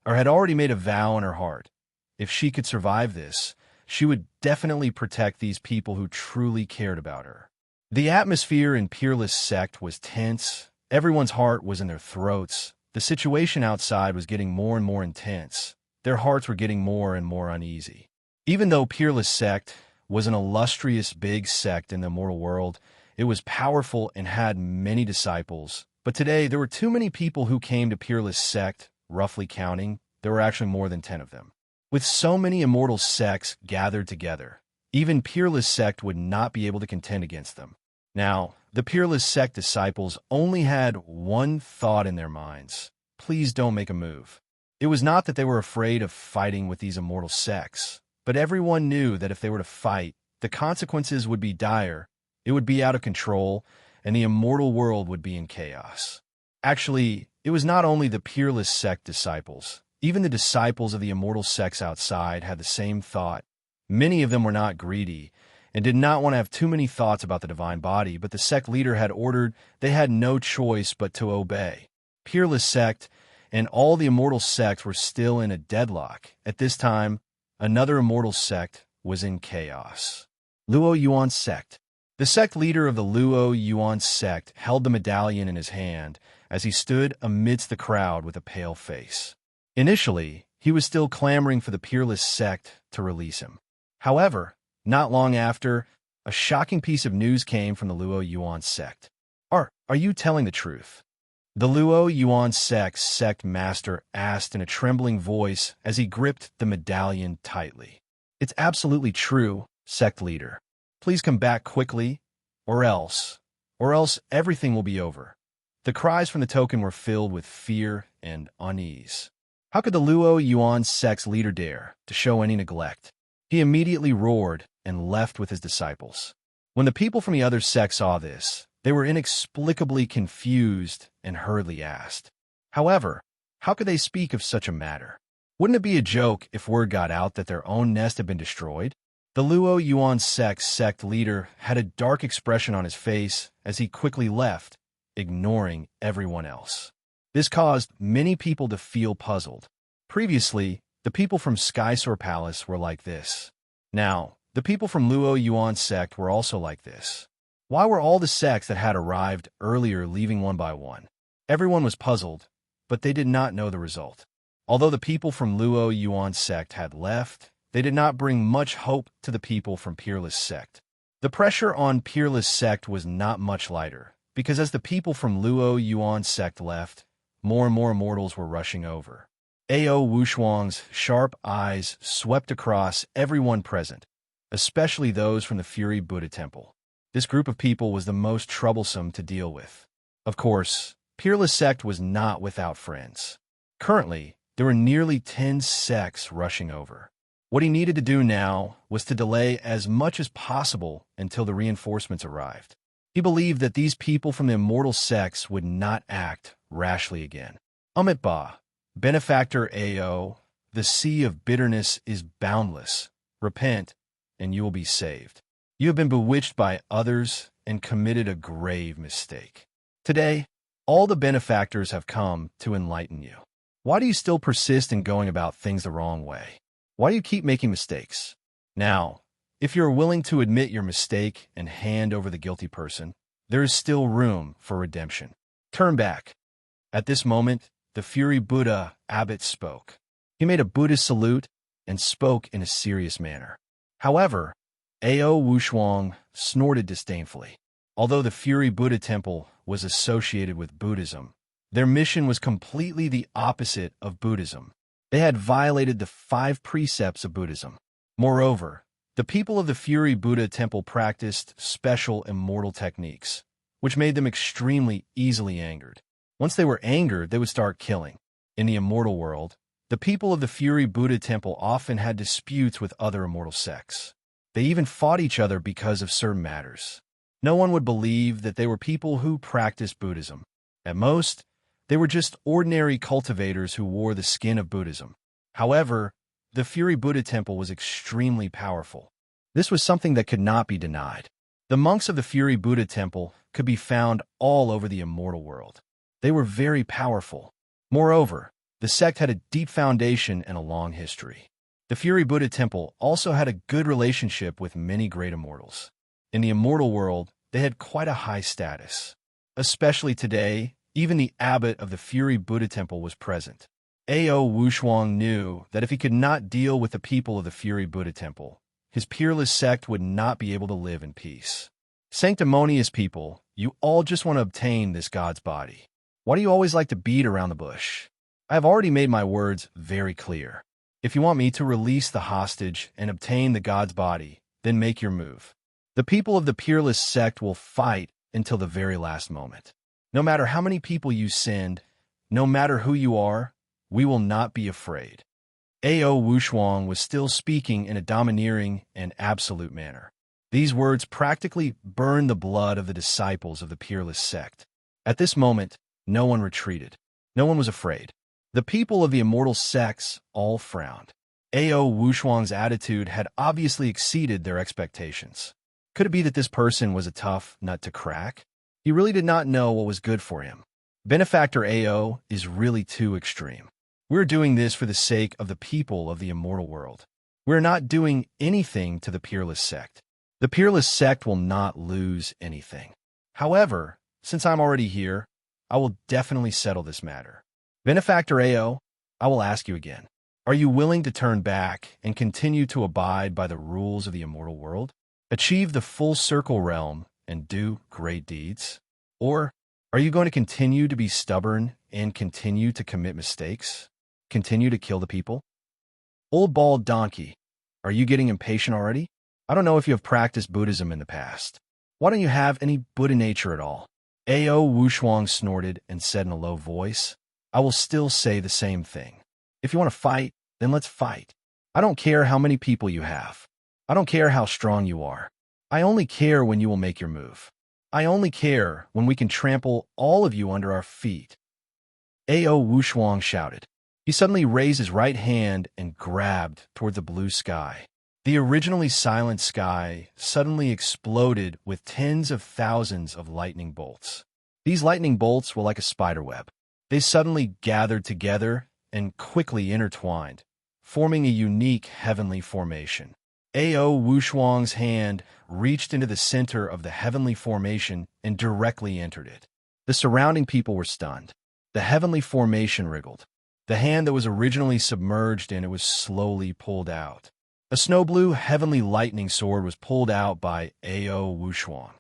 had already made a vow in her heart. If she could survive this, she would definitely protect these people who truly cared about her. The atmosphere in Peerless Sect was tense. Everyone's heart was in their throats. The situation outside was getting more and more intense. Their hearts were getting more and more uneasy. Even though Peerless Sect was an illustrious big sect in the immortal world, it was powerful and had many disciples. But today, there were too many people who came to Peerless Sect, roughly counting. There were actually more than 10 of them. With so many immortal sects gathered together, even Peerless Sect would not be able to contend against them. Now, the Peerless Sect disciples only had one thought in their minds. Please don't make a move. It was not that they were afraid of fighting with these immortal sects, but everyone knew that if they were to fight, the consequences would be dire, it would be out of control, and the immortal world would be in chaos. Actually, it was not only the Peerless Sect disciples. Even the disciples of the immortal sects outside had the same thought. Many of them were not greedy and did not want to have too many thoughts about the divine body, but the sect leader had ordered they had no choice but to obey. Peerless Sect and all the immortal sects were still in a deadlock. At this time, another immortal sect was in chaos. Luo Yuan Sect. The sect leader of the Luo Yuan sect held the medallion in his hand as he stood amidst the crowd with a pale face. Initially, he was still clamoring for the Peerless Sect to release him. However, not long after, a shocking piece of news came from the Luo Yuan sect. Are you telling the truth? The Luo Yuan sect master asked in a trembling voice as he gripped the medallion tightly. It's absolutely true, sect leader. Please come back quickly, or else everything will be over. The cries from the token were filled with fear and unease. How could the Luo Yuan sect's leader dare to show any neglect? He immediately roared and left with his disciples. When the people from the other sect saw this, they were inexplicably confused and hurriedly asked. However, how could they speak of such a matter? Wouldn't it be a joke if word got out that their own nest had been destroyed? The Luo Yuan sect leader had a dark expression on his face as he quickly left, ignoring everyone else. This caused many people to feel puzzled. Previously, the people from Skysore Palace were like this. Now, the people from Luo Yuan sect were also like this. Why were all the sects that had arrived earlier leaving one by one? Everyone was puzzled, but they did not know the result. Although the people from Luo Yuan sect had left, they did not bring much hope to the people from Peerless sect. The pressure on Peerless sect was not much lighter, because as the people from Luo Yuan sect left, more and more mortals were rushing over. Ao Wushuang's sharp eyes swept across everyone present, especially those from the Fury Buddha Temple. This group of people was the most troublesome to deal with. Of course, Peerless sect was not without friends. Currently, there were nearly 10 sects rushing over. What he needed to do now was to delay as much as possible until the reinforcements arrived. He believed that these people from the immortal sects would not act rashly again. Ba, benefactor Ao, the sea of bitterness is boundless. Repent, and you will be saved. You have been bewitched by others and committed a grave mistake. Today, all the benefactors have come to enlighten you. Why do you still persist in going about things the wrong way? Why do you keep making mistakes? Now, if you are willing to admit your mistake and hand over the guilty person, there is still room for redemption. Turn back. At this moment, the Fury Buddha abbot spoke. He made a Buddhist salute and spoke in a serious manner. However, Ao Wushuang snorted disdainfully. Although the Fury Buddha Temple was associated with Buddhism, their mission was completely the opposite of Buddhism. They had violated the 5 precepts of Buddhism. Moreover, the people of the Fury Buddha Temple practiced special immortal techniques, which made them extremely easily angered. Once they were angered, they would start killing. In the immortal world, the people of the Fury Buddha Temple often had disputes with other immortal sects. They even fought each other because of certain matters. No one would believe that they were people who practiced Buddhism. At most, they were just ordinary cultivators who wore the skin of Buddhism. However, the Fury Buddha Temple was extremely powerful. This was something that could not be denied. The monks of the Fury Buddha Temple could be found all over the immortal world. They were very powerful. Moreover, the sect had a deep foundation and a long history. The Fury Buddha Temple also had a good relationship with many great immortals. In the immortal world, they had quite a high status. Especially today, even the abbot of the Fury Buddha Temple was present. Ao Wushuang knew that if he could not deal with the people of the Fury Buddha Temple, his peerless sect would not be able to live in peace. Sanctimonious people, you all just want to obtain this God's body. Why do you always like to beat around the bush? I have already made my words very clear. If you want me to release the hostage and obtain the God's body, then make your move. The people of the peerless sect will fight until the very last moment. No matter how many people you send, no matter who you are, we will not be afraid. Ao Wushuang was still speaking in a domineering and absolute manner. These words practically burned the blood of the disciples of the peerless sect. At this moment, no one retreated. No one was afraid. The people of the immortal sects all frowned. Ao Wushuang's attitude had obviously exceeded their expectations. Could it be that this person was a tough nut to crack? He really did not know what was good for him. Benefactor Ao is really too extreme. We're doing this for the sake of the people of the immortal world. We're not doing anything to the peerless sect. The peerless sect will not lose anything. However, since I'm already here, I will definitely settle this matter. Benefactor Ao, I will ask you again. Are you willing to turn back and continue to abide by the rules of the immortal world? Achieve the full circle realm and do great deeds? Or are you going to continue to be stubborn and continue to commit mistakes? Continue to kill the people? Old bald donkey, are you getting impatient already? I don't know if you have practiced Buddhism in the past. Why don't you have any Buddha nature at all? Ao Wushuang snorted and said in a low voice, I will still say the same thing. If you want to fight, then let's fight. I don't care how many people you have. I don't care how strong you are. I only care when you will make your move. I only care when we can trample all of you under our feet. Ao Wushuang shouted. He suddenly raised his right hand and grabbed toward the blue sky. The originally silent sky suddenly exploded with tens of thousands of lightning bolts. These lightning bolts were like a spider web. They suddenly gathered together and quickly intertwined, forming a unique heavenly formation. Ao Wushuang's hand reached into the center of the heavenly formation and directly entered it. The surrounding people were stunned. The heavenly formation wriggled. The hand that was originally submerged in it was slowly pulled out. A snow-blue heavenly lightning sword was pulled out by Ao Wushuang.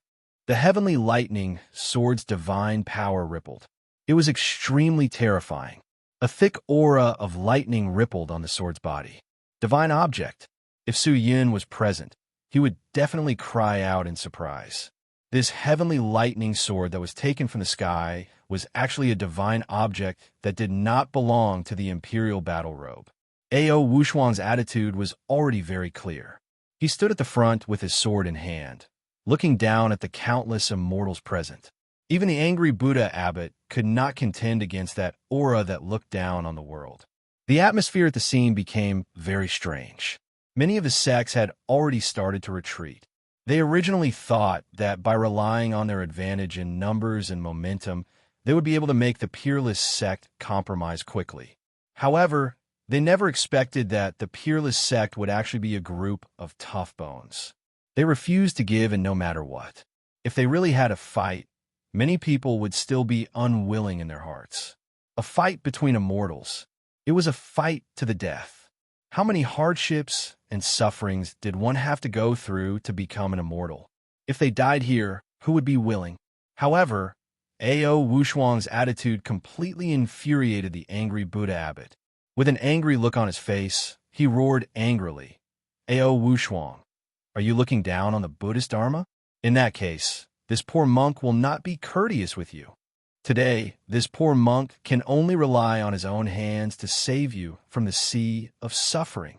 The heavenly lightning sword's divine power rippled. It was extremely terrifying. A thick aura of lightning rippled on the sword's body. Divine object. If Su Yun was present, he would definitely cry out in surprise. This heavenly lightning sword that was taken from the sky was actually a divine object that did not belong to the imperial battle robe. Ao Wushuang's attitude was already very clear. He stood at the front with his sword in hand, looking down at the countless immortals present. Even the angry Buddha abbot could not contend against that aura that looked down on the world. The atmosphere at the scene became very strange. Many of the sects had already started to retreat. They originally thought that by relying on their advantage in numbers and momentum, they would be able to make the peerless sect compromise quickly. However, they never expected that the peerless sect would actually be a group of tough bones. They refused to give in no matter what. If they really had a fight, many people would still be unwilling in their hearts. A fight between immortals. It was a fight to the death. How many hardships and sufferings did one have to go through to become an immortal? If they died here, who would be willing? However, Ao Wushuang's attitude completely infuriated the angry Buddha abbot. With an angry look on his face, he roared angrily, "Ao Wushuang, are you looking down on the Buddhist Dharma? In that case, this poor monk will not be courteous with you. Today, this poor monk can only rely on his own hands to save you from the sea of suffering."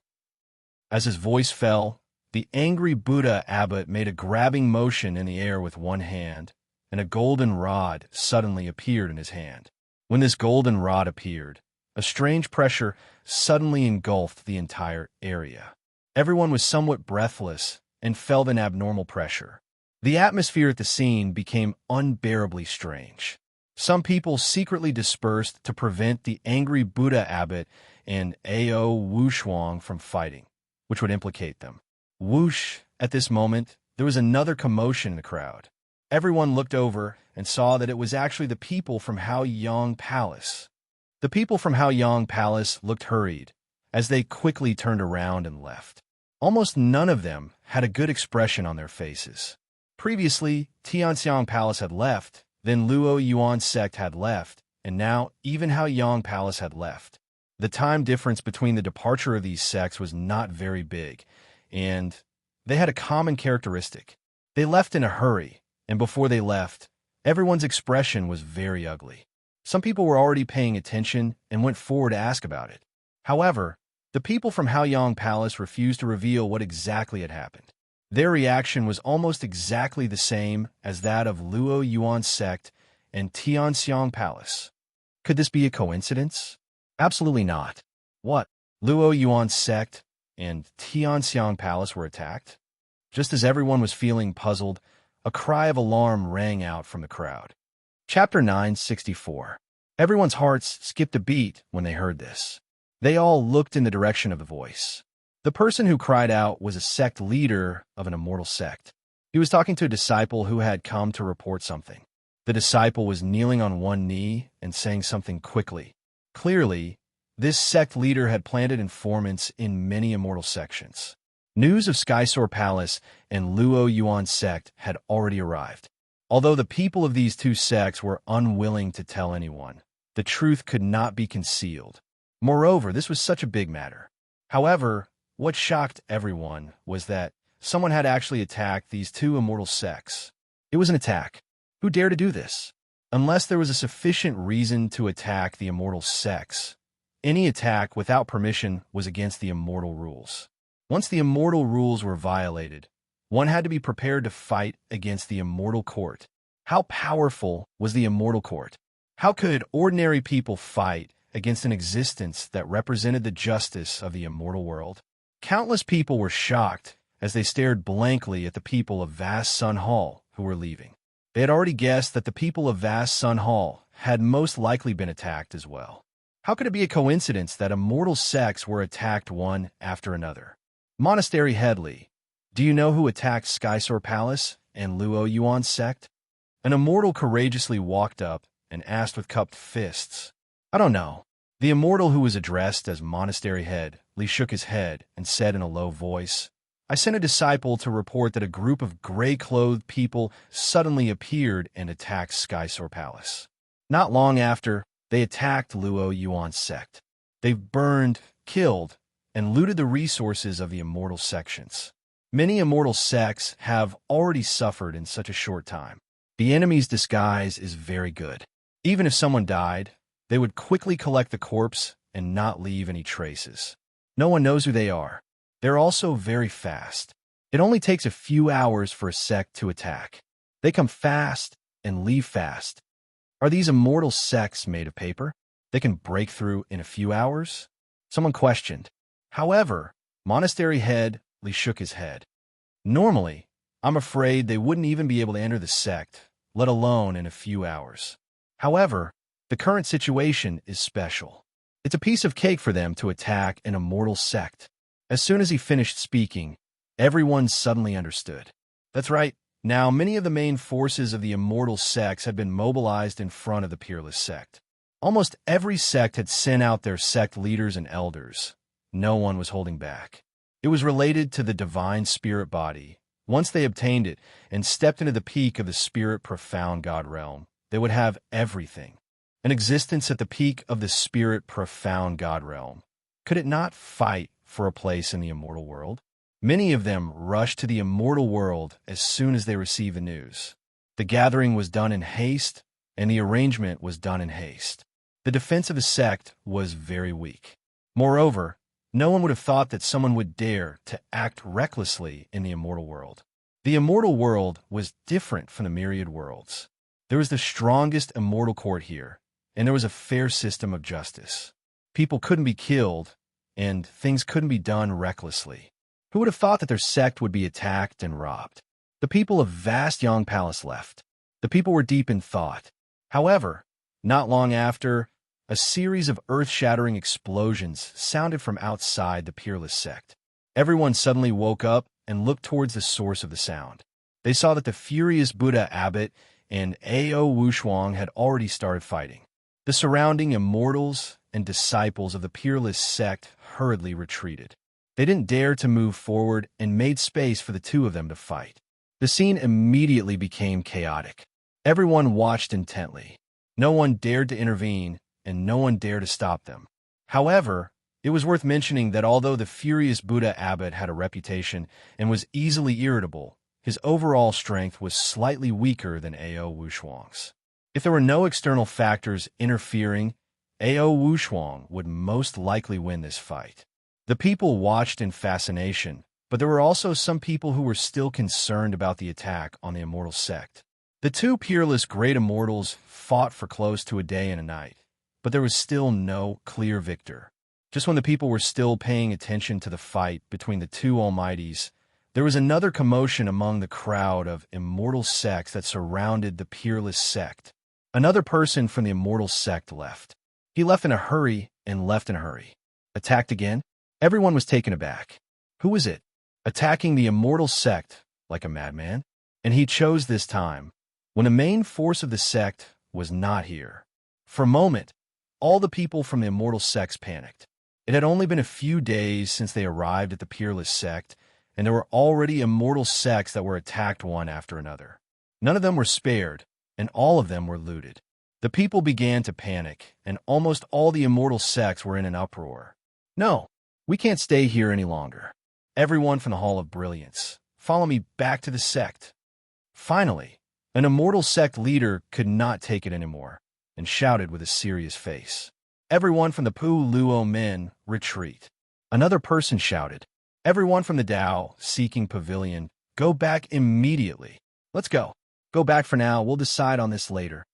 As his voice fell, the angry Buddha abbot made a grabbing motion in the air with one hand, and a golden rod suddenly appeared in his hand. When this golden rod appeared, a strange pressure suddenly engulfed the entire area. Everyone was somewhat breathless and felt an abnormal pressure. The atmosphere at the scene became unbearably strange. Some people secretly dispersed to prevent the angry Buddha abbot and Ao Wushuang from fighting, which would implicate them. Whoosh! At this moment, there was another commotion in the crowd. Everyone looked over and saw that it was actually the people from Haoyang Palace. The people from Haoyang Palace looked hurried, as they quickly turned around and left. Almost none of them had a good expression on their faces. Previously, Tianxiang Palace had left, then Luo Yuan sect had left, and now even Haoyang Palace had left. The time difference between the departure of these sects was not very big, and they had a common characteristic. They left in a hurry, and before they left, everyone's expression was very ugly. Some people were already paying attention and went forward to ask about it. However, the people from Haoyang Palace refused to reveal what exactly had happened. Their reaction was almost exactly the same as that of Luo Yuan sect and Tianxiang Palace. Could this be a coincidence? Absolutely not. What? Luo Yuan sect and Tianxiang Palace were attacked? Just as everyone was feeling puzzled, a cry of alarm rang out from the crowd. Chapter 964. Everyone's hearts skipped a beat when they heard this. They all looked in the direction of the voice. The person who cried out was a sect leader of an immortal sect. He was talking to a disciple who had come to report something. The disciple was kneeling on one knee and saying something quickly. Clearly, this sect leader had planted informants in many immortal sections. News of Skysoar Palace and Luo Yuan sect had already arrived. Although the people of these two sects were unwilling to tell anyone, the truth could not be concealed. Moreover, this was such a big matter. However, what shocked everyone was that someone had actually attacked these two immortal sects. It was an attack. Who dared to do this? Unless there was a sufficient reason to attack the immortal sects, any attack without permission was against the immortal rules. Once the immortal rules were violated, one had to be prepared to fight against the immortal court. How powerful was the immortal court? How could ordinary people fight against an existence that represented the justice of the immortal world? Countless people were shocked as they stared blankly at the people of Vast Sun Hall who were leaving. They had already guessed that the people of Vast Sun Hall had most likely been attacked as well. How could it be a coincidence that immortal sects were attacked one after another? Monastery Headley. Do you know who attacked Skysore Palace and Luo Yuan's sect? An immortal courageously walked up and asked with cupped fists. I don't know. The immortal who was addressed as Monastery Head, Li shook his head and said in a low voice, I sent a disciple to report that a group of gray-clothed people suddenly appeared and attacked Skysore Palace. Not long after, they attacked Luo Yuan's sect. They've burned, killed, and looted the resources of the immortal sections. Many immortal sects have already suffered in such a short time. The enemy's disguise is very good. Even if someone died, they would quickly collect the corpse and not leave any traces. No one knows who they are. They're also very fast. It only takes a few hours for a sect to attack. They come fast and leave fast. Are these immortal sects made of paper? They can break through in a few hours? Someone questioned. However, Monastery Head Li shook his head. Normally, I'm afraid they wouldn't even be able to enter the sect, let alone in a few hours. However, the current situation is special. It's a piece of cake for them to attack an immortal sect. As soon as he finished speaking, everyone suddenly understood. That's right. Now, many of the main forces of the immortal sects had been mobilized in front of the Peerless sect. Almost every sect had sent out their sect leaders and elders. No one was holding back. It was related to the divine spirit body. Once they obtained it and stepped into the peak of the spirit profound God realm, they would have everything. An existence at the peak of the spirit profound God realm. Could it not fight for a place in the immortal world? Many of them rushed to the immortal world as soon as they received the news. The gathering was done in haste, and the arrangement was done in haste. The defense of the sect was very weak. Moreover, no one would have thought that someone would dare to act recklessly in the immortal world. The immortal world was different from the myriad worlds. There was the strongest immortal court here, and there was a fair system of justice. People couldn't be killed, and things couldn't be done recklessly. Who would have thought that their sect would be attacked and robbed? The people of vast Yang Palace left. The people were deep in thought. However, not long after, a series of earth-shattering explosions sounded from outside the Peerless sect. Everyone suddenly woke up and looked towards the source of the sound. They saw that the furious Buddha abbot and Ao Wushuang had already started fighting. The surrounding immortals and disciples of the Peerless sect hurriedly retreated. They didn't dare to move forward and made space for the two of them to fight. The scene immediately became chaotic. Everyone watched intently. No one dared to intervene, and no one dared to stop them. However, it was worth mentioning that although the furious Buddha abbot had a reputation and was easily irritable, his overall strength was slightly weaker than Ao Wushuang's. If there were no external factors interfering, Ao Wushuang would most likely win this fight. The people watched in fascination, but there were also some people who were still concerned about the attack on the immortal sect. The two peerless great immortals fought for close to a day and a night, but there was still no clear victor. Just when the people were still paying attention to the fight between the two almighties, there was another commotion among the crowd of immortal sects that surrounded the peerless sect. Another person from the immortal sect left. He left in a hurry and left in a hurry. Attacked again? Everyone was taken aback. Who was it? Attacking the immortal sect like a madman? And he chose this time, when the main force of the sect was not here. For a moment, all the people from the immortal sects panicked. It had only been a few days since they arrived at the Peerless sect, and there were already immortal sects that were attacked one after another. None of them were spared, and all of them were looted. The people began to panic, and almost all the immortal sects were in an uproar. No, we can't stay here any longer. Everyone from the Hall of Brilliance, follow me back to the sect. Finally, an immortal sect leader could not take it anymore, and shouted with a serious face. Everyone from the Pu Luo men, retreat. Another person shouted. Everyone from the Dao, seeking pavilion, go back immediately. Let's go. Go back for now, we'll decide on this later.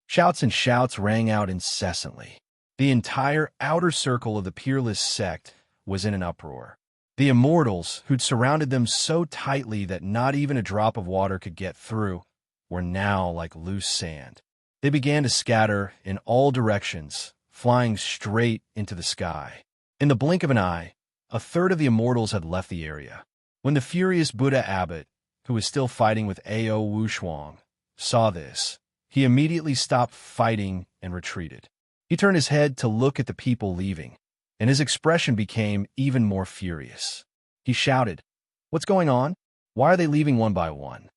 Shouts and shouts rang out incessantly. The entire outer circle of the Peerless sect was in an uproar. The immortals, who'd surrounded them so tightly that not even a drop of water could get through, were now like loose sand. They began to scatter in all directions, flying straight into the sky. In the blink of an eye, a third of the immortals had left the area. When the furious Buddha abbot, who was still fighting with Ao Wushuang, saw this, he immediately stopped fighting and retreated. He turned his head to look at the people leaving, and his expression became even more furious. He shouted, "What's going on? Why are they leaving one by one?"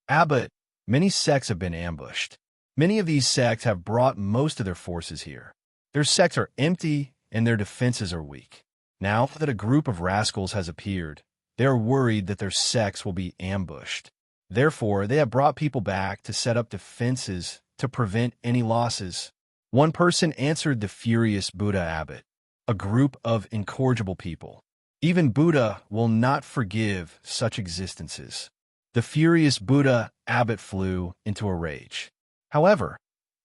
"Abbot, many sects have been ambushed. Many of these sects have brought most of their forces here. Their sects are empty and their defenses are weak. Now that a group of rascals has appeared, they are worried that their sects will be ambushed. Therefore, they have brought people back to set up defenses to prevent any losses." One person answered the furious Buddha abbot, "A group of incorrigible people. Even Buddha will not forgive such existences." The furious Buddha abbot flew into a rage. However,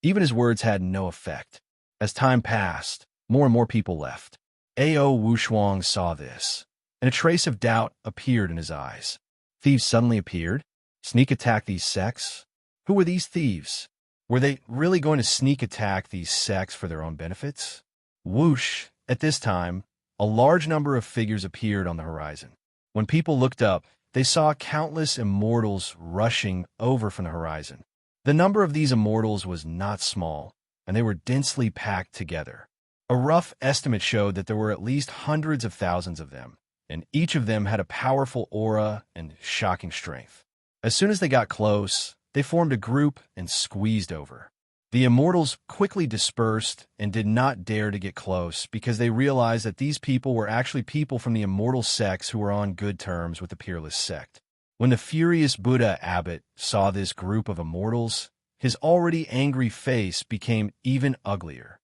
even his words had no effect. As time passed, more and more people left. Ao Wushuang saw this, and a trace of doubt appeared in his eyes. Thieves suddenly appeared? Sneak attack these sects? Who were these thieves? Were they really going to sneak attack these sects for their own benefits? Whoosh! At this time, a large number of figures appeared on the horizon. When people looked up, they saw countless immortals rushing over from the horizon. The number of these immortals was not small, and they were densely packed together. A rough estimate showed that there were at least hundreds of thousands of them, and each of them had a powerful aura and shocking strength. As soon as they got close, they formed a group and squeezed over. The immortals quickly dispersed and did not dare to get close because they realized that these people were actually people from the immortal sects who were on good terms with the peerless sect. When the furious Buddha abbot saw this group of immortals, his already angry face became even uglier.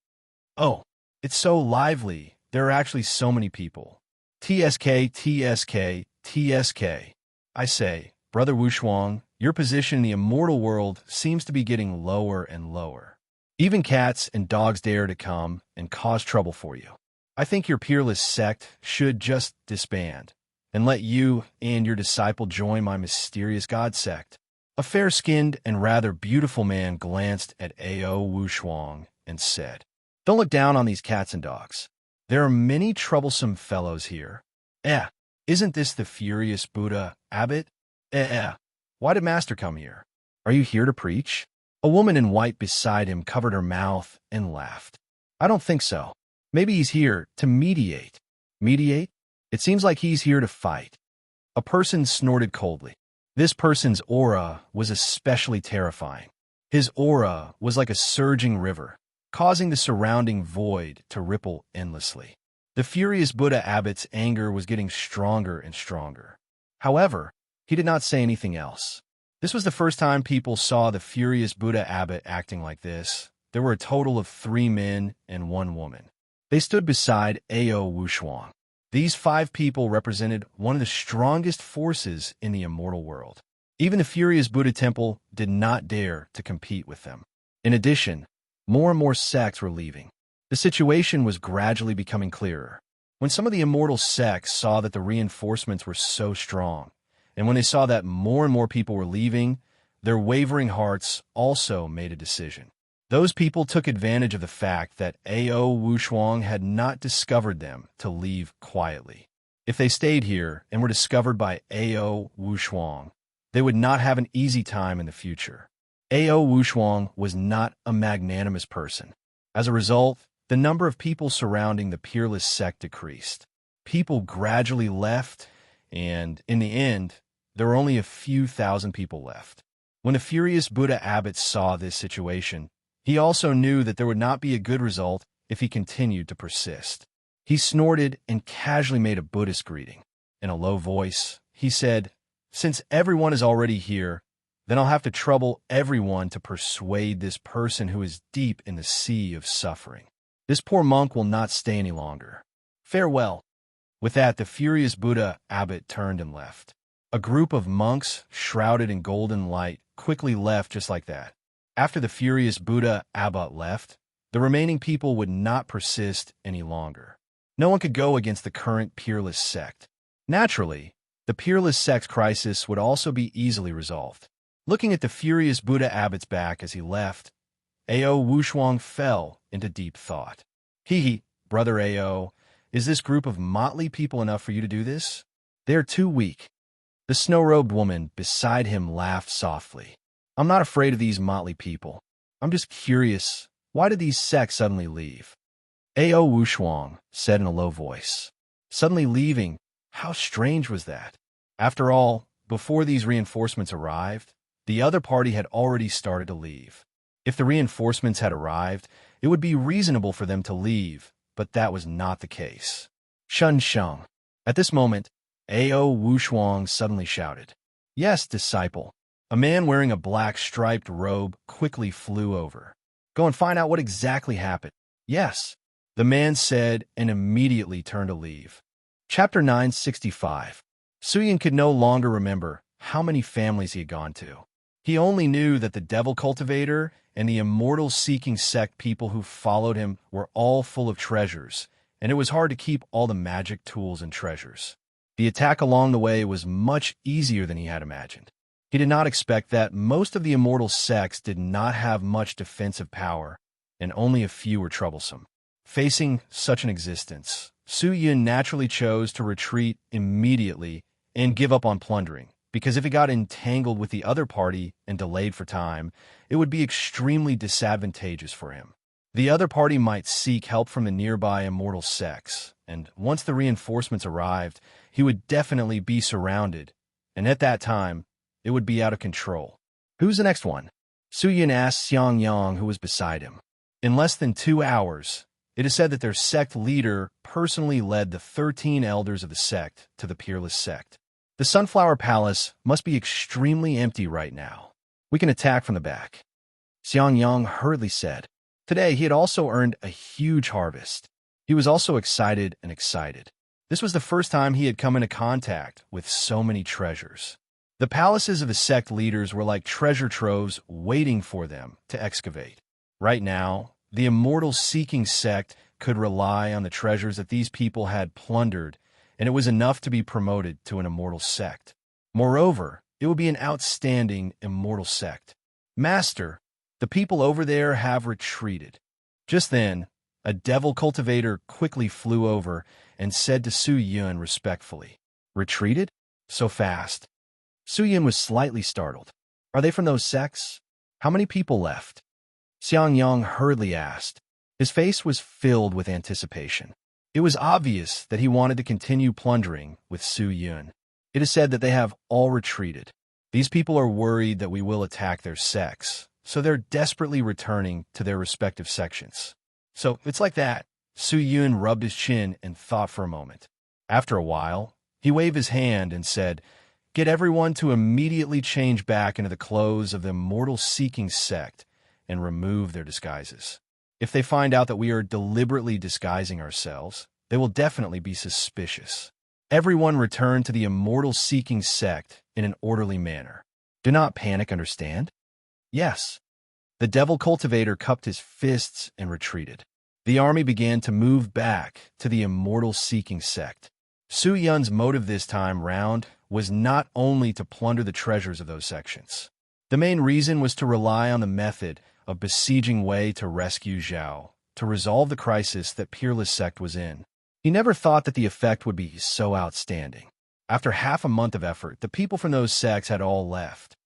"Oh, it's so lively. There are actually so many people. TSK, TSK, TSK. I say, Brother Wushuang, your position in the immortal world seems to be getting lower and lower. Even cats and dogs dare to come and cause trouble for you. I think your peerless sect should just disband and let you and your disciple join my mysterious god sect." A fair-skinned and rather beautiful man glanced at Ao Wushuang and said, "Don't look down on these cats and dogs. There are many troublesome fellows here. Isn't this the furious Buddha abbot? Why did Master come here? Are you here to preach?" A woman in white beside him covered her mouth and laughed. "I don't think so. Maybe he's here to mediate." "Mediate? It seems like he's here to fight." A person snorted coldly. This person's aura was especially terrifying. His aura was like a surging river, causing the surrounding void to ripple endlessly. The furious Buddha abbot's anger was getting stronger and stronger. However, he did not say anything else. This was the first time people saw the furious Buddha abbot acting like this. There were a total of 3 men and 1 woman. They stood beside Ao Wushuang. These 5 people represented one of the strongest forces in the immortal world. Even the furious Buddha temple did not dare to compete with them. In addition, more and more sects were leaving. The situation was gradually becoming clearer. When some of the immortal sects saw that the reinforcements were so strong, and when they saw that more and more people were leaving, their wavering hearts also made a decision. Those people took advantage of the fact that Ao Wushuang had not discovered them to leave quietly. If they stayed here and were discovered by Ao Wushuang, they would not have an easy time in the future. Ao Wushuang was not a magnanimous person. As a result, the number of people surrounding the peerless sect decreased. People gradually left, and in the end, there were only a few thousand people left. When the furious Buddha abbot saw this situation, he also knew that there would not be a good result if he continued to persist. He snorted and casually made a Buddhist greeting. In a low voice, he said, "Since everyone is already here, then I'll have to trouble everyone to persuade this person who is deep in the sea of suffering. This poor monk will not stay any longer. Farewell." With that, the furious Buddha abbot turned and left. A group of monks, shrouded in golden light, quickly left just like that. After the furious Buddha abbot left, the remaining people would not persist any longer. No one could go against the current peerless sect. Naturally, the peerless sect's crisis would also be easily resolved. Looking at the furious Buddha abbot's back as he left, Ao Wushuang fell into deep thought. Hee, brother Ao, is this group of motley people enough for you to do this? They are too weak. The snow-robed woman beside him laughed softly. I'm not afraid of these motley people. I'm just curious, why did these sects suddenly leave? Ao Wushuang said in a low voice. Suddenly leaving? How strange was that? After all, before these reinforcements arrived, the other party had already started to leave. If the reinforcements had arrived, it would be reasonable for them to leave, but that was not the case. Shun Sheng. At this moment, Ao Wushuang suddenly shouted, "Yes, disciple." A man wearing a black striped robe quickly flew over. Go and find out what exactly happened. Yes, the man said and immediately turned to leave. Chapter 965. Suyin could no longer remember how many families he had gone to. He only knew that the devil cultivator and the immortal-seeking sect people who followed him were all full of treasures, and it was hard to keep all the magic tools and treasures. The attack along the way was much easier than he had imagined. He did not expect that most of the immortal sects did not have much defensive power, and only a few were troublesome. Facing such an existence, Su Yun naturally chose to retreat immediately and give up on plundering, because if he got entangled with the other party and delayed for time, it would be extremely disadvantageous for him. The other party might seek help from the nearby immortal sects, and once the reinforcements arrived, he would definitely be surrounded, and at that time, it would be out of control. Who's the next one? Su Yun asked Xiang Yang, who was beside him. In less than 2 hours, it is said that their sect leader personally led the 13 elders of the sect to the Peerless sect. The Sunflower Palace must be extremely empty right now. We can attack from the back. Xiang Yang hurriedly said. Today, he had also earned a huge harvest. He was also excited and excited. This was the first time he had come into contact with so many treasures. The palaces of the sect leaders were like treasure troves waiting for them to excavate. Right now, the immortal-seeking sect could rely on the treasures that these people had plundered, and it was enough to be promoted to an immortal sect. Moreover, it would be an outstanding immortal sect. Master, the people over there have retreated. Just then, a devil cultivator quickly flew over and said to Su Yun respectfully, "Retreated? So fast?" Su Yun was slightly startled. "Are they from those sects? How many people left?" Xiang Yang hurriedly asked. His face was filled with anticipation. It was obvious that he wanted to continue plundering with Su Yun. It is said that they have all retreated. These people are worried that we will attack their sects, so they're desperately returning to their respective sections. So it's like that. Su Yun rubbed his chin and thought for a moment. After a while, he waved his hand and said, "Get everyone to immediately change back into the clothes of the immortal-seeking sect and remove their disguises. If they find out that we are deliberately disguising ourselves, they will definitely be suspicious. Everyone return to the immortal-seeking sect in an orderly manner. Do not panic, understand?" "Yes." The devil cultivator cupped his fists and retreated. The army began to move back to the immortal-seeking sect. Su Yun's motive this time round was not only to plunder the treasures of those sections. The main reason was to rely on the method of besieging Wei to rescue Zhao, to resolve the crisis that Peerless sect was in. He never thought that the effect would be so outstanding. After half a month of effort, the people from those sects had all left.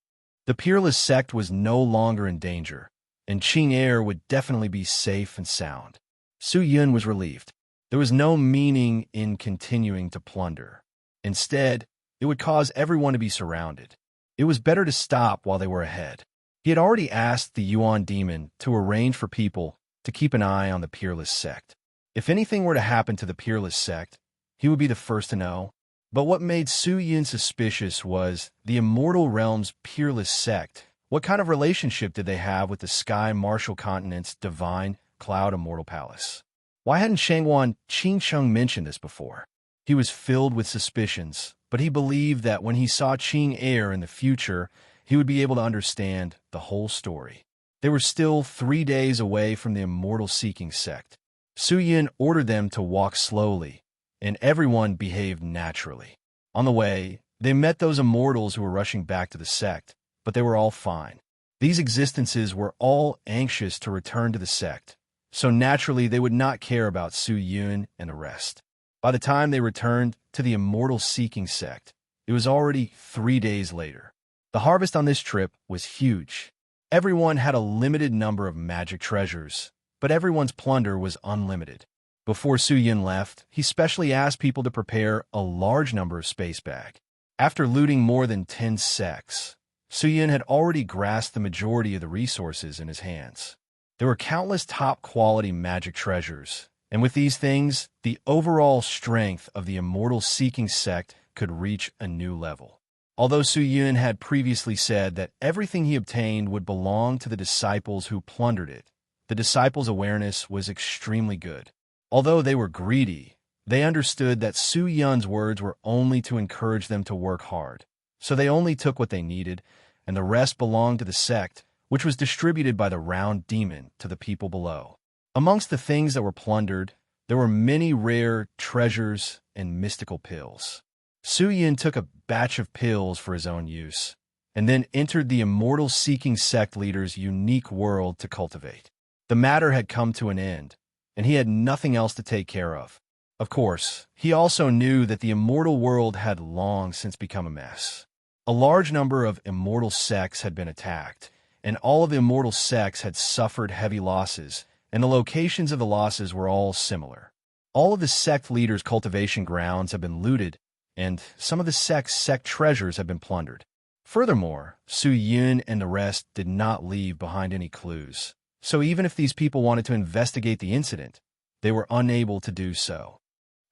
The Peerless sect was no longer in danger, and Qing Air would definitely be safe and sound. Su Yun was relieved. There was no meaning in continuing to plunder. Instead, it would cause everyone to be surrounded. It was better to stop while they were ahead. He had already asked the Yuan demon to arrange for people to keep an eye on the Peerless sect. If anything were to happen to the Peerless sect, he would be the first to know. But what made Su Yun suspicious was the Immortal Realm's Peerless sect. What kind of relationship did they have with the Sky Martial Continent's divine Cloud Immortal Palace? Why hadn't Shangwan Qingsheng mentioned this before? He was filled with suspicions, but he believed that when he saw Qing Air in the future, he would be able to understand the whole story. They were still 3 days away from the immortal-seeking sect. Su Yun ordered them to walk slowly, and everyone behaved naturally. On the way, they met those immortals who were rushing back to the sect, but they were all fine. These existences were all anxious to return to the sect, so naturally they would not care about Su Yun and the rest. By the time they returned to the immortal-seeking sect, it was already 3 days later. The harvest on this trip was huge. Everyone had a limited number of magic treasures, but everyone's plunder was unlimited. Before Su Yun left, he specially asked people to prepare a large number of space bag. After looting more than 10 sects, Su Yun had already grasped the majority of the resources in his hands. There were countless top-quality magic treasures, and with these things, the overall strength of the immortal-seeking sect could reach a new level. Although Su Yun had previously said that everything he obtained would belong to the disciples who plundered it, the disciples' awareness was extremely good. Although they were greedy, they understood that Su Yun's words were only to encourage them to work hard, so they only took what they needed, and the rest belonged to the sect, which was distributed by the round demon to the people below. Amongst the things that were plundered, there were many rare treasures and mystical pills. Su Yun took a batch of pills for his own use, and then entered the immortal-seeking sect leader's unique world to cultivate. The matter had come to an end, and he had nothing else to take care of. Of course, he also knew that the immortal world had long since become a mess. A large number of immortal sects had been attacked, and all of the immortal sects had suffered heavy losses, and the locations of the losses were all similar. All of the sect leaders' cultivation grounds have been looted, and some of the sect treasures have been plundered. Furthermore, Su Yun and the rest did not leave behind any clues, so even if these people wanted to investigate the incident, they were unable to do so.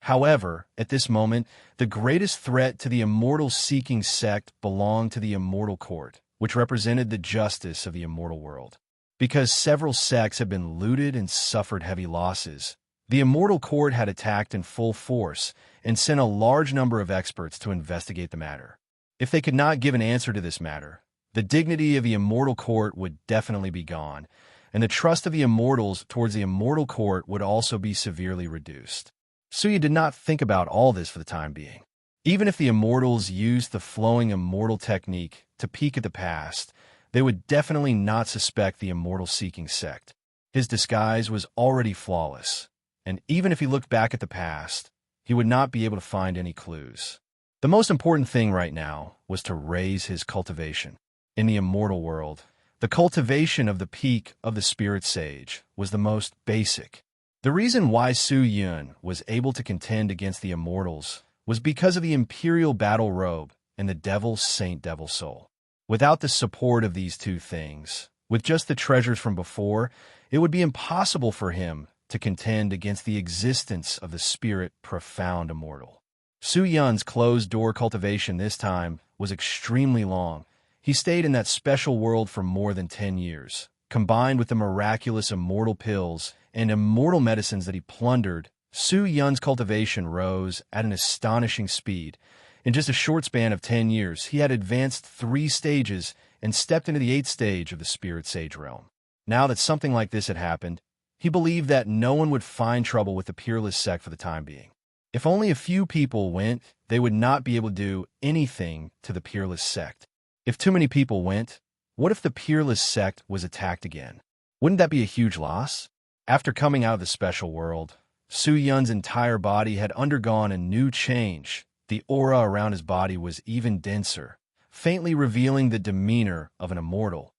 However, at this moment, the greatest threat to the immortal-seeking sect belonged to the Immortal Court, which represented the justice of the immortal world. Because several sects had been looted and suffered heavy losses, the Immortal Court had attacked in full force and sent a large number of experts to investigate the matter. If they could not give an answer to this matter, the dignity of the Immortal Court would definitely be gone, and the trust of the immortals towards the Immortal Court would also be severely reduced. Suya did not think about all this for the time being. Even if the immortals used the flowing immortal technique to peek at the past, they would definitely not suspect the immortal-seeking sect. His disguise was already flawless, and even if he looked back at the past, he would not be able to find any clues. The most important thing right now was to raise his cultivation. In the immortal world, the cultivation of the peak of the spirit sage was the most basic. The reason why Su Yun was able to contend against the immortals was because of the imperial battle robe and the devil's saint devil soul. Without the support of these two things, with just the treasures from before, it would be impossible for him to contend against the existence of the spirit profound immortal. Su Yun's closed-door cultivation this time was extremely long. He stayed in that special world for more than 10 years. Combined with the miraculous immortal pills and immortal medicines that he plundered, Su Yun's cultivation rose at an astonishing speed. In just a short span of 10 years, he had advanced 3 stages and stepped into the 8th stage of the Spirit Sage realm. Now that something like this had happened, he believed that no one would find trouble with the Peerless sect for the time being. If only a few people went, they would not be able to do anything to the Peerless sect. If too many people went, what if the Peerless sect was attacked again? Wouldn't that be a huge loss? After coming out of the special world, Su Yun's entire body had undergone a new change. The aura around his body was even denser, faintly revealing the demeanor of an immortal,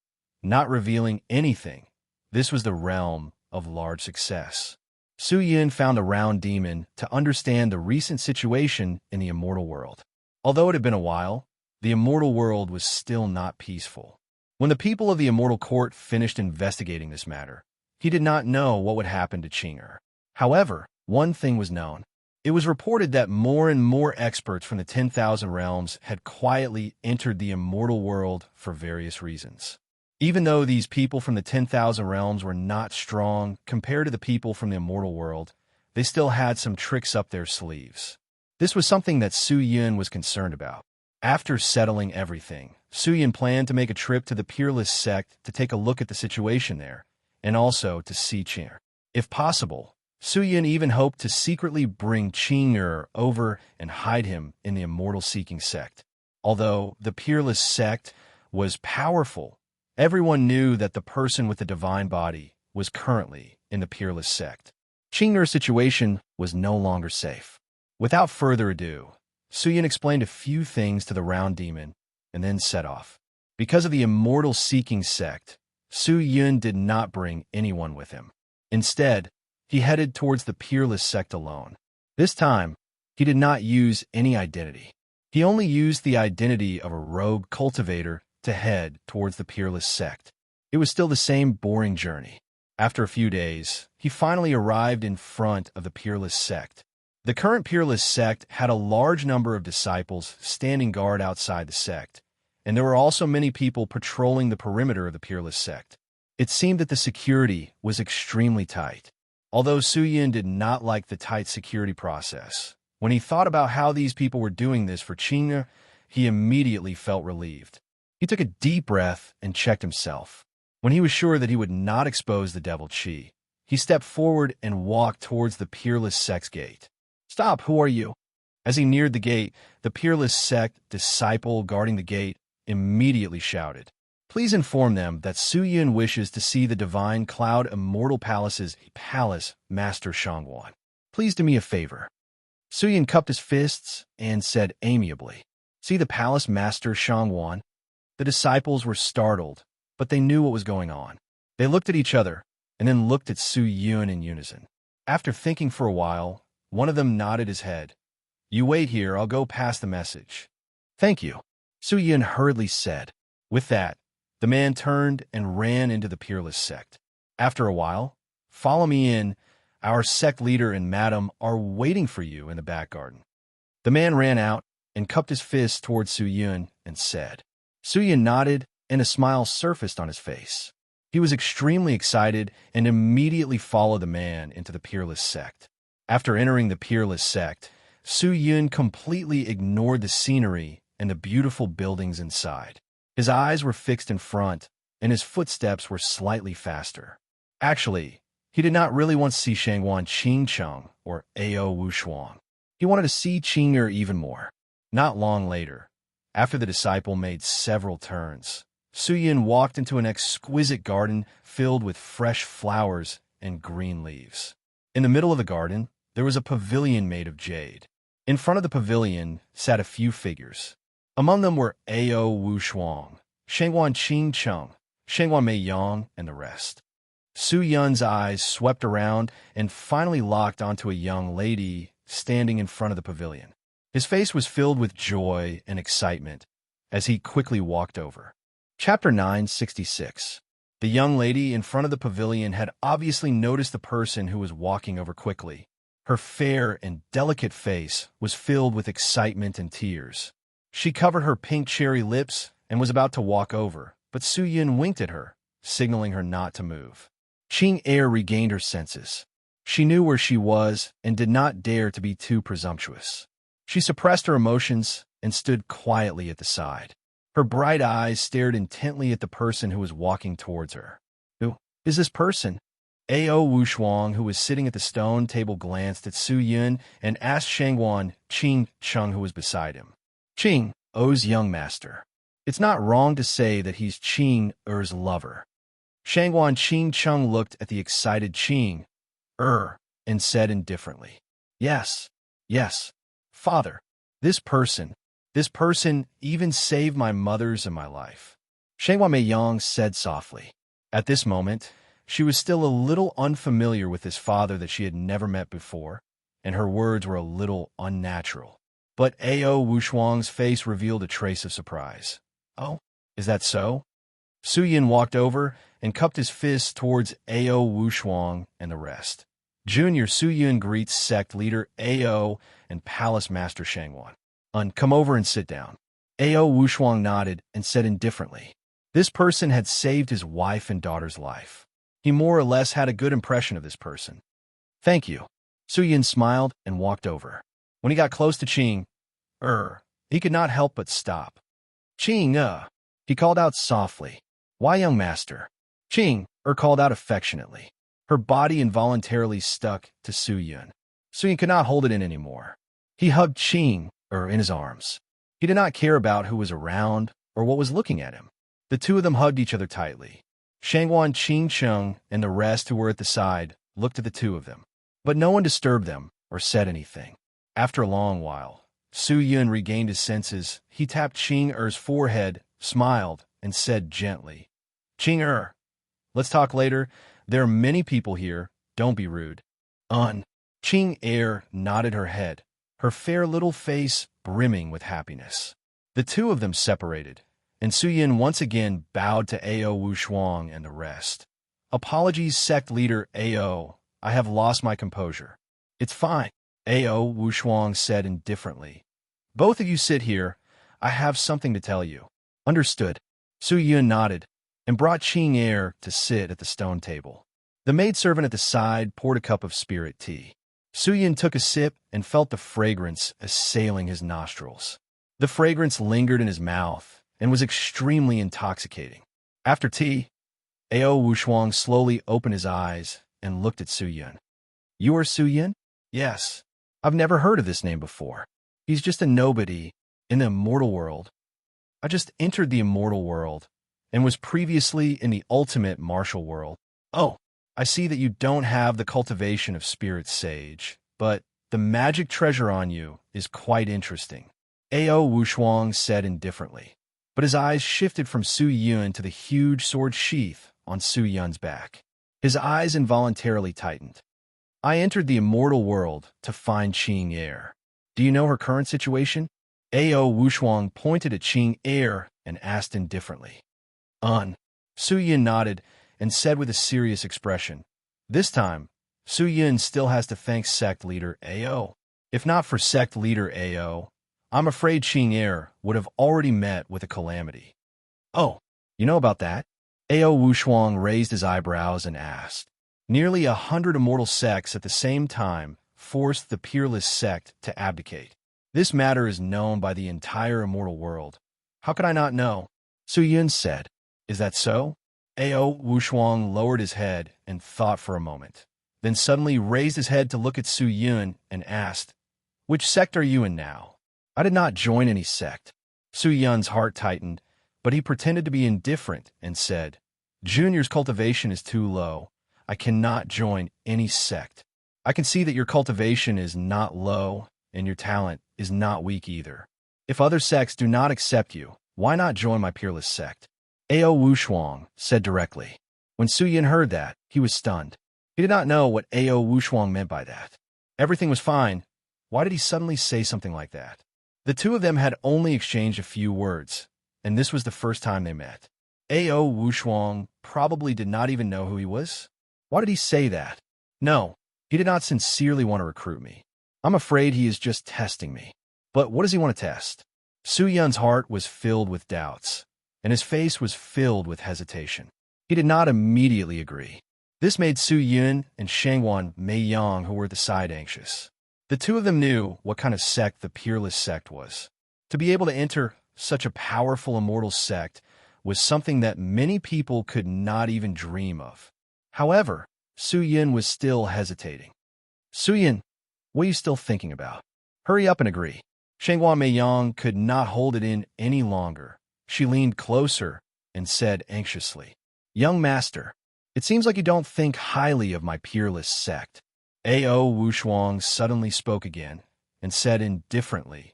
not revealing anything. This was the realm of large success. Su Yun found a round demon to understand the recent situation in the immortal world. Although it had been a while, the immortal world was still not peaceful. When the people of the Immortal Court finished investigating this matter, he did not know what would happen to Qing'er. However, one thing was known. It was reported that more and more experts from the 10,000 realms had quietly entered the immortal world for various reasons. Even though these people from the 10,000 realms were not strong compared to the people from the immortal world, they still had some tricks up their sleeves. This was something that Su Yun was concerned about. After settling everything, Su Yun planned to make a trip to the Peerless sect to take a look at the situation there, and also to see Qing'er. If possible, Su Yun even hoped to secretly bring Qing'er over and hide him in the immortal-seeking sect. Although the Peerless sect was powerful Everyone knew that the person with the divine body was currently in the peerless sect. Qingner's situation was no longer safe. Without further ado, Suyin explained a few things to the round demon and then set off. Because of the immortal seeking sect, Su Yun did not bring anyone with him. Instead, he headed towards the peerless sect alone. This time, he did not use any identity. He only used the identity of a rogue cultivator to head towards the peerless sect. It was still the same boring journey. After a few days, he finally arrived in front of the peerless sect. The current peerless sect had a large number of disciples standing guard outside the sect, and there were also many people patrolling the perimeter of the peerless sect. It seemed that the security was extremely tight. Although Su Yun did not like the tight security process, when he thought about how these people were doing this for Qingner, he immediately felt relieved. He took a deep breath and checked himself. When he was sure that he would not expose the devil Qi, he stepped forward and walked towards the peerless sect's gate. "Stop, who are you?" As he neared the gate, the peerless sect disciple guarding the gate immediately shouted, "Please inform them that Su Yun wishes to see the divine Cloud Immortal Palace's palace master Shangwan. Please do me a favor." Su Yun cupped his fists and said amiably, "See the palace master Shangwan?" The disciples were startled, but they knew what was going on. They looked at each other and then looked at Su Yun in unison. After thinking for a while, one of them nodded his head. "You wait here, I'll go pass the message." "Thank you," Su Yun hurriedly said. With that, the man turned and ran into the peerless sect. After a while, "Follow me in. Our sect leader and madam are waiting for you in the back garden." The man ran out and cupped his fist towards Su Yun and said. Su Yun nodded, and a smile surfaced on his face. He was extremely excited and immediately followed the man into the peerless sect. After entering the peerless sect, Su Yun completely ignored the scenery and the beautiful buildings inside. His eyes were fixed in front, and his footsteps were slightly faster. Actually, he did not really want to see Shangwan Qingcheng or Ao Wushuang. He wanted to see Qing'er even more. Not long later, after the disciple made several turns, Su Yun walked into an exquisite garden filled with fresh flowers and green leaves. In the middle of the garden, there was a pavilion made of jade. In front of the pavilion sat a few figures. Among them were Ao Wushuang, Shangwan Qingcheng, Shangwan Meiyang, and the rest. Su Yun's eyes swept around and finally locked onto a young lady standing in front of the pavilion. His face was filled with joy and excitement as he quickly walked over. Chapter 966. The young lady in front of the pavilion had obviously noticed the person who was walking over quickly. Her fair and delicate face was filled with excitement and tears. She covered her pink cherry lips and was about to walk over, but Su Yun winked at her, signaling her not to move. Qing'er regained her senses. She knew where she was and did not dare to be too presumptuous. She suppressed her emotions and stood quietly at the side. Her bright eyes stared intently at the person who was walking towards her. "Who is this person?" Ao Wushuang, who was sitting at the stone table, glanced at Su Yun and asked Shangwan Qingcheng, who was beside him. "Qing's young master. It's not wrong to say that he's Qing'er's lover." Shangwan Qingcheng looked at the excited Qing'er and said indifferently, Yes, father. This person even saved my mother's and my life." Shangwan Meiyang said softly. At this moment, she was still a little unfamiliar with this father that she had never met before, and her words were a little unnatural. But Ao Wushuang's face revealed a trace of surprise. "Oh, is that so?" Su Yun walked over and cupped his fist towards Ao Wushuang and the rest. Junior Su Yun greets sect leader Ao and palace master Shangwan. "Come over and sit down." Ao Wushuang nodded and said indifferently. This person had saved his wife and daughter's life. He more or less had a good impression of this person. "Thank you." Su Yun smiled and walked over. When he got close to Qing'er, he could not help but stop. "Qing'er," he called out softly. "Why, young master?" Qing'er called out affectionately. Her body involuntarily stuck to Su Yun. Su Yun could not hold it in anymore. He hugged Qing'er in his arms. He did not care about who was around or what was looking at him. The two of them hugged each other tightly. Shangguan, Qing Cheng, and the rest who were at the side looked at the two of them. But no one disturbed them or said anything. After a long while, Su Yun regained his senses. He tapped Qing Er's forehead, smiled, and said gently, "Qing Er, let's talk later. There are many people here. Don't be rude." Qing Er nodded her head, her fair little face brimming with happiness. The two of them separated, and Su Yin once again bowed to Ao Wushuang and the rest. "Apologies, sect leader Ao. I have lost my composure." "It's fine," Ao Wushuang said indifferently. "Both of you sit here. I have something to tell you." "Understood." Su Yun nodded and brought Qing Er to sit at the stone table. The maidservant at the side poured a cup of spirit tea. Su Yun took a sip and felt the fragrance assailing his nostrils. The fragrance lingered in his mouth and was extremely intoxicating. After tea, Ao Wushuang slowly opened his eyes and looked at Su Yun. "You are Su Yun?" "Yes. I've never heard of this name before. He's just a nobody in the immortal world. I just entered the immortal world and was previously in the ultimate martial world." "Oh, I see that you don't have the cultivation of spirit sage, but the magic treasure on you is quite interesting," Ao Wushuang said indifferently. But his eyes shifted from Su Yun to the huge sword sheath on Su Yun's back. His eyes involuntarily tightened. "I entered the immortal world to find Qing Er. Do you know her current situation?" Ao Wushuang pointed at Qing Er and asked indifferently. Su Yun nodded and said with a serious expression, "This time, Su Yun still has to thank sect leader Ao. If not for sect leader Ao, I'm afraid Qing Er would have already met with a calamity." "Oh, you know about that?" Ao Wushuang raised his eyebrows and asked. "Nearly 100 immortal sects at the same time forced the peerless sect to abdicate. This matter is known by the entire immortal world. How could I not know?" Su Yun said. "Is that so?" Ao Wushuang lowered his head and thought for a moment, then suddenly raised his head to look at Su Yun and asked, "Which sect are you in now?" "I did not join any sect." Su Yun's heart tightened, but he pretended to be indifferent and said, "Junior's cultivation is too low. I cannot join any sect." "I can see that your cultivation is not low and your talent is not weak either. If other sects do not accept you, why not join my peerless sect?" Ao Wushuang said directly. When Su Yun heard that, he was stunned. He did not know what Ao Wushuang meant by that. Everything was fine. Why did he suddenly say something like that? The two of them had only exchanged a few words, and this was the first time they met. Ao Wushuang probably did not even know who he was. Why did he say that? No, he did not sincerely want to recruit me. I'm afraid he is just testing me. But what does he want to test? Su Yun's heart was filled with doubts, and his face was filled with hesitation. He did not immediately agree. This made Su Yun and Shangguan Meiyang, who were at the side, anxious. The two of them knew what kind of sect the peerless sect was. To be able to enter such a powerful immortal sect was something that many people could not even dream of. However, Su Yun was still hesitating. "Su Yun, what are you still thinking about? Hurry up and agree." Shangguan Meiyang could not hold it in any longer. She leaned closer and said anxiously, "Young master, it seems like you don't think highly of my peerless sect." Ao Wushuang suddenly spoke again and said indifferently,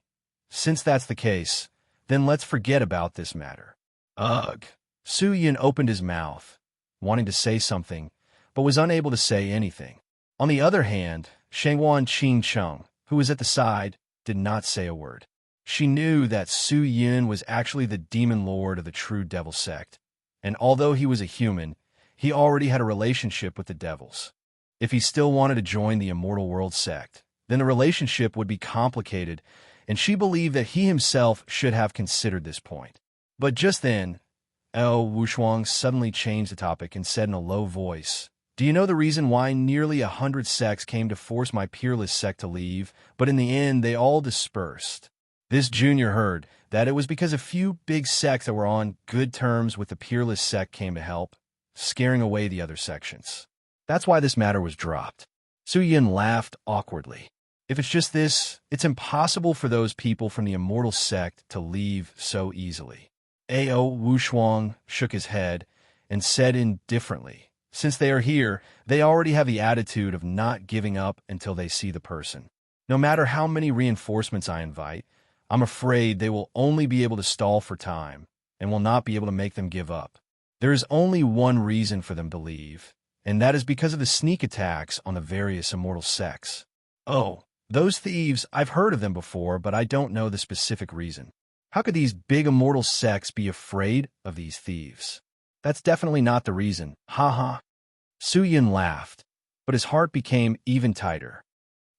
"Since that's the case, then let's forget about this matter." Ugh. Su Yun opened his mouth, wanting to say something, but was unable to say anything. On the other hand, Shangguan Qing Cheng, who was at the side, did not say a word. She knew that Su Yun was actually the demon lord of the true devil sect, and although he was a human, he already had a relationship with the devils. If he still wanted to join the immortal world sect, then the relationship would be complicated, and she believed that he himself should have considered this point. But just then, Ao Wushuang suddenly changed the topic and said in a low voice, "Do you know the reason why nearly 100 sects came to force my peerless sect to leave, but in the end they all dispersed?" This junior heard that it was because a few big sects that were on good terms with the peerless sect came to help, scaring away the other sections. That's why this matter was dropped. Su Yun laughed awkwardly. If it's just this, it's impossible for those people from the immortal sect to leave so easily. Ao Wushuang shook his head and said indifferently, "Since they are here, they already have the attitude of not giving up until they see the person. No matter how many reinforcements I invite, I'm afraid they will only be able to stall for time and will not be able to make them give up. There is only one reason for them to leave, and that is because of the sneak attacks on the various immortal sects. Oh, those thieves, I've heard of them before, but I don't know the specific reason. How could these big immortal sects be afraid of these thieves? That's definitely not the reason. Ha ha." Su Yun laughed, but his heart became even tighter.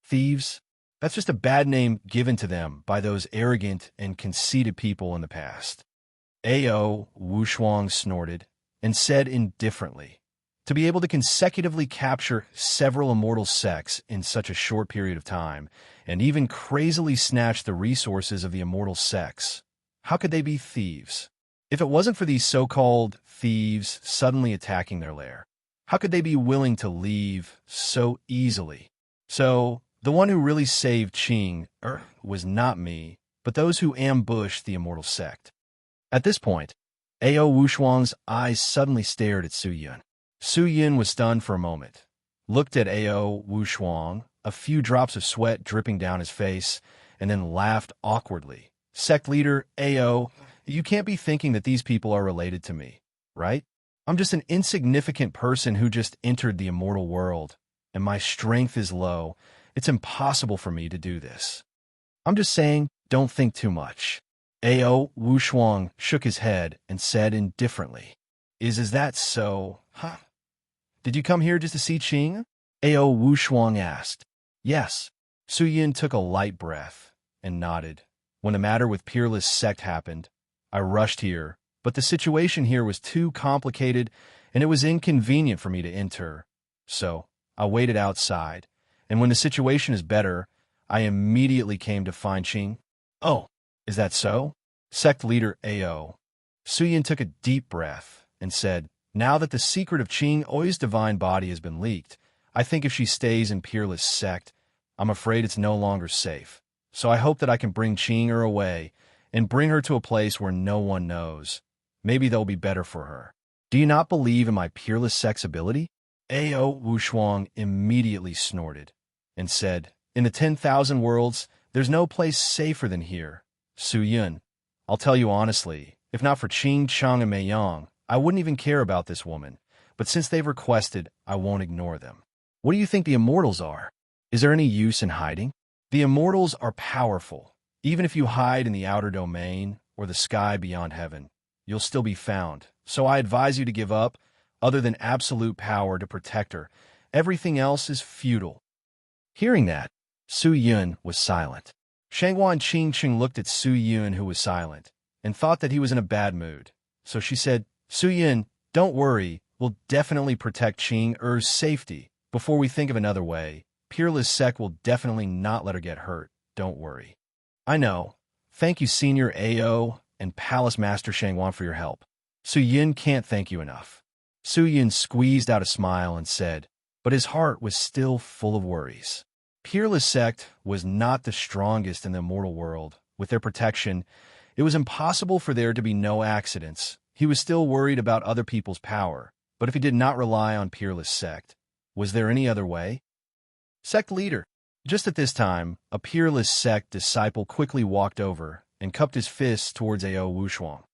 Thieves? That's just a bad name given to them by those arrogant and conceited people in the past. Ao Wushuang snorted and said indifferently, "To be able to consecutively capture several immortal sects in such a short period of time, and even crazily snatch the resources of the immortal sects, how could they be thieves? If it wasn't for these so-called thieves suddenly attacking their lair, how could they be willing to leave so easily? So, the one who really saved Qing was not me, but those who ambushed the immortal sect." At this point, Ao Wushuang's eyes suddenly stared at Su Yun. Su Yun was stunned for a moment, looked at Ao Wushuang, a few drops of sweat dripping down his face, and then laughed awkwardly. "Sect leader, Ao, you can't be thinking that these people are related to me, right? I'm just an insignificant person who just entered the immortal world, and my strength is low. It's impossible for me to do this. I'm just saying, don't think too much." Ao Wushuang shook his head and said indifferently, Is that so? Huh? Did you come here just to see Qing?" Ao Wushuang asked. "Yes." Su Yin took a light breath and nodded. "When the matter with Peerless Sect happened, I rushed here, but the situation here was too complicated and it was inconvenient for me to enter. So, I waited outside, and when the situation is better, I immediately came to find Qing." "Oh, is that so?" Sect leader Ao. Su Yin took a deep breath and said, "Now that the secret of Qing Oi's divine body has been leaked, I think if she stays in Peerless Sect, I'm afraid it's no longer safe. So I hope that I can bring Qing away and bring her to a place where no one knows. Maybe they'll be better for her. Do you not believe in my Peerless Sect's ability?" Ao Wushuang immediately snorted and said, "In the 10,000 worlds, there's no place safer than here. Su Yun, I'll tell you honestly, if not for Qing, Chang, and Mei Yang, I wouldn't even care about this woman. But since they've requested, I won't ignore them. What do you think the immortals are? Is there any use in hiding? The immortals are powerful. Even if you hide in the outer domain or the sky beyond heaven, you'll still be found. So I advise you to give up. Other than absolute power to protect her, everything else is futile." Hearing that, Su Yun was silent. Shangguan and Qing looked at Su Yun, who was silent, and thought that he was in a bad mood. So she said, "Su Yun, don't worry. We'll definitely protect Qing's safety. Before we think of another way, Peerless Sect will definitely not let her get hurt. Don't worry." "I know. Thank you, Senior Ao and Palace Master Shangguan, for your help. Su Yun can't thank you enough." Su Yun squeezed out a smile and said, but his heart was still full of worries. Peerless Sect was not the strongest in the immortal world. With their protection, it was impossible for there to be no accidents. He was still worried about other people's power, but if he did not rely on Peerless Sect, was there any other way? "Sect leader." Just at this time, a Peerless Sect disciple quickly walked over and cupped his fists towards Ao Wushuang.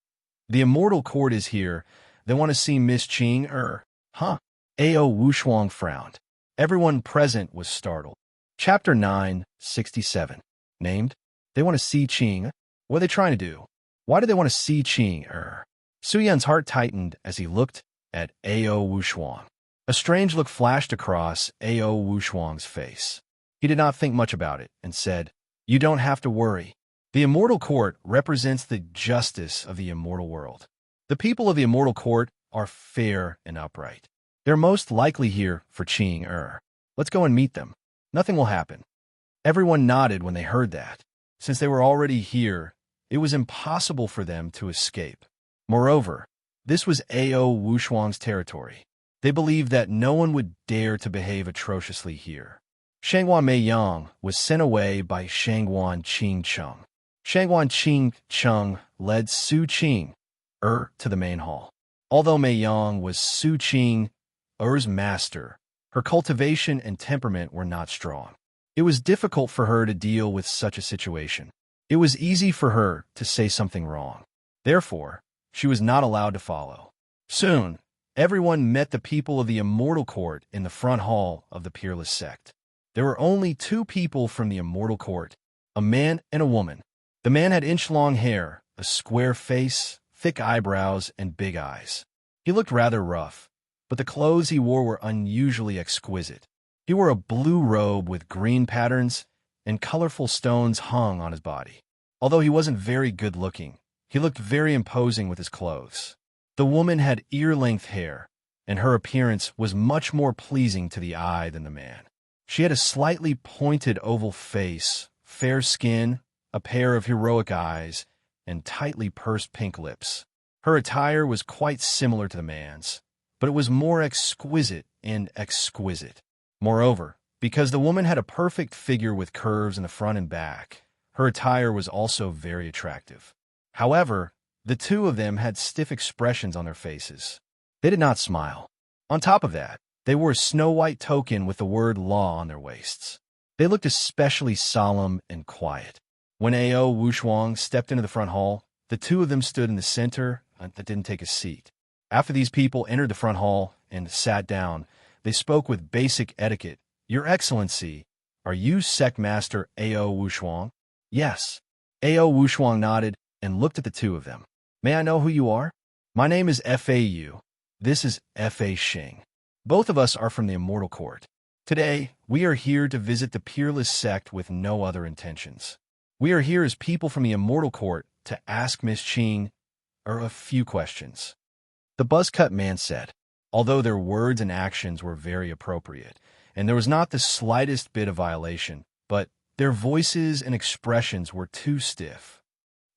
"The immortal court is here. They want to see Miss Qing. Huh?" Ao Wushuang frowned. Everyone present was startled. Chapter 967. Named? They want to see Qing. What are they trying to do? Why do they want to see Qing? Su Yan's heart tightened as he looked at Ao Wushuang. A strange look flashed across Ao Wushuang's face. He did not think much about it and said, "You don't have to worry. The immortal court represents the justice of the immortal world. The people of the immortal court are fair and upright. They're most likely here for Qing. Let's go and meet them. Nothing will happen." Everyone nodded when they heard that. Since they were already here, it was impossible for them to escape. Moreover, this was Ao Wushuang's territory. They believed that no one would dare to behave atrociously here. Shangguan Mei Yang was sent away by Shangguan Qing Cheng. Shangguan Qing Cheng led Su Qing to the main hall. Although Mei Yang was Su Qing's master, her cultivation and temperament were not strong. It was difficult for her to deal with such a situation. It was easy for her to say something wrong. Therefore, she was not allowed to follow. Soon, everyone met the people of the Immortal Court in the front hall of the Peerless Sect. There were only two people from the Immortal Court, a man and a woman. The man had inch-long hair, a square face, thick eyebrows, and big eyes. He looked rather rough, but the clothes he wore were unusually exquisite. He wore a blue robe with green patterns, and colorful stones hung on his body. Although he wasn't very good-looking, he looked very imposing with his clothes. The woman had ear-length hair, and her appearance was much more pleasing to the eye than the man. She had a slightly pointed oval face, fair skin, a pair of heroic eyes, and tightly pursed pink lips. Her attire was quite similar to the man's, but it was more exquisite and exquisite. Moreover, because the woman had a perfect figure with curves in the front and back, her attire was also very attractive. However, the two of them had stiff expressions on their faces. They did not smile. On top of that, they wore a snow-white token with the word law on their waists. They looked especially solemn and quiet. When Ao Wushuang stepped into the front hall, the two of them stood in the center and didn't take a seat. After these people entered the front hall and sat down, they spoke with basic etiquette. "Your Excellency, are you Sect Master Ao Wushuang?" "Yes." Ao Wushuang nodded and looked at the two of them. "May I know who you are?" "My name is Fau. This is Fa Xing. Both of us are from the Immortal Court. Today, we are here to visit the Peerless Sect with no other intentions. We are here as people from the Immortal Court to ask Miss Qing a few questions." The buzz-cut man said, although their words and actions were very appropriate, and there was not the slightest bit of violation, but their voices and expressions were too stiff.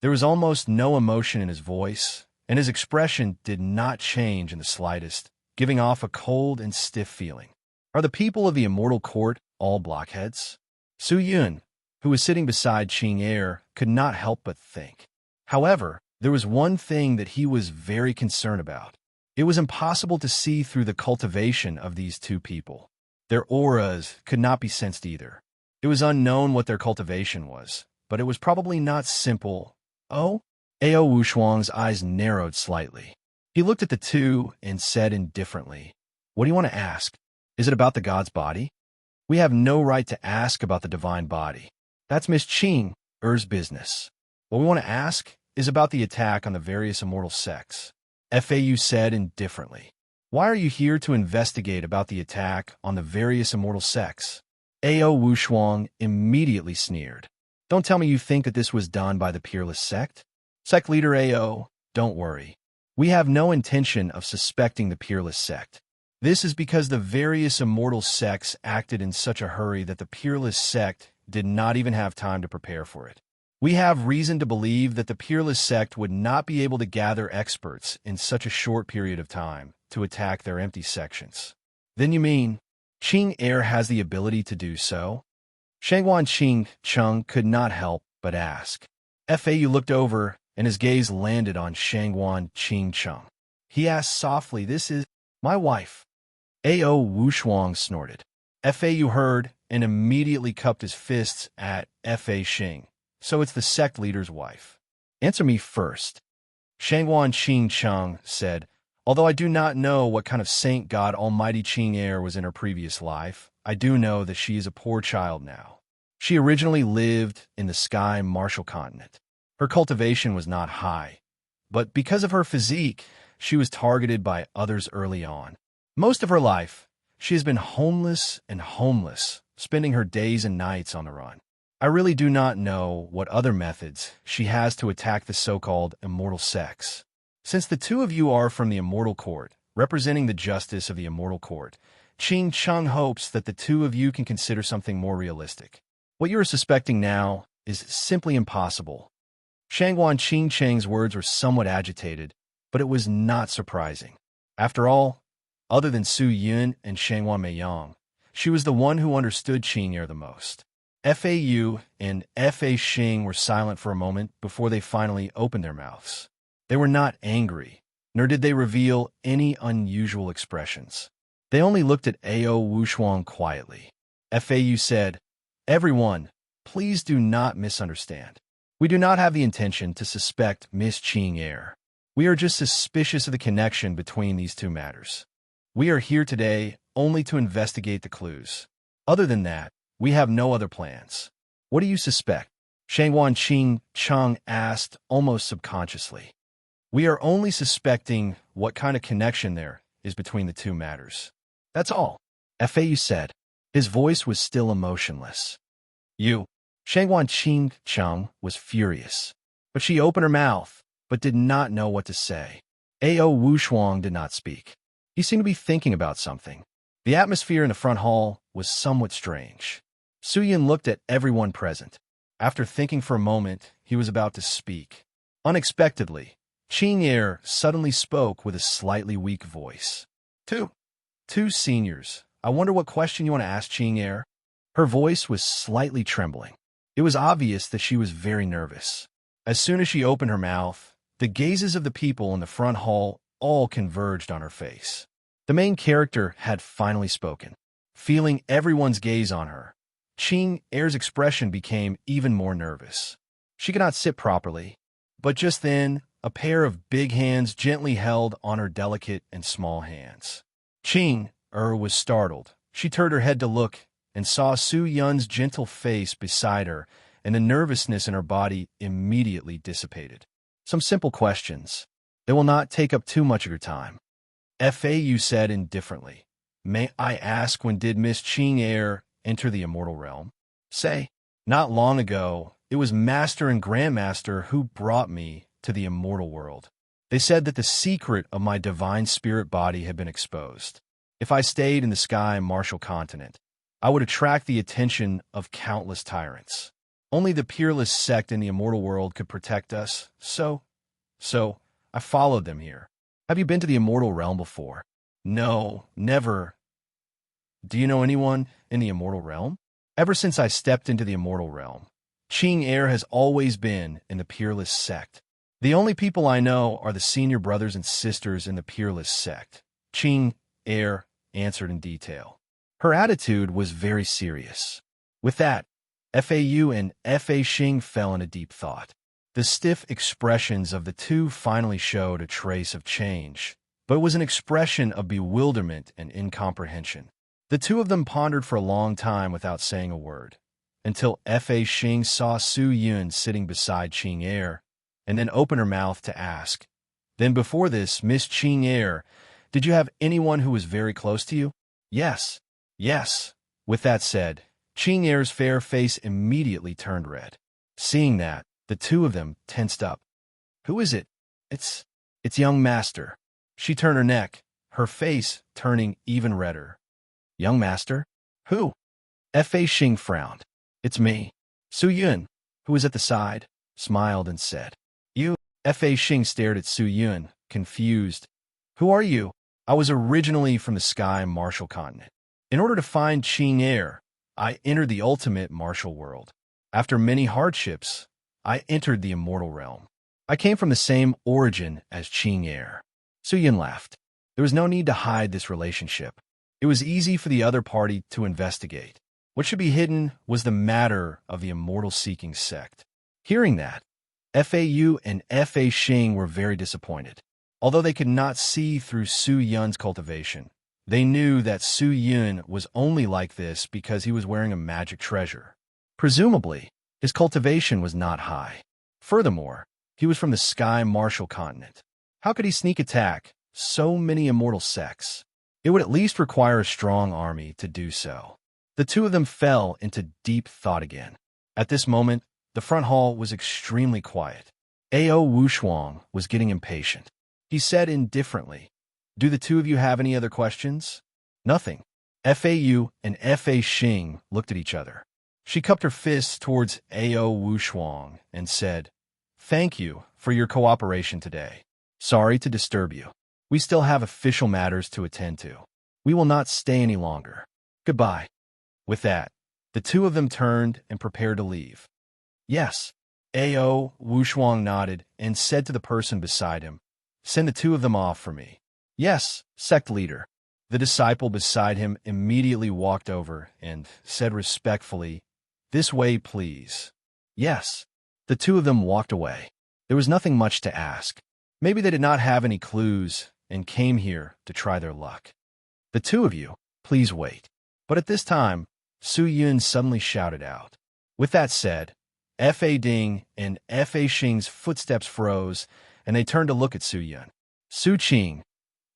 There was almost no emotion in his voice, and his expression did not change in the slightest, giving off a cold and stiff feeling. Are the people of the Immortal Court all blockheads? Su Yun, who was sitting beside Qing could not help but think. However, there was one thing that he was very concerned about. It was impossible to see through the cultivation of these two people. Their auras could not be sensed either. It was unknown what their cultivation was, but it was probably not simple. "Oh?" Ao Wushuang's eyes narrowed slightly. He looked at the two and said indifferently, "What do you want to ask? Is it about the god's body?" "We have no right to ask about the divine body. That's Miss Qing's business. What we want to ask is about the attack on the various immortal sects," Fau said indifferently. "Why are you here to investigate about the attack on the various immortal sects?" Ao Wushuang immediately sneered. "Don't tell me you think that this was done by the Peerless Sect?" "Sect leader Ao, don't worry. We have no intention of suspecting the Peerless Sect. This is because the various immortal sects acted in such a hurry that the Peerless Sect did not even have time to prepare for it. We have reason to believe that the Peerless Sect would not be able to gather experts in such a short period of time to attack their empty sections." "Then you mean Qing has the ability to do so?" Shangwan Qing Chung could not help but ask. Fau looked over, and his gaze landed on Shangwan Qing Chung. He asked softly, "This is my wife." Ao Wushuang snorted. Fau heard and immediately cupped his fists at Fa Xing. "So it's the sect leader's wife. Answer me first." Shangwan Qing Chung said, "Although I do not know what kind of saint god Almighty Qing was in her previous life, I do know that she is a poor child now. She originally lived in the Sky Martial Continent. Her cultivation was not high, but because of her physique, she was targeted by others early on. Most of her life, she has been homeless and homeless, spending her days and nights on the run. I really do not know what other methods she has to attack the so-called immortal sects. Since the two of you are from the Immortal Court, representing the justice of the Immortal Court, Qing Chung hopes that the two of you can consider something more realistic. What you are suspecting now is simply impossible." Shangwan Qing Cheng's words were somewhat agitated, but it was not surprising. After all, other than Su Yun and Shangwan Meiyang, she was the one who understood Qing the most. Fau and Fa Xing were silent for a moment before they finally opened their mouths. They were not angry, nor did they reveal any unusual expressions. They only looked at Ao Wushuang quietly. FAU said, "Everyone, please do not misunderstand. We do not have the intention to suspect Miss Qing Er. We are just suspicious of the connection between these two matters. We are here today only to investigate the clues. Other than that, we have no other plans." "What do you suspect?" Shangwan Qing Cheng asked almost subconsciously. "We are only suspecting what kind of connection there is between the two matters. That's all," FAU said. His voice was still emotionless. "You." Shangwan Qing Cheng was furious, but she opened her mouth, but did not know what to say. Ao Wushuang did not speak. He seemed to be thinking about something. The atmosphere in the front hall was somewhat strange. Suyin looked at everyone present. After thinking for a moment, he was about to speak. Unexpectedly, Qing Er suddenly spoke with a slightly weak voice. Two seniors. I wonder what question you want to ask, Qing Er?" Her voice was slightly trembling. It was obvious that she was very nervous. As soon as she opened her mouth, the gazes of the people in the front hall all converged on her face. The main character had finally spoken. Feeling everyone's gaze on her, Qing Er's expression became even more nervous. She could not sit properly, but just then, a pair of big hands gently held on her delicate and small hands. Qing Er was startled. She turned her head to look and saw Su Yun's gentle face beside her, and the nervousness in her body immediately dissipated. "Some simple questions. They will not take up too much of your time," FAU said indifferently. "May I ask, when did Miss Qing Er enter the immortal realm?" "Say, not long ago. It was Master and Grandmaster who brought me to the immortal world. They said that the secret of my divine spirit body had been exposed. If I stayed in the sky martial continent, I would attract the attention of countless tyrants. Only the peerless sect in the immortal world could protect us, so I followed them here." "Have you been to the immortal realm before?" "No, never." "Do you know anyone in the immortal realm?" "Ever since I stepped into the immortal realm, Qing Er has always been in the peerless sect. The only people I know are the senior brothers and sisters in the peerless sect," Qing Er answered in detail. Her attitude was very serious. With that, FAU and FA Xing fell into deep thought. The stiff expressions of the two finally showed a trace of change, but it was an expression of bewilderment and incomprehension. The two of them pondered for a long time without saying a word, until FA Xing saw Su Yun sitting beside Qing Er, and then opened her mouth to ask, "Then before this, Miss Qing Er, did you have anyone who was very close to you?" Yes. With that said, Qing Er's fair face immediately turned red. Seeing that, the two of them tensed up. "Who is it?" It's young master." She turned her neck, her face turning even redder. "Young master? Who?" Fa Xing frowned. "It's me." Su Yun, who was at the side, smiled and said, "You?" Fa Xing stared at Su Yun, confused. "Who are you?" "I was originally from the sky martial continent. In order to find Qing Er, I entered the ultimate martial world. After many hardships, I entered the immortal realm. I came from the same origin as Qing Er." Su Yun laughed. There was no need to hide this relationship. It was easy for the other party to investigate. What should be hidden was the matter of the immortal-seeking sect. Hearing that, FAU and FA Xing were very disappointed. Although they could not see through Su Yun's cultivation, they knew that Su Yun was only like this because he was wearing a magic treasure. Presumably, his cultivation was not high. Furthermore, he was from the sky martial continent. How could he sneak attack so many immortal sects? It would at least require a strong army to do so. The two of them fell into deep thought again. At this moment, the front hall was extremely quiet. Ao Wushuang was getting impatient. He said indifferently, "Do the two of you have any other questions?" "Nothing." FAU and FA Xing looked at each other. She cupped her fists towards Ao Wushuang and said, "Thank you for your cooperation today. Sorry to disturb you. We still have official matters to attend to. We will not stay any longer. Goodbye." With that, the two of them turned and prepared to leave. "Yes." Ao Wushuang nodded and said to the person beside him, "Send the two of them off for me." "Yes, sect leader." The disciple beside him immediately walked over and said respectfully, "This way, please." "Yes." The two of them walked away. There was nothing much to ask. Maybe they did not have any clues and came here to try their luck. "The two of you, please wait." But at this time, Su Yun suddenly shouted out. With that said, F.A. Ding and F.A. Xing's footsteps froze, and they turned to look at Su Yun. Su Qing,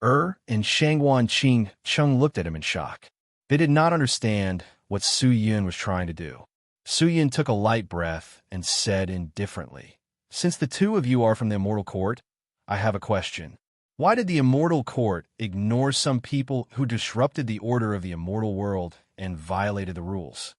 and Shangguan Qing Chung looked at him in shock. They did not understand what Su Yun was trying to do. Su Yun took a light breath and said indifferently, "Since the two of you are from the Immortal Court, I have a question. Why did the Immortal Court ignore some people who disrupted the order of the immortal world and violated the rules?"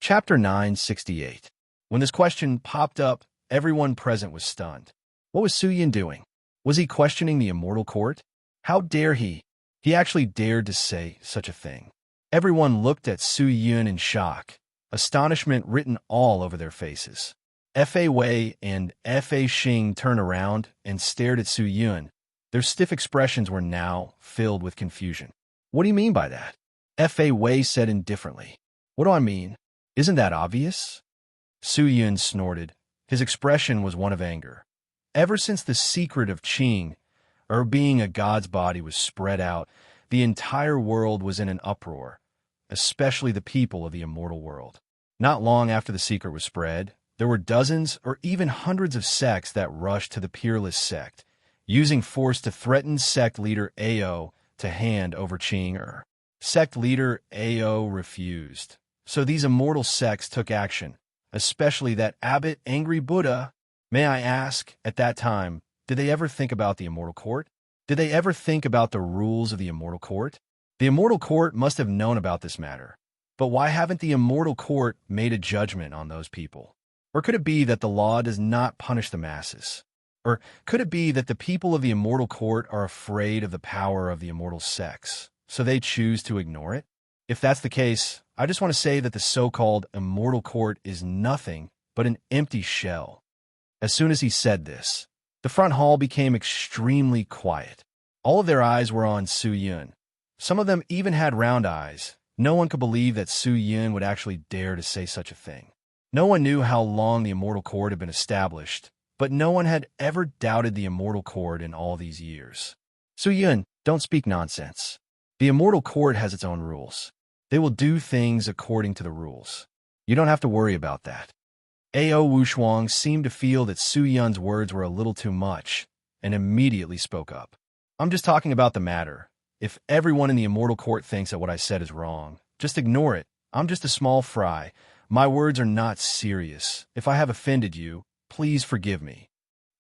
Chapter 968. When this question popped up, everyone present was stunned. What was Su Yun doing? Was he questioning the Immortal Court? How dare he? He actually dared to say such a thing. Everyone looked at Su Yun in shock, astonishment written all over their faces. F.A. Wei and F.A. Xing turned around and stared at Su Yun. Their stiff expressions were now filled with confusion. "What do you mean by that?" F.A. Wei said indifferently. "What do I mean? Isn't that obvious?" Su Yun snorted. His expression was one of anger. Ever since the secret of Qing, or being a god's body, was spread out, the entire world was in an uproar, especially the people of the immortal world. Not long after the secret was spread, there were dozens or even hundreds of sects that rushed to the Peerless sect, using force to threaten sect leader Ao to hand over Qing. Sect leader Ao refused, so these immortal sects took action, especially that abbot Angry Buddha. May I ask, at that time, did they ever think about the Immortal Court? Did they ever think about the rules of the Immortal Court? The Immortal Court must have known about this matter. But why haven't the Immortal Court made a judgment on those people? Or could it be that the law does not punish the masses? Or could it be that the people of the Immortal Court are afraid of the power of the immortal sects, so they choose to ignore it? If that's the case, I just want to say that the so-called Immortal Court is nothing but an empty shell. As soon as he said this, the front hall became extremely quiet. All of their eyes were on Su Yun. Some of them even had round eyes. No one could believe that Su Yun would actually dare to say such a thing. No one knew how long the Immortal Court had been established, but no one had ever doubted the Immortal Court in all these years. Su Yun, don't speak nonsense. The Immortal Court has its own rules. They will do things according to the rules. You don't have to worry about that. Ao Wushuang seemed to feel that Su Yun's words were a little too much, and immediately spoke up. "I'm just talking about the matter. If everyone in the Immortal Court thinks that what I said is wrong, just ignore it. I'm just a small fry. My words are not serious. If I have offended you, please forgive me."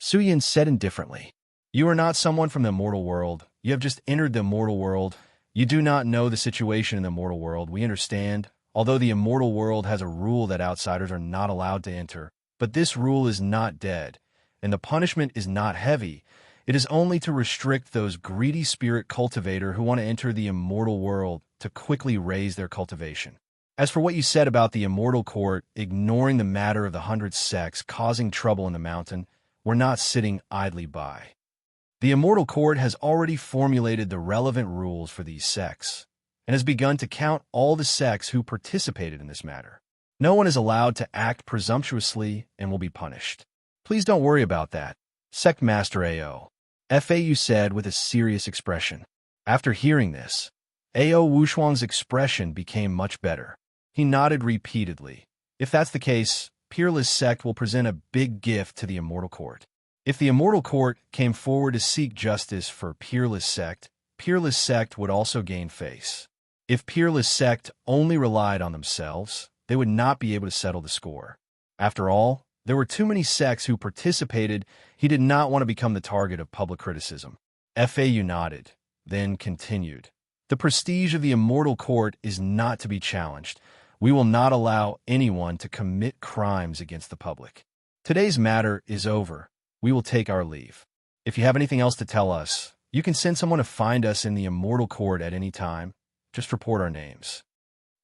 Su Yun said indifferently, "You are not someone from the immortal world. You have just entered the immortal world. You do not know the situation in the immortal world. We understand. Although the immortal world has a rule that outsiders are not allowed to enter, but this rule is not dead, and the punishment is not heavy. It is only to restrict those greedy spirit cultivator who want to enter the immortal world to quickly raise their cultivation. As for what you said about the Immortal Court ignoring the matter of the 100 sects causing trouble in the mountain, we're not sitting idly by. The Immortal Court has already formulated the relevant rules for these sects, and has begun to count all the sects who participated in this matter. No one is allowed to act presumptuously and will be punished. Please don't worry about that, Sect Master Ao. FAU said with a serious expression. After hearing this, Ao Wushuang's expression became much better. He nodded repeatedly. If that's the case, Peerless Sect will present a big gift to the Immortal Court. If the Immortal Court came forward to seek justice for Peerless Sect would also gain face. If Peerless Sect only relied on themselves, they would not be able to settle the score. After all, there were too many sects who participated. He did not want to become the target of public criticism. FAU nodded, then continued. The prestige of the Immortal Court is not to be challenged. We will not allow anyone to commit crimes against the public. Today's matter is over. We will take our leave. If you have anything else to tell us, you can send someone to find us in the Immortal Court at any time. Just report our names.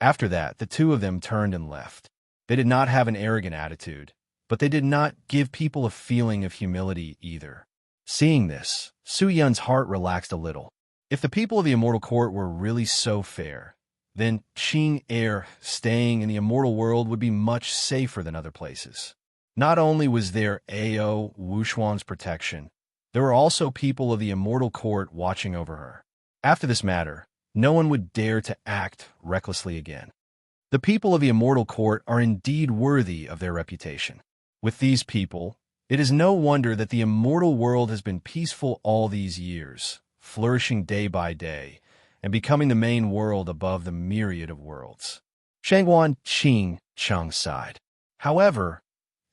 After that, the two of them turned and left. They did not have an arrogant attitude. but they did not give people a feeling of humility either. Seeing this, Su Yun's heart relaxed a little. If the people of the immortal court were really so fair, then Qing Air staying in the immortal world would be much safer than other places. Not only was there Ao Wushuang's protection, there were also people of the immortal court watching over her. After this matter, no one would dare to act recklessly again. The people of the immortal court are indeed worthy of their reputation. With these people, it is no wonder that the immortal world has been peaceful all these years, flourishing day by day, and becoming the main world above the myriad of worlds. Shangguan Qing Cheng sighed. However,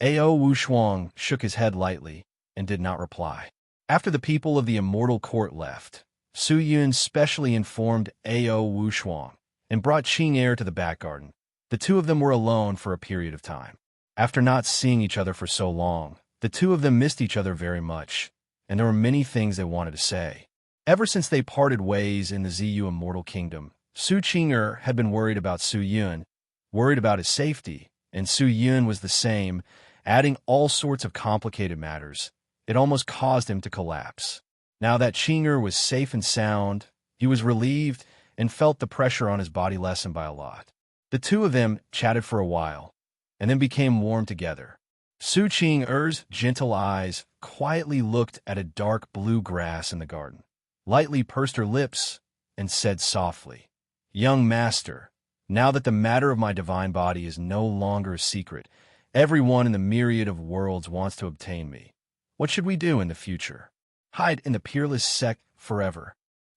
Ao Wushuang shook his head lightly and did not reply. After the people of the immortal court left, Su Yun specially informed Ao Wushuang and brought Qing Air to the back garden. The two of them were alone for a period of time. After not seeing each other for so long, the two of them missed each other very much, and there were many things they wanted to say. Ever since they parted ways in the Ziyu Immortal Kingdom, Su Qing'er had been worried about Su Yun, worried about his safety, and Su Yun was the same, adding all sorts of complicated matters. It almost caused him to collapse. Now that Qing'er was safe and sound, he was relieved and felt the pressure on his body lessen by a lot. The two of them chatted for a while, and then became warm together. Su Qing'er's gentle eyes quietly looked at a dark blue grass in the garden, lightly pursed her lips, and said softly, "Young master, now that the matter of my divine body is no longer a secret, everyone in the myriad of worlds wants to obtain me. What should we do in the future? Hide in the peerless sect forever?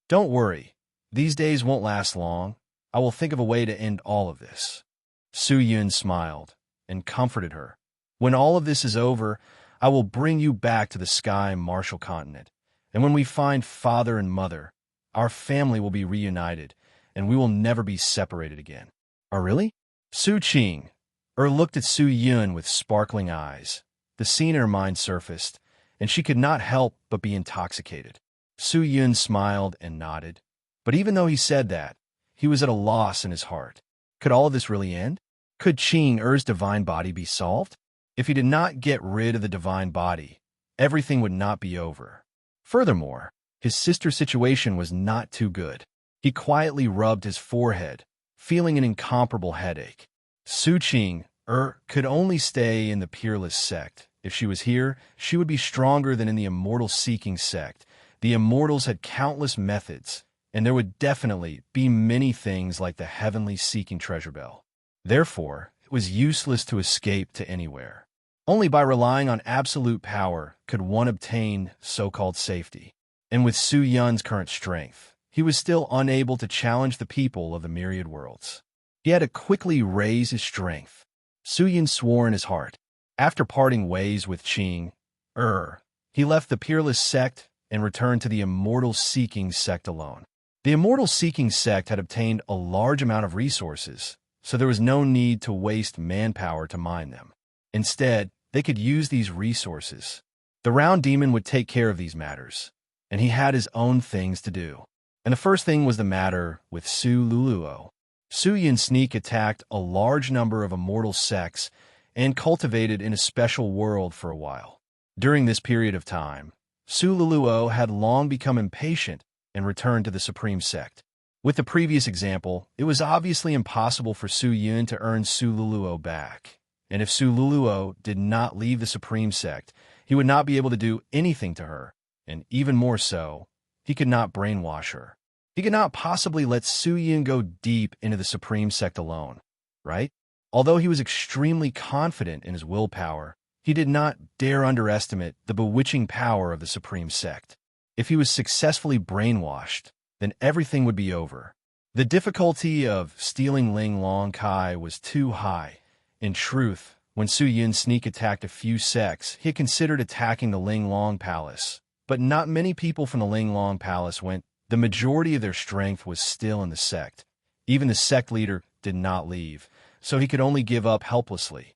Don't worry, these days won't last long. I will think of a way to end all of this." Su Yun smiled and comforted her. "When all of this is over, I will bring you back to the Sky Martial Continent. And when we find father and mother, our family will be reunited, and we will never be separated again." "Oh, really?" Su Qing'er looked at Su Yun with sparkling eyes. The scene in her mind surfaced, and she could not help but be intoxicated. Su Yun smiled and nodded. But even though he said that, he was at a loss in his heart. Could all of this really end? Could Qing'er's divine body be solved? If he did not get rid of the divine body, everything would not be over. Furthermore, his sister's situation was not too good. He quietly rubbed his forehead, feeling an incomparable headache. Su Qing'er could only stay in the Peerless sect. If she was here, she would be stronger than in the Immortal Seeking sect. The Immortals had countless methods, and there would definitely be many things like the Heavenly Seeking Treasure Bell. Therefore, it was useless to escape to anywhere. Only by relying on absolute power could one obtain so-called safety. And with Su Yun's current strength, he was still unable to challenge the people of the myriad worlds. He had to quickly raise his strength. Su Yun swore in his heart. After parting ways with Qing'er, he left the Peerless sect and returned to the Immortal Seeking sect alone. The Immortal Seeking sect had obtained a large amount of resources, so there was no need to waste manpower to mine them. Instead, they could use these resources. The Round Demon would take care of these matters, and he had his own things to do. And the first thing was the matter with Su Luluo. Su Yun sneak attacked a large number of immortal sects and cultivated in a special world for a while. During this period of time, Su Luluo had long become impatient and returned to the Supreme Sect. With the previous example, it was obviously impossible for Su Yun to earn Su Luluo back. And if Su Luluo did not leave the Supreme Sect, he would not be able to do anything to her, and even more so, he could not brainwash her. He could not possibly let Su Yun go deep into the Supreme Sect alone, right? Although he was extremely confident in his willpower, he did not dare underestimate the bewitching power of the Supreme Sect. If he was successfully brainwashed, then everything would be over. The difficulty of stealing Ling Long Kai was too high. In truth, when Su Yun sneak attacked a few sects, he had considered attacking the Ling Long Palace. But not many people from the Ling Long Palace went. The majority of their strength was still in the sect. Even the sect leader did not leave, so he could only give up helplessly.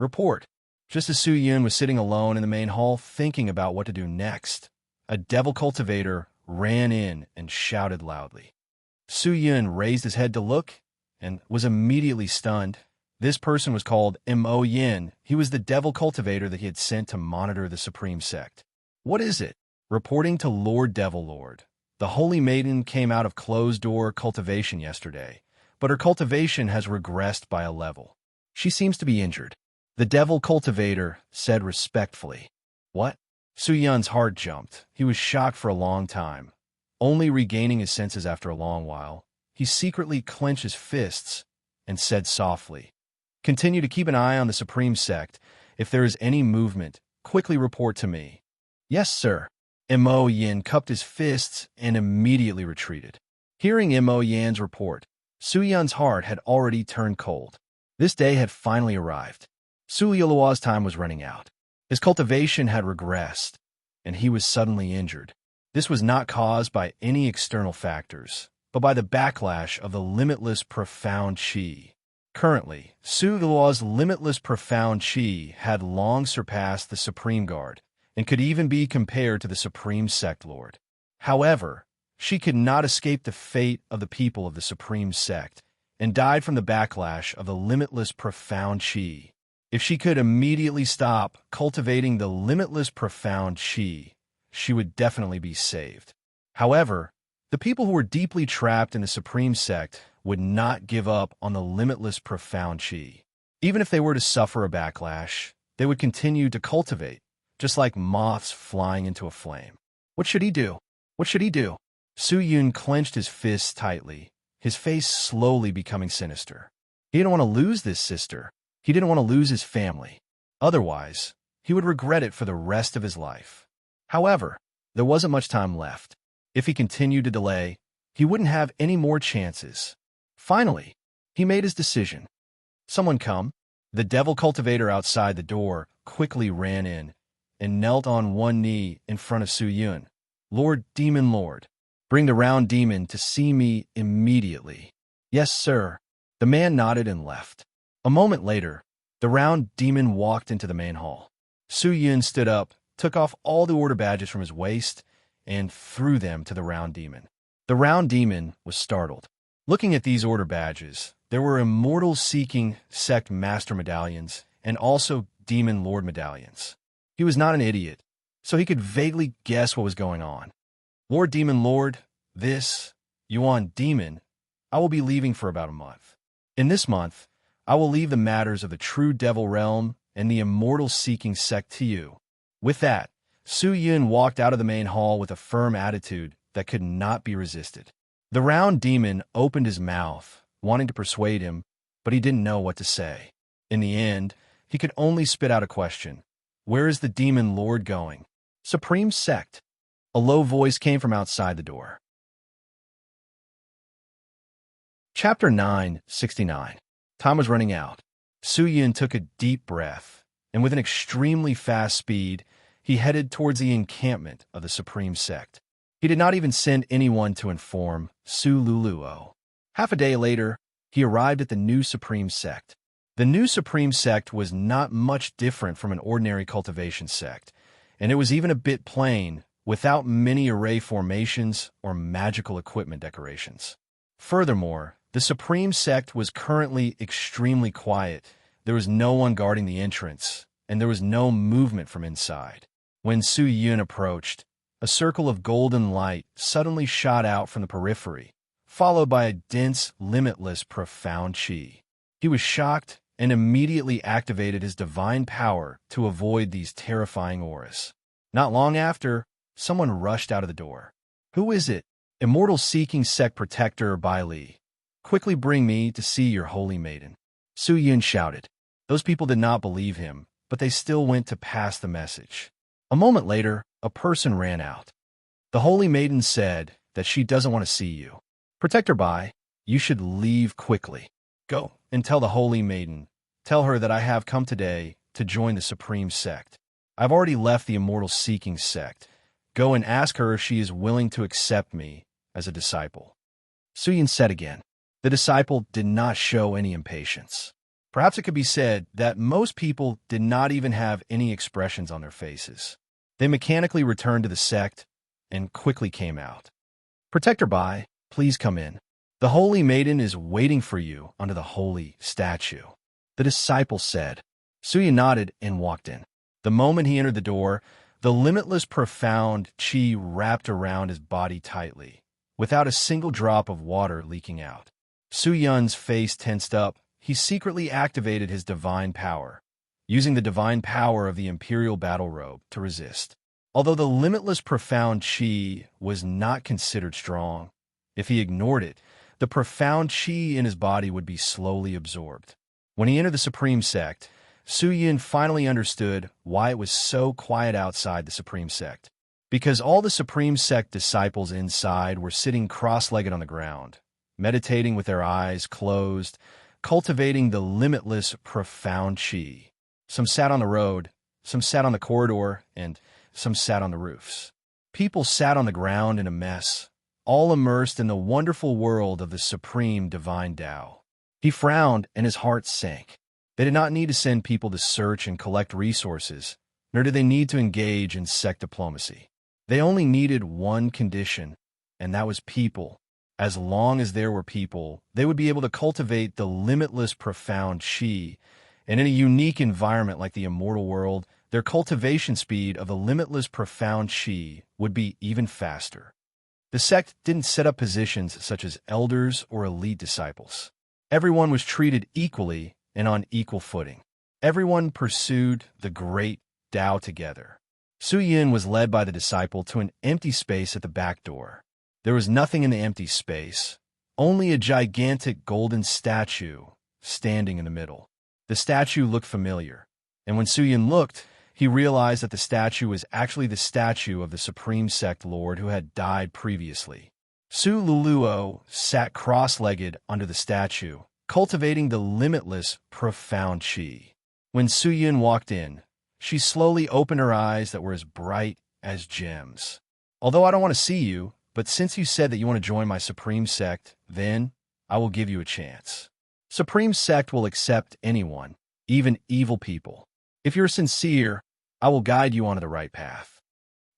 Report. Just as Su Yun was sitting alone in the main hall thinking about what to do next, a devil cultivator ran in and shouted loudly. Su Yun raised his head to look and was immediately stunned. This person was called Mo Yin. He was the devil cultivator that he had sent to monitor the Supreme Sect. What is it? Reporting to Lord Devil Lord. The Holy Maiden came out of closed-door cultivation yesterday, but her cultivation has regressed by a level. She seems to be injured. The devil cultivator said respectfully. What? Su Yun's heart jumped. He was shocked for a long time. Only regaining his senses after a long while, he secretly clenched his fists and said softly, "Continue to keep an eye on the Supreme Sect. If there is any movement, quickly report to me." "Yes, sir." Mo Yin cupped his fists and immediately retreated. Hearing Mo Yan's report, Su Yun's heart had already turned cold. This day had finally arrived. Su Yulua's time was running out. His cultivation had regressed, and he was suddenly injured. This was not caused by any external factors, but by the backlash of the limitless profound qi. Currently, Su Yulua's limitless profound qi had long surpassed the Supreme Guard, and could even be compared to the Supreme Sect Lord. However, she could not escape the fate of the people of the Supreme Sect, and died from the backlash of the limitless profound qi. If she could immediately stop cultivating the limitless profound qi, she would definitely be saved. However, the people who were deeply trapped in the Supreme Sect would not give up on the limitless profound qi. Even if they were to suffer a backlash, they would continue to cultivate, just like moths flying into a flame. What should he do? What should he do? Su Yun clenched his fists tightly, his face slowly becoming sinister. He didn't want to lose this sister. He didn't want to lose his family. Otherwise, he would regret it for the rest of his life. However, there wasn't much time left. If he continued to delay, he wouldn't have any more chances. Finally, he made his decision. "Someone come." The devil cultivator outside the door quickly ran in and knelt on one knee in front of Su Yun. "Lord Demon Lord, bring the round demon to see me immediately." "Yes, sir." The man nodded and left. A moment later, the round demon walked into the main hall. Su Yun stood up, took off all the order badges from his waist, and threw them to the round demon. The round demon was startled. Looking at these order badges, there were immortal-seeking sect master medallions and also demon lord medallions. He was not an idiot, so he could vaguely guess what was going on. "Lord Demon Lord, this Yuan Demon, I will be leaving for about a month. In this month, I will leave the matters of the true devil realm and the immortal-seeking sect to you." With that, Su Yun walked out of the main hall with a firm attitude that could not be resisted. The round demon opened his mouth, wanting to persuade him, but he didn't know what to say. In the end, he could only spit out a question. "Where is the demon lord going?" "Supreme Sect." A low voice came from outside the door. Chapter 969. Time was running out. Su Yun took a deep breath, and with an extremely fast speed, he headed towards the encampment of the Supreme Sect. He did not even send anyone to inform Su Luluo. Half a day later, he arrived at the new Supreme Sect. The new Supreme Sect was not much different from an ordinary cultivation sect, and it was even a bit plain, without many array formations or magical equipment decorations. Furthermore, the Supreme Sect was currently extremely quiet. There was no one guarding the entrance, and there was no movement from inside. When Su Yun approached, a circle of golden light suddenly shot out from the periphery, followed by a dense, limitless, profound qi. He was shocked and immediately activated his divine power to avoid these terrifying auras. Not long after, someone rushed out of the door. "Who is it?" "Immortal-seeking sect protector Bai Li. Quickly bring me to see your holy maiden." Su Yun shouted. Those people did not believe him, but they still went to pass the message. A moment later, a person ran out. "The holy maiden said that she doesn't want to see you. Protector Bai, you should leave quickly. Go and tell the holy maiden. Tell her that I have come today to join the Supreme Sect. I've already left the immortal-seeking sect. Go and ask her if she is willing to accept me as a disciple." Su Yun said again. The disciple did not show any impatience. Perhaps it could be said that most people did not even have any expressions on their faces. They mechanically returned to the sect and quickly came out. "Protector Bai, please come in. The holy maiden is waiting for you under the holy statue." The the disciple said. Suyin nodded and walked in. The moment he entered the door, the limitless profound qi wrapped around his body tightly, without a single drop of water leaking out. Su Yun's face tensed up. He secretly activated his divine power, using the divine power of the imperial battle robe to resist. Although the limitless profound qi was not considered strong, if he ignored it, the profound qi in his body would be slowly absorbed. When he entered the Supreme Sect, Su Yun finally understood why it was so quiet outside the Supreme Sect. Because all the Supreme Sect disciples inside were sitting cross-legged on the ground, meditating with their eyes closed, cultivating the limitless profound qi. Some sat on the road, some sat on the corridor, and some sat on the roofs. People sat on the ground in a mess, all immersed in the wonderful world of the supreme divine Tao. He frowned and his heart sank. They did not need to send people to search and collect resources, nor did they need to engage in sect diplomacy. They only needed one condition, and that was people. As long as there were people, they would be able to cultivate the limitless profound qi, and in a unique environment like the immortal world, their cultivation speed of the limitless profound qi would be even faster. The sect didn't set up positions such as elders or elite disciples. Everyone was treated equally and on equal footing. Everyone pursued the great Tao together. Su Yin was led by the disciple to an empty space at the back door. There was nothing in the empty space, only a gigantic golden statue standing in the middle. The statue looked familiar, and when Su Yin looked, he realized that the statue was actually the statue of the Supreme Sect Lord who had died previously. Su Luluo sat cross-legged under the statue, cultivating the limitless, profound qi. When Su Yun walked in, she slowly opened her eyes that were as bright as gems. Although I don't want to see you, but since you said that you want to join my Supreme Sect, then I will give you a chance. Supreme Sect will accept anyone, even evil people. If you're sincere, I will guide you onto the right path.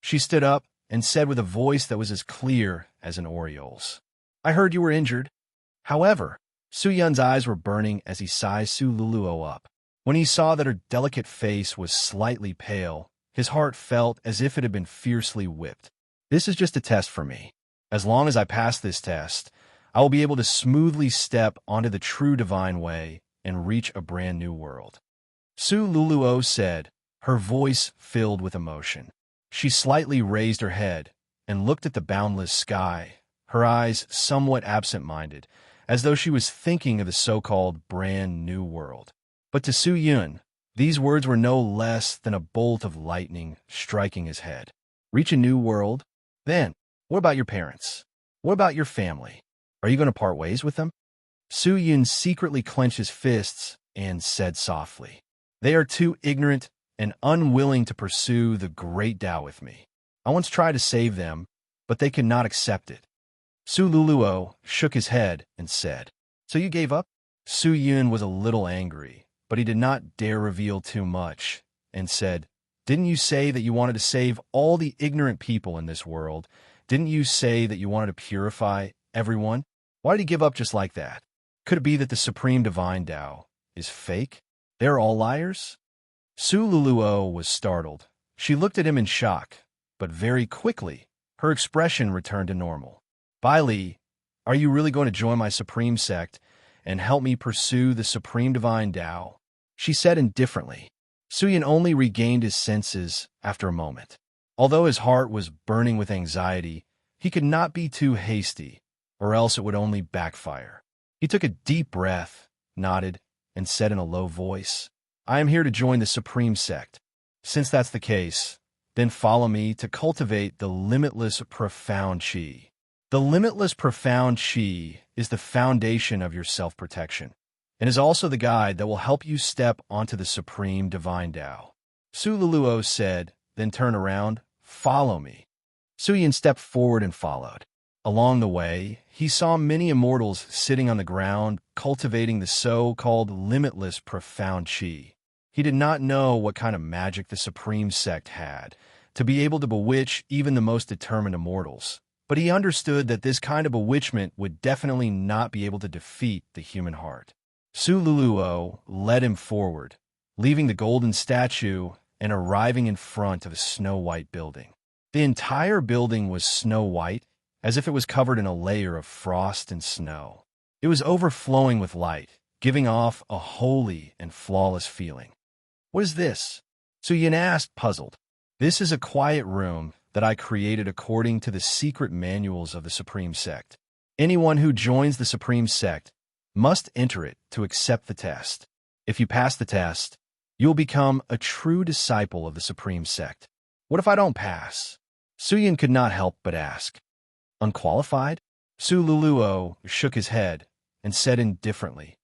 She stood up and said with a voice that was as clear as an oriole's, I heard you were injured. However, Su Yun's eyes were burning as he sized Su Luluo up. When he saw that her delicate face was slightly pale, his heart felt as if it had been fiercely whipped. This is just a test for me. As long as I pass this test, I will be able to smoothly step onto the true divine way and reach a brand new world. Su Luluo said, her voice filled with emotion. She slightly raised her head and looked at the boundless sky, her eyes somewhat absent-minded, as though she was thinking of the so-called brand new world. But to Su Yun, these words were no less than a bolt of lightning striking his head. Reach a new world? Then, what about your parents? What about your family? Are you going to part ways with them? Su Yun secretly clenched his fists and said softly, They are too ignorant and unwilling to pursue the great Tao with me. I once tried to save them, but they could not accept it. Su Luluo shook his head and said, So you gave up? Su Yun was a little angry, but he did not dare reveal too much, and said, Didn't you say that you wanted to save all the ignorant people in this world? Didn't you say that you wanted to purify everyone? Why did he give up just like that? Could it be that the Supreme Divine Tao is fake? They're all liars? Su Luluo was startled. She looked at him in shock, but very quickly, her expression returned to normal. Bai Li, are you really going to join my Supreme Sect and help me pursue the Supreme Divine Tao? She said indifferently. Su Yun only regained his senses after a moment. Although his heart was burning with anxiety, he could not be too hasty, or else it would only backfire. He took a deep breath, nodded, and said in a low voice, I am here to join the Supreme Sect. Since that's the case, then follow me to cultivate the limitless profound qi. The limitless profound qi is the foundation of your self-protection, and is also the guide that will help you step onto the Supreme Divine Tao. Su Luluo said, then turn around, follow me. Su Yun stepped forward and followed. Along the way, he saw many immortals sitting on the ground, cultivating the so-called limitless profound qi. He did not know what kind of magic the Supreme Sect had to be able to bewitch even the most determined immortals, but he understood that this kind of bewitchment would definitely not be able to defeat the human heart. Su Luluo led him forward, leaving the golden statue and arriving in front of a snow-white building. The entire building was snow-white, as if it was covered in a layer of frost and snow. It was overflowing with light, giving off a holy and flawless feeling. "What is this?" Su Yin asked, puzzled. "This is a quiet room that I created according to the secret manuals of the Supreme Sect. Anyone who joins the Supreme Sect must enter it to accept the test. If you pass the test, you will become a true disciple of the Supreme Sect. What if I don't pass?" Su Yin could not help but ask. "Unqualified?" Su Luluo shook his head and said indifferently,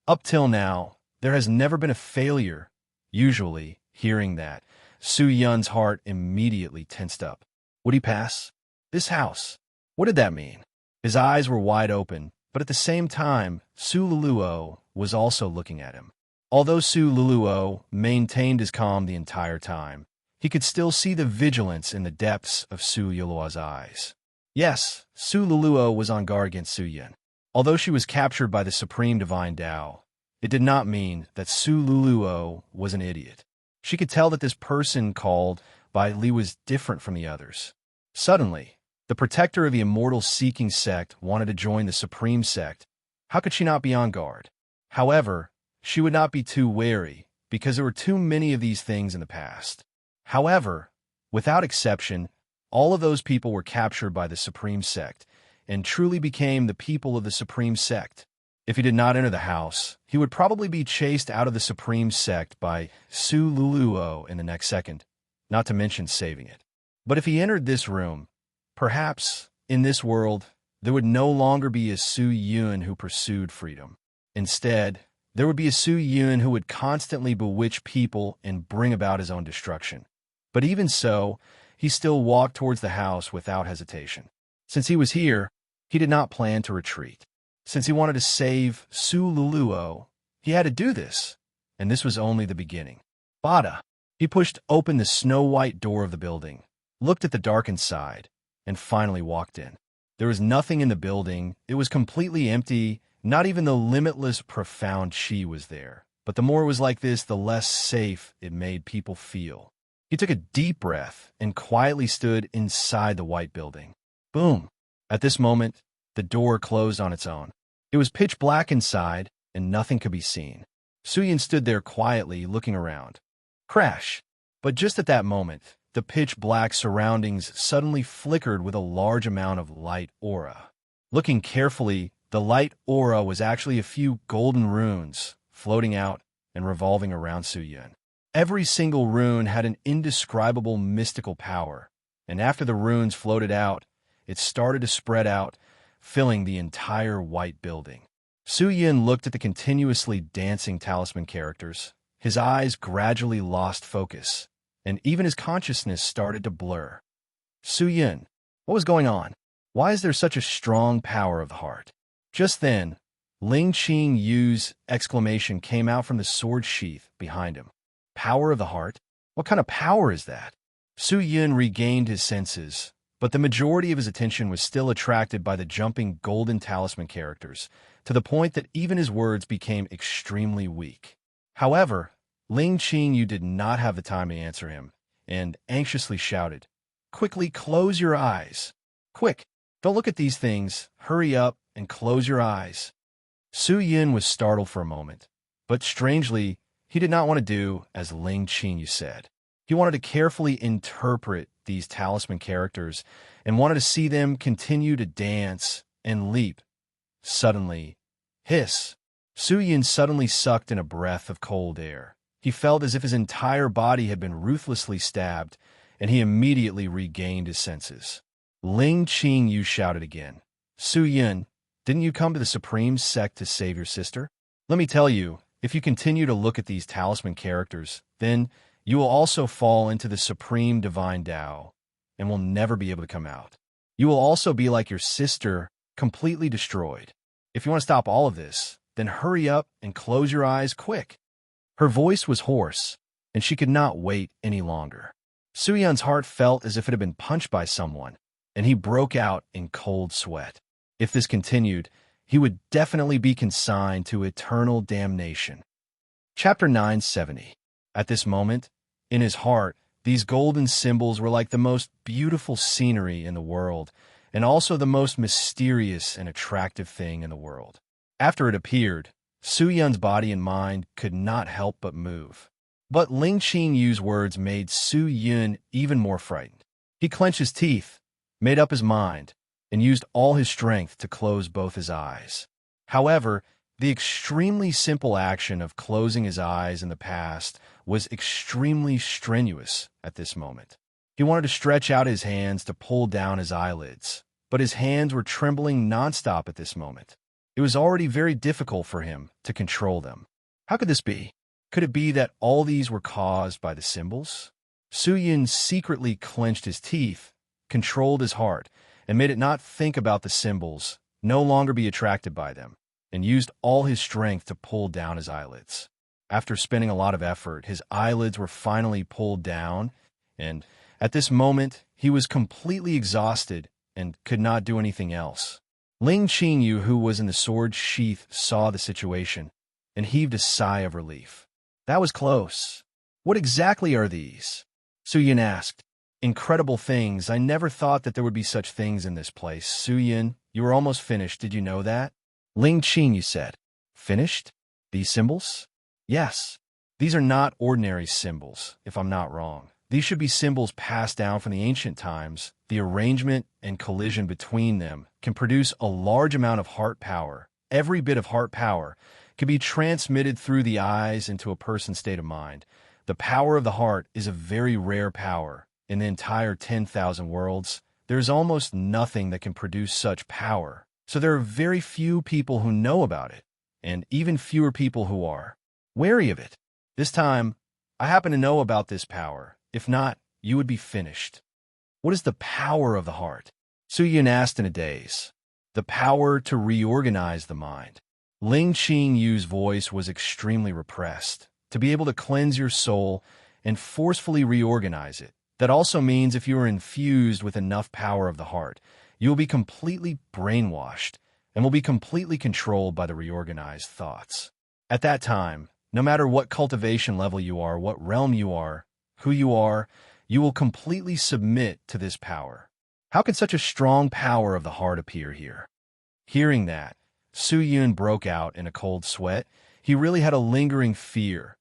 "Up till now, there has never been a failure." Usually, hearing that, Su Yun's heart immediately tensed up. Would he pass? This house. What did that mean? His eyes were wide open, but at the same time, Su Luluo was also looking at him. Although Su Luluo maintained his calm the entire time, he could still see the vigilance in the depths of Su Yuluo's eyes. Yes, Su Luluo was on guard against Su Yin. Although she was captured by the Supreme Divine Tao, it did not mean that Su Luluo was an idiot. She could tell that this person called by Li was different from the others. Suddenly, the protector of the immortal seeking sect wanted to join the Supreme Sect. How could she not be on guard? However, she would not be too wary, because there were too many of these things in the past. However, without exception, all of those people were captured by the Supreme Sect, and truly became the people of the Supreme Sect. If he did not enter the house, he would probably be chased out of the Supreme Sect by Su Luluo in the next second, not to mention saving it. But if he entered this room, perhaps, in this world, there would no longer be a Su Yun who pursued freedom. Instead, there would be a Su Yun who would constantly bewitch people and bring about his own destruction. But even so, he still walked towards the house without hesitation. Since he was here, he did not plan to retreat. Since he wanted to save Su Luluo, he had to do this, and this was only the beginning. Bada! He pushed open the snow-white door of the building, looked at the darkened side, and finally walked in. There was nothing in the building. It was completely empty. Not even the limitless, profound chi was there. But the more it was like this, the less safe it made people feel. He took a deep breath and quietly stood inside the white building. Boom! At this moment, the door closed on its own. It was pitch black inside, and nothing could be seen. Su Yin stood there quietly, looking around. Crash! But just at that moment, the pitch-black surroundings suddenly flickered with a large amount of light aura. Looking carefully, the light aura was actually a few golden runes floating out and revolving around Su Yin. Every single rune had an indescribable mystical power, and after the runes floated out, it started to spread out, filling the entire white building. Su Yin looked at the continuously dancing talisman characters. His eyes gradually lost focus, and even his consciousness started to blur. Su Yin, what was going on? Why is there such a strong power of the heart? Just then, Ling Qing Yu's exclamation came out from the sword sheath behind him. Power of the heart? What kind of power is that? Su Yin regained his senses, but the majority of his attention was still attracted by the jumping golden talisman characters, to the point that even his words became extremely weak. However, Ling Qingyu did not have the time to answer him, and anxiously shouted, "Quickly close your eyes! Quick! Don't look at these things! Hurry up and close your eyes!" Su Yin was startled for a moment, but strangely, he did not want to do as Ling Qingyu said. He wanted to carefully interpret these talisman characters and wanted to see them continue to dance and leap. Suddenly, hiss! Su Yin suddenly sucked in a breath of cold air. He felt as if his entire body had been ruthlessly stabbed, and he immediately regained his senses. Ling Qingyu shouted again, "Su Yin, didn't you come to the Supreme Sect to save your sister? Let me tell you, if you continue to look at these talisman characters, then you will also fall into the Supreme Divine Tao and will never be able to come out. You will also be like your sister, completely destroyed. If you want to stop all of this, then hurry up and close your eyes quick." Her voice was hoarse, and she could not wait any longer. Su Yun's heart felt as if it had been punched by someone, and he broke out in cold sweat. If this continued, he would definitely be consigned to eternal damnation. Chapter 970. At this moment, in his heart, these golden symbols were like the most beautiful scenery in the world, and also the most mysterious and attractive thing in the world. After it appeared, Su Yun's body and mind could not help but move. But Ling Qingyu's words made Su Yun even more frightened. He clenched his teeth, made up his mind, and used all his strength to close both his eyes. However, the extremely simple action of closing his eyes in the past was extremely strenuous at this moment. He wanted to stretch out his hands to pull down his eyelids, but his hands were trembling nonstop at this moment. It was already very difficult for him to control them. How could this be? Could it be that all these were caused by the symbols? Su Yun secretly clenched his teeth, controlled his heart, and made it not think about the symbols, no longer be attracted by them, and used all his strength to pull down his eyelids. After spending a lot of effort, his eyelids were finally pulled down, and at this moment, he was completely exhausted and could not do anything else. Ling Qingyu, who was in the sword sheath, saw the situation and heaved a sigh of relief. That was close. What exactly are these? Su Yun asked. Incredible things. I never thought that there would be such things in this place. Su Yun, you were almost finished. Did you know that? Ling Qingyu said. Finished? These symbols? Yes. These are not ordinary symbols, if I'm not wrong. These should be symbols passed down from the ancient times. The arrangement and collision between them can produce a large amount of heart power. Every bit of heart power can be transmitted through the eyes into a person's state of mind. The power of the heart is a very rare power. In the entire 10,000 worlds, there is almost nothing that can produce such power. So there are very few people who know about it, and even fewer people who are wary of it. This time, I happen to know about this power. If not, you would be finished. What is the power of the heart? Su Yun asked in a daze. The power to reorganize the mind. Ling Qingyu's voice was extremely repressed. To be able to cleanse your soul and forcefully reorganize it. That also means if you are infused with enough power of the heart, you will be completely brainwashed and will be completely controlled by the reorganized thoughts. At that time, no matter what cultivation level you are, what realm you are, who you are, you will completely submit to this power. How could such a strong power of the heart appear here? Hearing that, Su Yun broke out in a cold sweat. He really had a lingering fear.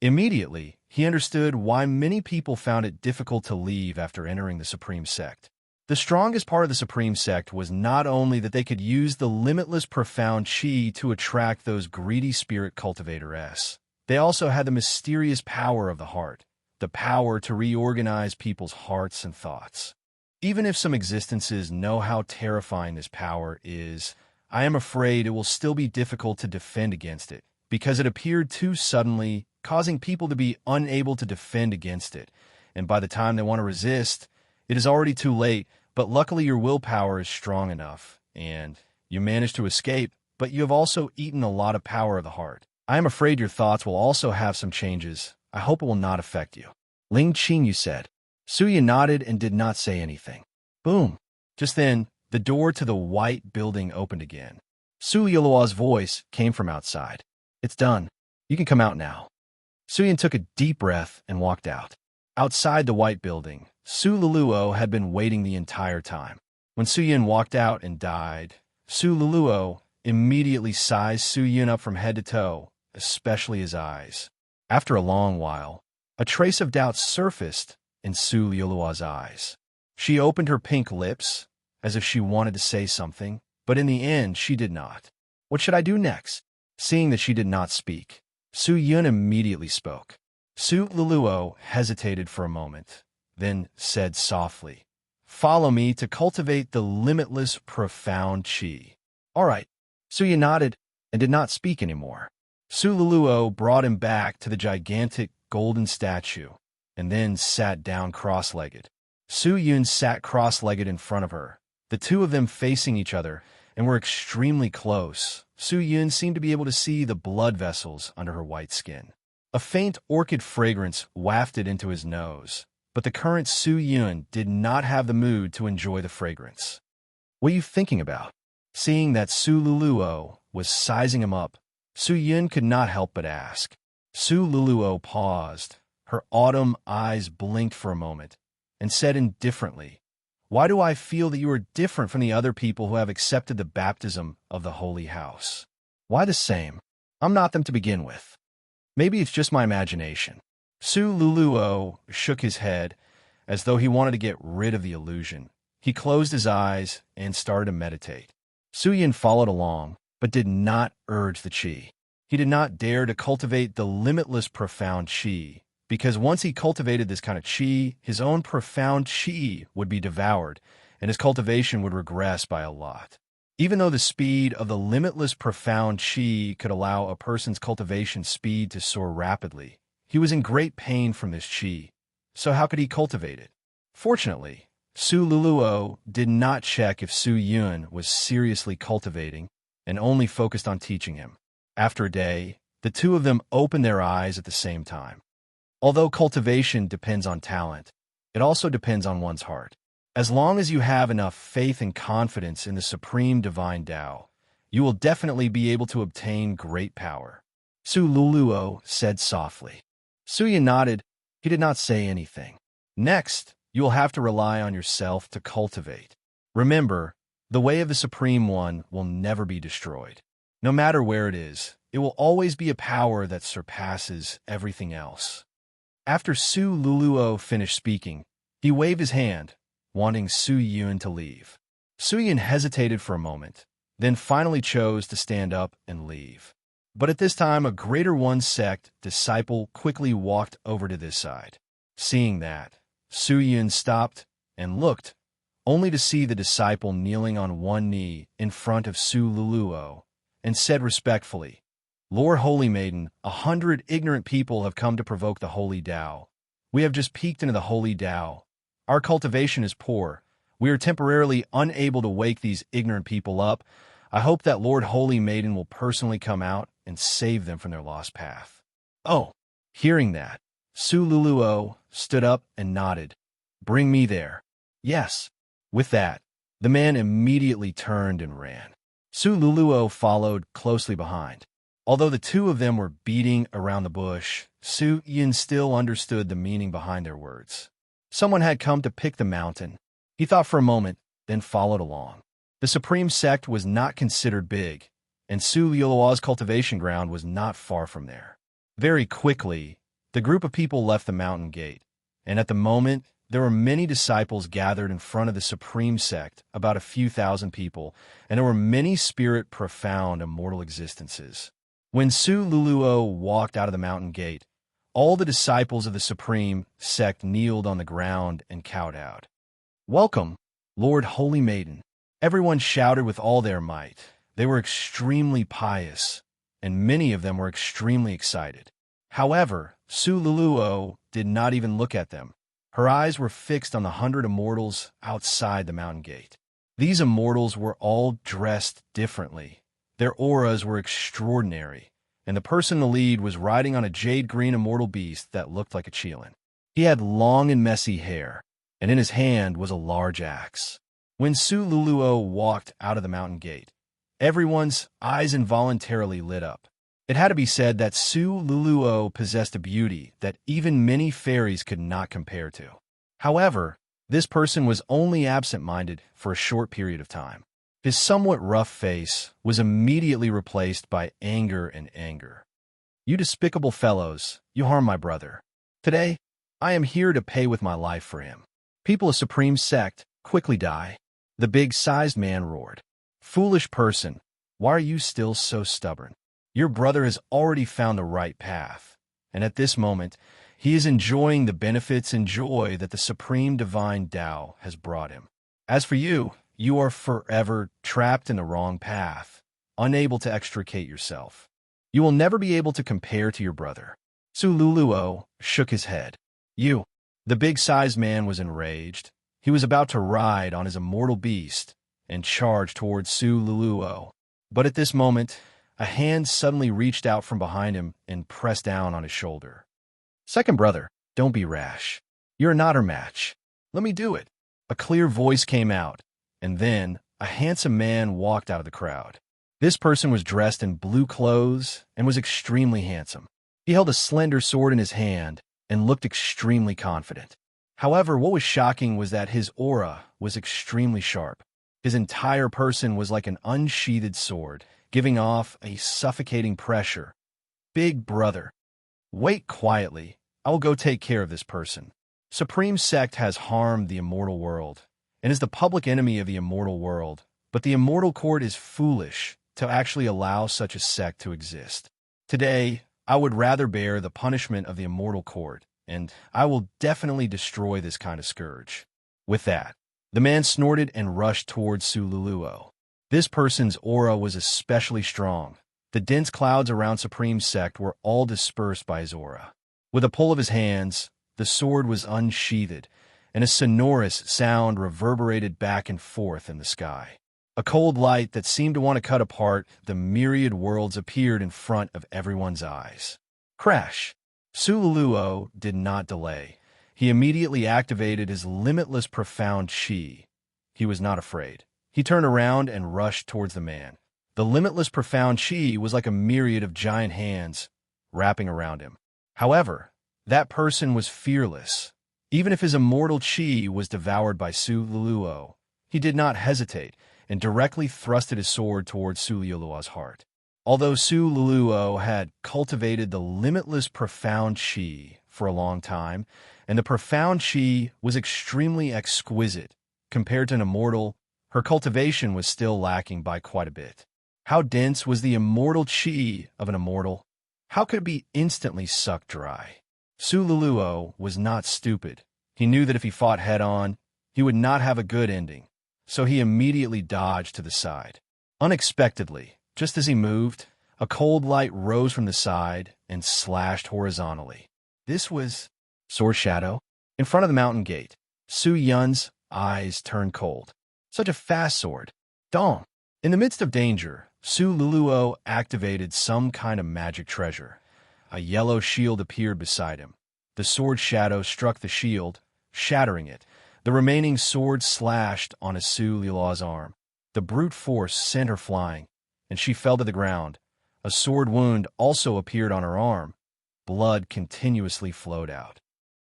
Immediately, he understood why many people found it difficult to leave after entering the Supreme Sect. The strongest part of the Supreme Sect was not only that they could use the limitless profound chi to attract those greedy spirit cultivators, they also had the mysterious power of the heart, the power to reorganize people's hearts and thoughts. Even if some existences know how terrifying this power is, I am afraid it will still be difficult to defend against it, because it appeared too suddenly, causing people to be unable to defend against it. And by the time they want to resist, it is already too late, but luckily your willpower is strong enough, and you managed to escape, but you have also eaten a lot of power of the heart. I am afraid your thoughts will also have some changes. I hope it will not affect you. Ling Qingyu said. Su Yun nodded and did not say anything. Boom! Just then, the door to the white building opened again. Su Yuluo's voice came from outside. It's done. You can come out now. Su Yun took a deep breath and walked out. Outside the white building, Su Luluo had been waiting the entire time. When Su Yun walked out and died, Su Luluo immediately sized Su Yun up from head to toe, especially his eyes. After a long while, a trace of doubt surfaced in Su Luluo's eyes. She opened her pink lips, as if she wanted to say something, but in the end she did not. What should I do next? Seeing that she did not speak, Su Yun immediately spoke. Su Luluo hesitated for a moment, then said softly, Follow me to cultivate the limitless profound chi. All right. Su Yun nodded and did not speak anymore. Su Luluo brought him back to the gigantic golden statue and then sat down cross-legged. Su Yun sat cross-legged in front of her, the two of them facing each other, and were extremely close. Su Yun seemed to be able to see the blood vessels under her white skin. A faint orchid fragrance wafted into his nose, but the current Su Yun did not have the mood to enjoy the fragrance. What are you thinking about? Seeing that Su Luluo was sizing him up, Su Yun could not help but ask. Su Luluo paused. Her autumn eyes blinked for a moment and said indifferently, "Why do I feel that you are different from the other people who have accepted the baptism of the Holy House? Why the same? I'm not them to begin with. Maybe it's just my imagination." Su Luluo shook his head as though he wanted to get rid of the illusion. He closed his eyes and started to meditate. Su Yin followed along, but did not urge the qi. He did not dare to cultivate the limitless profound qi, because once he cultivated this kind of qi, his own profound qi would be devoured, and his cultivation would regress by a lot. Even though the speed of the limitless profound qi could allow a person's cultivation speed to soar rapidly, he was in great pain from this qi. So how could he cultivate it? Fortunately, Su Luluo did not check if Su Yun was seriously cultivating and only focused on teaching him. After a day, the two of them opened their eyes at the same time. Although cultivation depends on talent, it also depends on one's heart. As long as you have enough faith and confidence in the supreme divine Tao, you will definitely be able to obtain great power. Su Luluo said softly. Su Yun nodded. He did not say anything. Next, you will have to rely on yourself to cultivate. Remember, the way of the Supreme One will never be destroyed. No matter where it is, it will always be a power that surpasses everything else. After Su Luluo finished speaking, he waved his hand, wanting Su Yun to leave. Su Yun hesitated for a moment, then finally chose to stand up and leave. But at this time, a Greater One sect disciple quickly walked over to this side. Seeing that, Su Yun stopped and looked, only to see the disciple kneeling on one knee in front of Su Luluo, and said respectfully, "Lord Holy Maiden, 100 ignorant people have come to provoke the Holy Tao. We have just peeked into the Holy Tao. Our cultivation is poor. We are temporarily unable to wake these ignorant people up. I hope that Lord Holy Maiden will personally come out and save them from their lost path." Oh, hearing that, Su Luluo stood up and nodded. "Bring me there." Yes. With that, the man immediately turned and ran. Su Luluo followed closely behind. Although the two of them were beating around the bush, Su Yin still understood the meaning behind their words. Someone had come to pick the mountain. He thought for a moment, then followed along. The Supreme Sect was not considered big, and Su Luluo's cultivation ground was not far from there. Very quickly, the group of people left the mountain gate, and at the moment, there were many disciples gathered in front of the Supreme Sect, about a few thousand people, and there were many spirit, profound, immortal existences. When Su Luluo walked out of the mountain gate, all the disciples of the Supreme Sect kneeled on the ground and kowtowed. "Welcome, Lord Holy Maiden." Everyone shouted with all their might. They were extremely pious, and many of them were extremely excited. However, Su Luluo did not even look at them. Her eyes were fixed on the 100 immortals outside the mountain gate. These immortals were all dressed differently. Their auras were extraordinary, and the person in the lead was riding on a jade-green immortal beast that looked like a qilin. He had long and messy hair, and in his hand was a large axe. When Su Luluo walked out of the mountain gate, everyone's eyes involuntarily lit up. It had to be said that Su Luluo possessed a beauty that even many fairies could not compare to. However, this person was only absent-minded for a short period of time. His somewhat rough face was immediately replaced by anger and anger. "You despicable fellows, you harm my brother. Today, I am here to pay with my life for him. People of Supreme Sect, quickly die." The big-sized man roared. "Foolish person, why are you still so stubborn? Your brother has already found the right path, and at this moment, he is enjoying the benefits and joy that the Supreme Divine Tao has brought him. As for you, you are forever trapped in the wrong path, unable to extricate yourself. You will never be able to compare to your brother." Su Luluo shook his head. "You." The big-sized man was enraged. He was about to ride on his immortal beast and charge towards Su Luluo. But at this moment, a hand suddenly reached out from behind him and pressed down on his shoulder. "Second brother, don't be rash. You're not her match. Let me do it." A clear voice came out, and then a handsome man walked out of the crowd. This person was dressed in blue clothes and was extremely handsome. He held a slender sword in his hand and looked extremely confident. However, what was shocking was that his aura was extremely sharp. His entire person was like an unsheathed sword, giving off a suffocating pressure. Big brother, wait quietly. I will go take care of this person. Supreme Sect has harmed the immortal world and is the public enemy of the immortal world, but the immortal court is foolish to actually allow such a sect to exist. Today, I would rather bear the punishment of the immortal court, and I will definitely destroy this kind of scourge. With that, the man snorted and rushed towards Sululuo. This person's aura was especially strong. The dense clouds around Supreme Sect were all dispersed by his aura. With a pull of his hands, the sword was unsheathed, and a sonorous sound reverberated back and forth in the sky. A cold light that seemed to want to cut apart the myriad worlds appeared in front of everyone's eyes. Crash! Sululuo did not delay. He immediately activated his limitless profound chi. He was not afraid. He turned around and rushed towards the man. The limitless profound chi was like a myriad of giant hands wrapping around him. However, that person was fearless. Even if his immortal chi was devoured by Sululuo, he did not hesitate and directly thrusted his sword towards Sululuo's heart. Although Sululuo had cultivated the limitless profound chi for a long time, and the profound chi was extremely exquisite, compared to an immortal, her cultivation was still lacking by quite a bit. How dense was the immortal chi of an immortal? How could it be instantly sucked dry? Sululuo was not stupid. He knew that if he fought head-on, he would not have a good ending, so he immediately dodged to the side. Unexpectedly, just as he moved, a cold light rose from the side and slashed horizontally. This was Sword Shadow. In front of the mountain gate, Su Yun's eyes turned cold. Such a fast sword. Dong! In the midst of danger, Sululuo activated some kind of magic treasure. A yellow shield appeared beside him. The sword shadow struck the shield, shattering it. The remaining sword slashed on Sululuo's arm. The brute force sent her flying, and she fell to the ground. A sword wound also appeared on her arm. Blood continuously flowed out.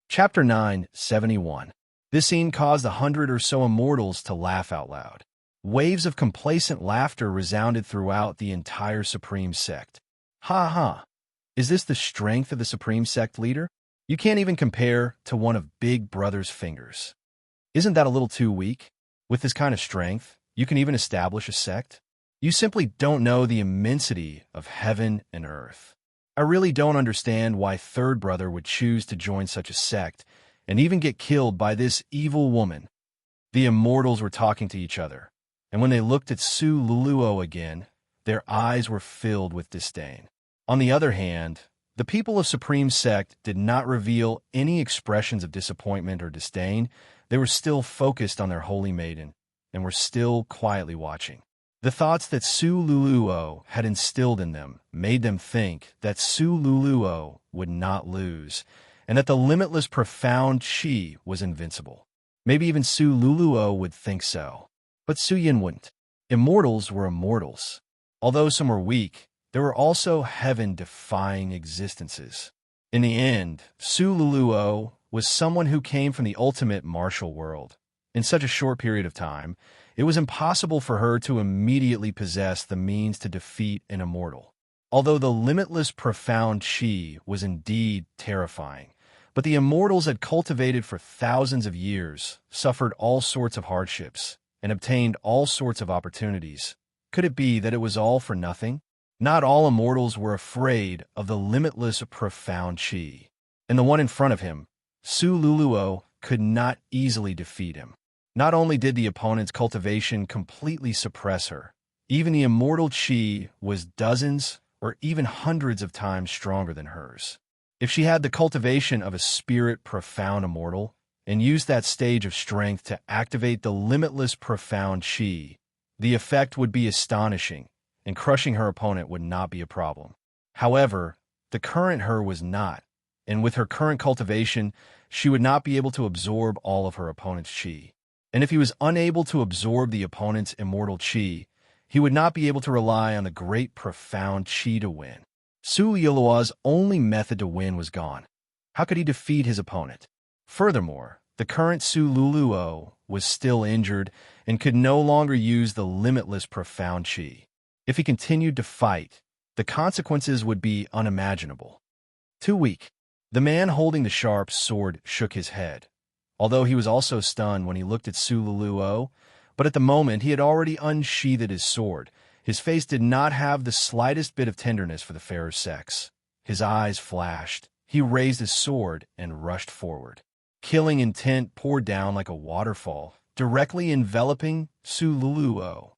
Chapter 971. This scene caused 100 or so immortals to laugh out loud. Waves of complacent laughter resounded throughout the entire Supreme Sect. Ha ha! Is this the strength of the Supreme Sect leader? You can't even compare to one of Big Brother's fingers. Isn't that a little too weak? With this kind of strength, you can even establish a sect? You simply don't know the immensity of heaven and earth. I really don't understand why Third Brother would choose to join such a sect and even get killed by this evil woman. The immortals were talking to each other, and when they looked at Sululuo again, their eyes were filled with disdain. On the other hand, the people of Supreme Sect did not reveal any expressions of disappointment or disdain. They were still focused on their holy maiden and were still quietly watching. The thoughts that Sululuo had instilled in them made them think that Sululuo would not lose and that the limitless profound chi was invincible. Maybe even Sululuo would think so. But Su Yin wouldn't. Immortals were immortals. Although some were weak, there were also heaven-defying existences. In the end, Sululuo was someone who came from the ultimate martial world. In such a short period of time, it was impossible for her to immediately possess the means to defeat an immortal. Although the limitless profound chi was indeed terrifying, but the immortals had cultivated for thousands of years, suffered all sorts of hardships, and obtained all sorts of opportunities. Could it be that it was all for nothing? Not all immortals were afraid of the limitless profound chi, and the one in front of him, Sululuo, could not easily defeat him. Not only did the opponent's cultivation completely suppress her, even the immortal chi was dozens or even hundreds of times stronger than hers. If she had the cultivation of a spirit profound immortal and used that stage of strength to activate the limitless profound chi, the effect would be astonishing, and crushing her opponent would not be a problem. However, the current her was not, and with her current cultivation, she would not be able to absorb all of her opponent's chi. And if he was unable to absorb the opponent's immortal chi, he would not be able to rely on the great profound chi to win. Su Yuluo's only method to win was gone. How could he defeat his opponent? Furthermore, the current Su Luluo was still injured and could no longer use the limitless profound chi. If he continued to fight, the consequences would be unimaginable. Too weak. The man holding the sharp sword shook his head, although he was also stunned when he looked at Su Luluo, but at the moment he had already unsheathed his sword. His face did not have the slightest bit of tenderness for the fairer sex. His eyes flashed. He raised his sword and rushed forward. Killing intent poured down like a waterfall, directly enveloping Su Luluo.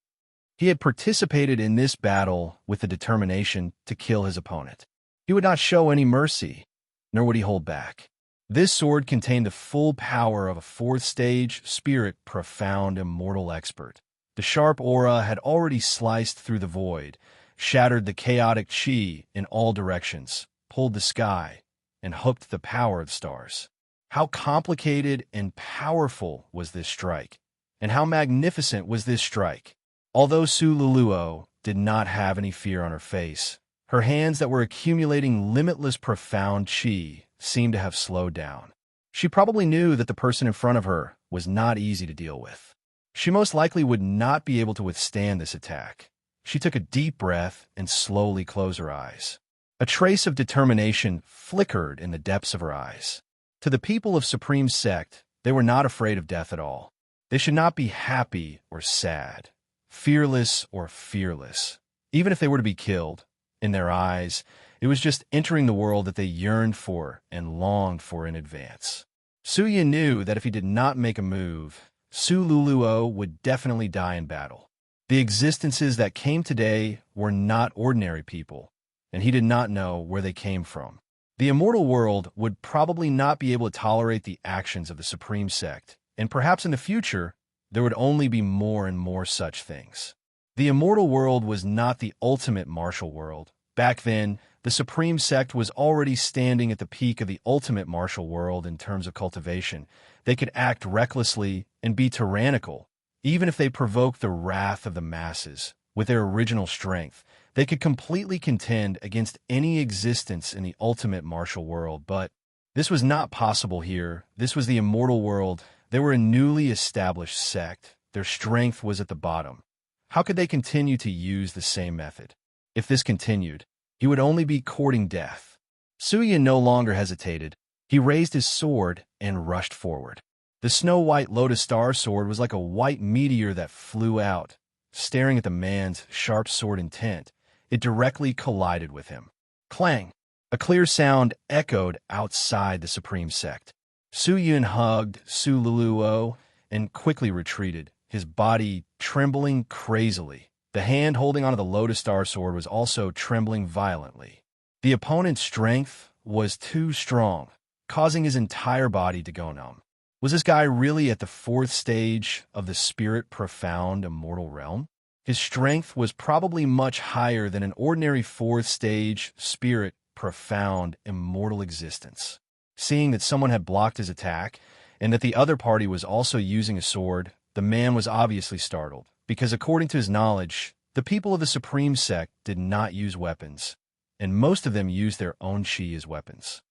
He had participated in this battle with the determination to kill his opponent. He would not show any mercy, nor would he hold back. This sword contained the full power of a fourth-stage, spirit, profound, immortal expert. The sharp aura had already sliced through the void, shattered the chaotic chi in all directions, pulled the sky, and hooked the power of stars. How complicated and powerful was this strike, and how magnificent was this strike! Although Su Luluo did not have any fear on her face, her hands that were accumulating limitless profound chi seemed to have slowed down. She probably knew that the person in front of her was not easy to deal with. She most likely would not be able to withstand this attack. She took a deep breath and slowly closed her eyes. A trace of determination flickered in the depths of her eyes. To the people of Supreme Sect, they were not afraid of death at all. They should not be happy or sad, fearless or fearless. Even if they were to be killed, in their eyes, it was just entering the world that they yearned for and longed for in advance. Su Yin knew that if he did not make a move, Su Luluo would definitely die in battle. The existences that came today were not ordinary people, and he did not know where they came from. The immortal world would probably not be able to tolerate the actions of the Supreme Sect, and perhaps in the future, there would only be more and more such things. The immortal world was not the ultimate martial world. Back then, the Supreme Sect was already standing at the peak of the ultimate martial world in terms of cultivation. They could act recklessly and be tyrannical, even if they provoked the wrath of the masses. With their original strength, they could completely contend against any existence in the ultimate martial world, but this was not possible here. This was the immortal world. They were a newly established sect. Their strength was at the bottom. How could they continue to use the same method? If this continued, he would only be courting death. Su Yin no longer hesitated. He raised his sword and rushed forward. The snow-white lotus star sword was like a white meteor that flew out. Staring at the man's sharp sword intent, it directly collided with him. Clang! A clear sound echoed outside the Supreme Sect. Su Yin hugged Su Luluo and quickly retreated, his body trembling crazily. The hand holding onto the Lotus Star Sword was also trembling violently. The opponent's strength was too strong, causing his entire body to go numb. Was this guy really at the fourth stage of the spirit profound immortal realm? His strength was probably much higher than an ordinary fourth stage spirit profound immortal existence. Seeing that someone had blocked his attack, and that the other party was also using a sword, the man was obviously startled, because according to his knowledge, the people of the Supreme Sect did not use weapons, and most of them used their own chi as weapons.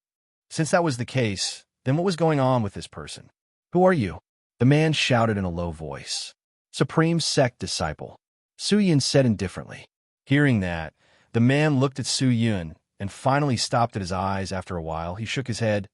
Since that was the case, then what was going on with this person? Who are you? The man shouted in a low voice. Supreme Sect disciple. Su Yin said indifferently. Hearing that, the man looked at Su Yin and finally stopped at his eyes after a while. He shook his head.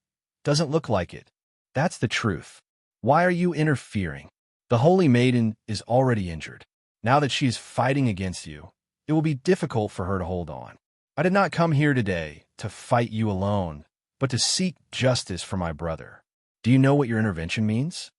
Doesn't look like it. That's the truth. Why are you interfering? The Holy Maiden is already injured. Now that she is fighting against you, it will be difficult for her to hold on. I did not come here today to fight you alone, but to seek justice for my brother. Do you know what your intervention means?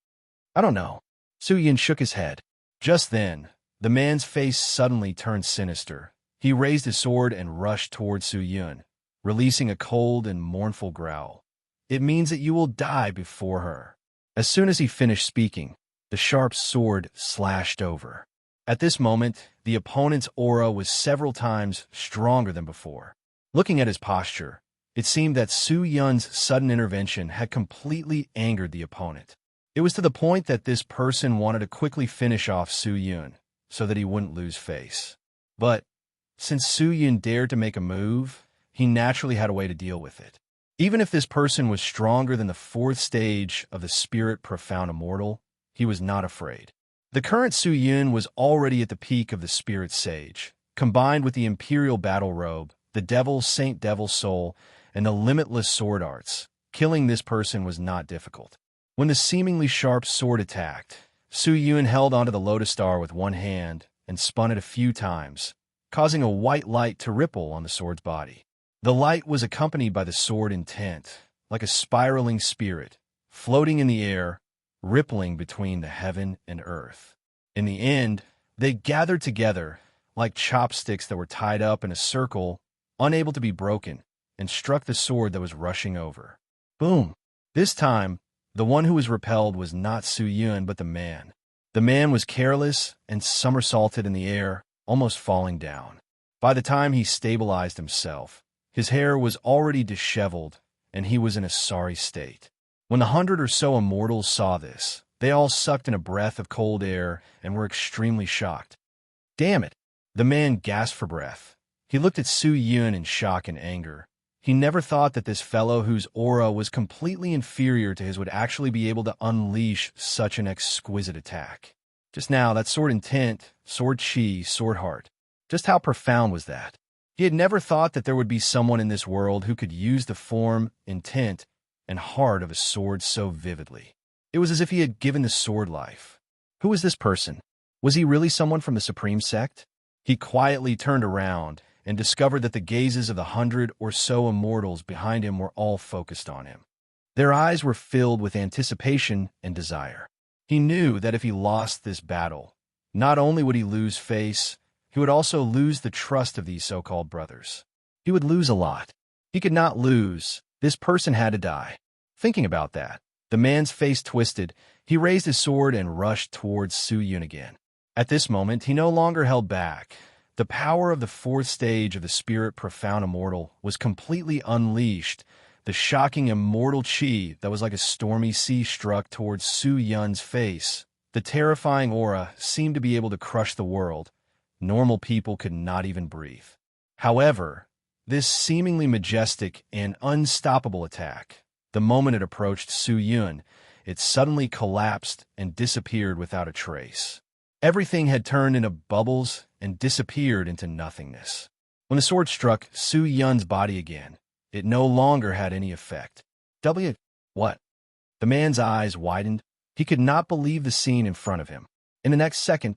I don't know. Su Yin shook his head. Just then, the man's face suddenly turned sinister. He raised his sword and rushed toward Su Yin, releasing a cold and mournful growl. It means that you will die before her. As soon as he finished speaking, the sharp sword slashed over. At this moment, the opponent's aura was several times stronger than before. Looking at his posture, it seemed that Su Yun's sudden intervention had completely angered the opponent. It was to the point that this person wanted to quickly finish off Su Yun so that he wouldn't lose face. But since Su Yun dared to make a move, he naturally had a way to deal with it. Even if this person was stronger than the fourth stage of the Spirit Profound Immortal, he was not afraid. The current Su Yun was already at the peak of the Spirit Sage, combined with the Imperial Battle Robe, the Devil's Saint Devil Soul, and the limitless sword arts. Killing this person was not difficult. When the seemingly sharp sword attacked, Su Yun held onto the Lotus Star with one hand and spun it a few times, causing a white light to ripple on the sword's body. The light was accompanied by the sword intent, like a spiraling spirit, floating in the air, rippling between the heaven and earth. In the end, they gathered together, like chopsticks that were tied up in a circle, unable to be broken, and struck the sword that was rushing over. Boom! This time, the one who was repelled was not Su Yun, but the man. The man was careless and somersaulted in the air, almost falling down. By the time he stabilized himself, his hair was already disheveled, and he was in a sorry state. When the 100 or so immortals saw this, they all sucked in a breath of cold air and were extremely shocked. Damn it! The man gasped for breath. He looked at Su Yun in shock and anger. He never thought that this fellow whose aura was completely inferior to his would actually be able to unleash such an exquisite attack. Just now, that sword intent, sword chi, sword heart. Just how profound was that? He had never thought that there would be someone in this world who could use the form, intent, and heart of a sword so vividly. It was as if he had given the sword life. Who was this person? Was he really someone from the Supreme Sect? He quietly turned around and discovered that the gazes of the 100 or so immortals behind him were all focused on him. Their eyes were filled with anticipation and desire. He knew that if he lost this battle, not only would he lose face, he would also lose the trust of these so-called brothers. He would lose a lot. He could not lose. This person had to die. Thinking about that, the man's face twisted. He raised his sword and rushed towards Su Yun again. At this moment, he no longer held back. The power of the fourth stage of the Spirit Profound Immortal was completely unleashed. The shocking immortal chi that was like a stormy sea struck towards Su Yun's face. The terrifying aura seemed to be able to crush the world. Normal people could not even breathe. However, this seemingly majestic and unstoppable attack, the moment it approached Su Yun, it suddenly collapsed and disappeared without a trace. Everything had turned into bubbles and disappeared into nothingness. When the sword struck Su Yun's body again, it no longer had any effect. What? The man's eyes widened. He could not believe the scene in front of him. In the next second,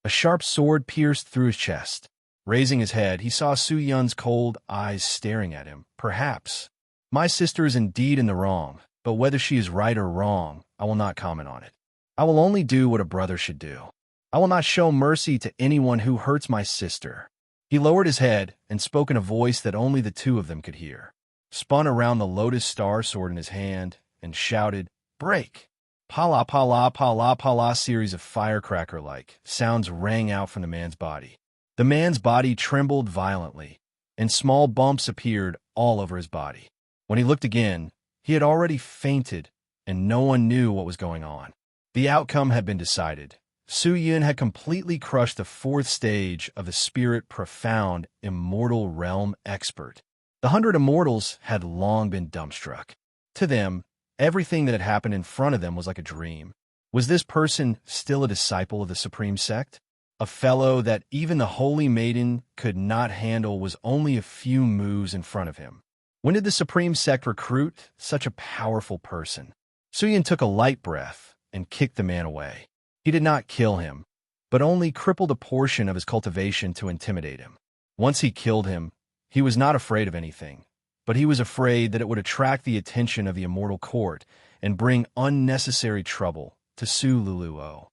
a sharp sword pierced through his chest. Raising his head, he saw Su Yun's cold eyes staring at him. Perhaps. My sister is indeed in the wrong, but whether she is right or wrong, I will not comment on it. I will only do what a brother should do. I will not show mercy to anyone who hurts my sister. He lowered his head and spoke in a voice that only the two of them could hear, spun around the Lotus Star sword in his hand, and shouted, "Break!" Pala pala pala pala series of firecracker-like sounds rang out from the man's body. The man's body trembled violently, and small bumps appeared all over his body. When he looked again, he had already fainted, and no one knew what was going on. The outcome had been decided. Su Yun had completely crushed the fourth stage of the Spirit Profound Immortal Realm Expert. The 100 immortals had long been dumbstruck. To them, everything that had happened in front of them was like a dream. Was this person still a disciple of the Supreme Sect? A fellow that even the Holy Maiden could not handle was only a few moves in front of him. When did the Supreme Sect recruit such a powerful person? Su Yun took a light breath and kicked the man away. He did not kill him, but only crippled a portion of his cultivation to intimidate him. Once he killed him, he was not afraid of anything, but he was afraid that it would attract the attention of the immortal court and bring unnecessary trouble to Su Luluo.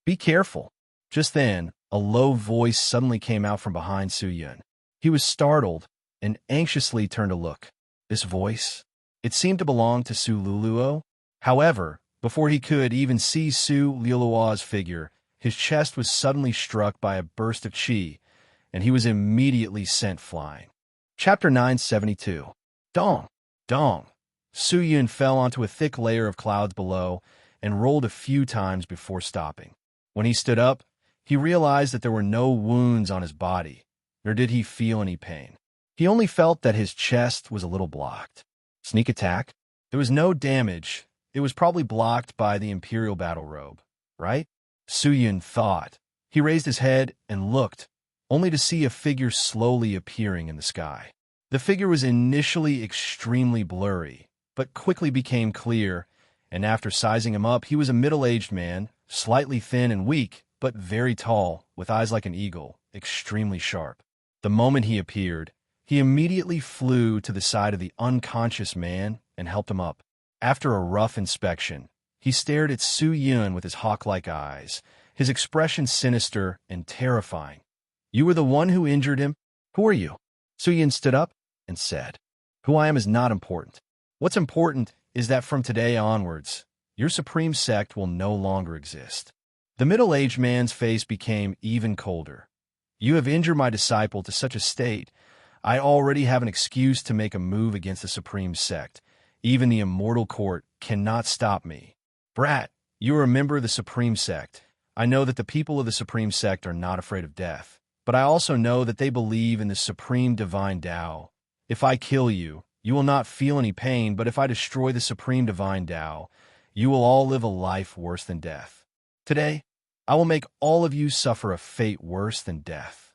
Be careful. Just then, a low voice suddenly came out from behind Su Yun. He was startled and anxiously turned to look. This voice? It seemed to belong to Su Luluo. However, before he could even see Su Luluo's figure, his chest was suddenly struck by a burst of chi, and he was immediately sent flying. Chapter 972. Dong! Dong! Su Yun fell onto a thick layer of clouds below, and rolled a few times before stopping. When he stood up, he realized that there were no wounds on his body, nor did he feel any pain. He only felt that his chest was a little blocked. Sneak attack? There was no damage. It was probably blocked by the Imperial battle robe, right? Su-Yun thought. He raised his head and looked, only to see a figure slowly appearing in the sky. The figure was initially extremely blurry, but quickly became clear, and after sizing him up, he was a middle-aged man, slightly thin and weak, but very tall, with eyes like an eagle, extremely sharp. The moment he appeared, he immediately flew to the side of the unconscious man and helped him up. After a rough inspection, he stared at Su-Yun with his hawk-like eyes, his expression sinister and terrifying. "You were the one who injured him? Who are you?" Su-Yun stood up and said, "Who I am is not important. What's important is that from today onwards, your supreme sect will no longer exist." The middle-aged man's face became even colder. "You have injured my disciple to such a state, I already have an excuse to make a move against the supreme sect. Even the immortal court cannot stop me. Brat, you are a member of the supreme sect. I know that the people of the supreme sect are not afraid of death, but I also know that they believe in the supreme divine Tao. If I kill you, you will not feel any pain, but if I destroy the supreme divine Tao, you will all live a life worse than death. Today, I will make all of you suffer a fate worse than death."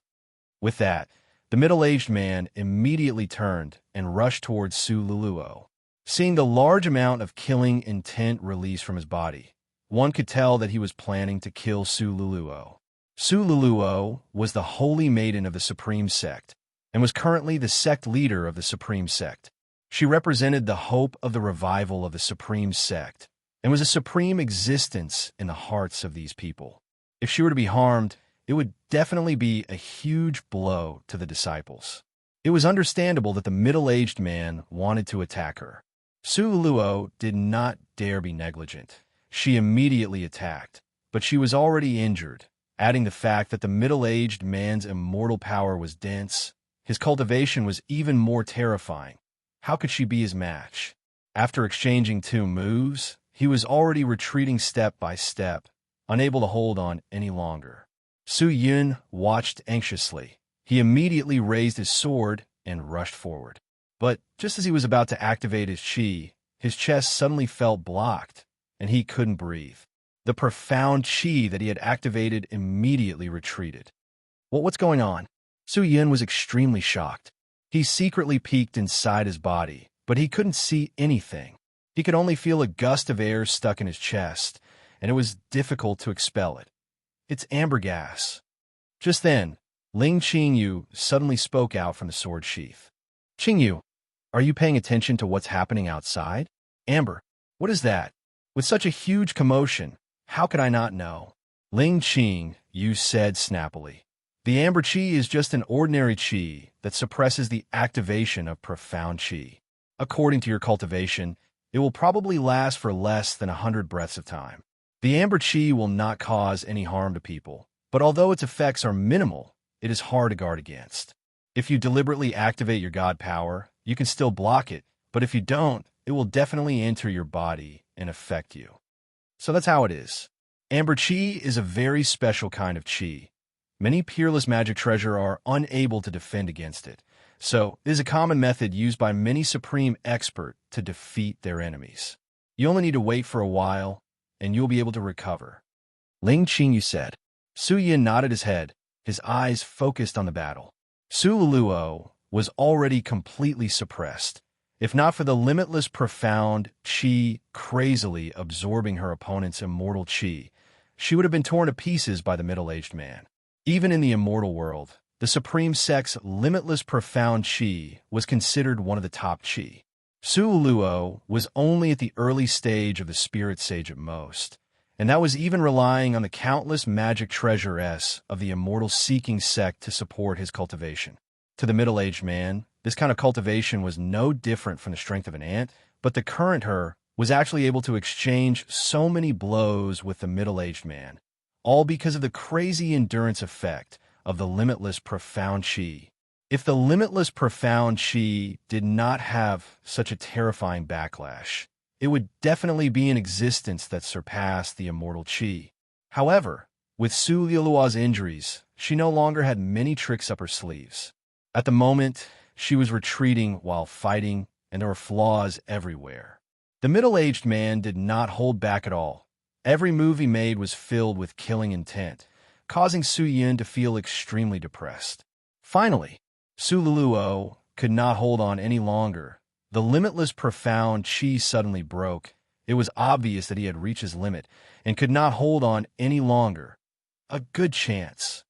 With that, the middle-aged man immediately turned and rushed towards Su Luluo. Seeing the large amount of killing intent released from his body, one could tell that he was planning to kill Su Luluo. Su Luluo was the holy maiden of the Supreme Sect, and was currently the sect leader of the Supreme Sect. She represented the hope of the revival of the Supreme Sect, and was a supreme existence in the hearts of these people. If she were to be harmed, it would definitely be a huge blow to the disciples. It was understandable that the middle-aged man wanted to attack her. Su Luo did not dare be negligent. She immediately attacked, but she was already injured, adding the fact that the middle-aged man's immortal power was dense. His cultivation was even more terrifying. How could she be his match? After exchanging 2 moves, he was already retreating step by step, unable to hold on any longer. Su-Yun watched anxiously. He immediately raised his sword and rushed forward. But just as he was about to activate his chi, his chest suddenly felt blocked, and he couldn't breathe. The profound chi that he had activated immediately retreated. What's going on? Su-Yun was extremely shocked. He secretly peeked inside his body, but he couldn't see anything. He could only feel a gust of air stuck in his chest, and it was difficult to expel it. "It's amber gas." Just then, Ling Qingyu suddenly spoke out from the sword sheath. "Qingyu, are you paying attention to what's happening outside? Amber, what is that? With such a huge commotion, how could I not know?" Ling Qingyu said snappily. "The amber qi is just an ordinary qi that suppresses the activation of profound qi. According to your cultivation, it will probably last for less than 100 breaths of time. The amber qi will not cause any harm to people, but although its effects are minimal, it is hard to guard against. If you deliberately activate your god power, you can still block it, but if you don't, it will definitely enter your body and affect you. So that's how it is. Amber qi is a very special kind of qi. Many peerless magic treasure are unable to defend against it, so it is a common method used by many supreme experts to defeat their enemies. You only need to wait for a while, and you'll be able to recover." Ling Qingyu said. Su-Yin nodded his head, his eyes focused on the battle. Su Luo was already completely suppressed. If not for the limitless profound qi crazily absorbing her opponent's immortal qi, she would have been torn to pieces by the middle-aged man. Even in the immortal world, the Supreme Sect's limitless profound qi was considered one of the top qi. Su Luo was only at the early stage of the spirit sage at most, and that was even relying on the countless magic treasures of the immortal seeking sect to support his cultivation. To the middle-aged man, this kind of cultivation was no different from the strength of an ant, but the current her was actually able to exchange so many blows with the middle-aged man, all because of the crazy endurance effect of the limitless profound qi. If the limitless profound qi did not have such a terrifying backlash, it would definitely be an existence that surpassed the immortal Qi. However, with Su Lilua's injuries, she no longer had many tricks up her sleeves. At the moment, she was retreating while fighting, and there were flaws everywhere. The middle-aged man did not hold back at all. Every move he made was filled with killing intent, causing Su Yun to feel extremely depressed. Finally, Su Luluo could not hold on any longer. The limitless profound Qi suddenly broke. It was obvious that he had reached his limit and could not hold on any longer. A good chance.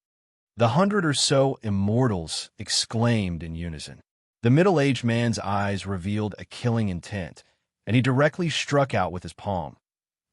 The 100 or so immortals exclaimed in unison. The middle-aged man's eyes revealed a killing intent, and he directly struck out with his palm.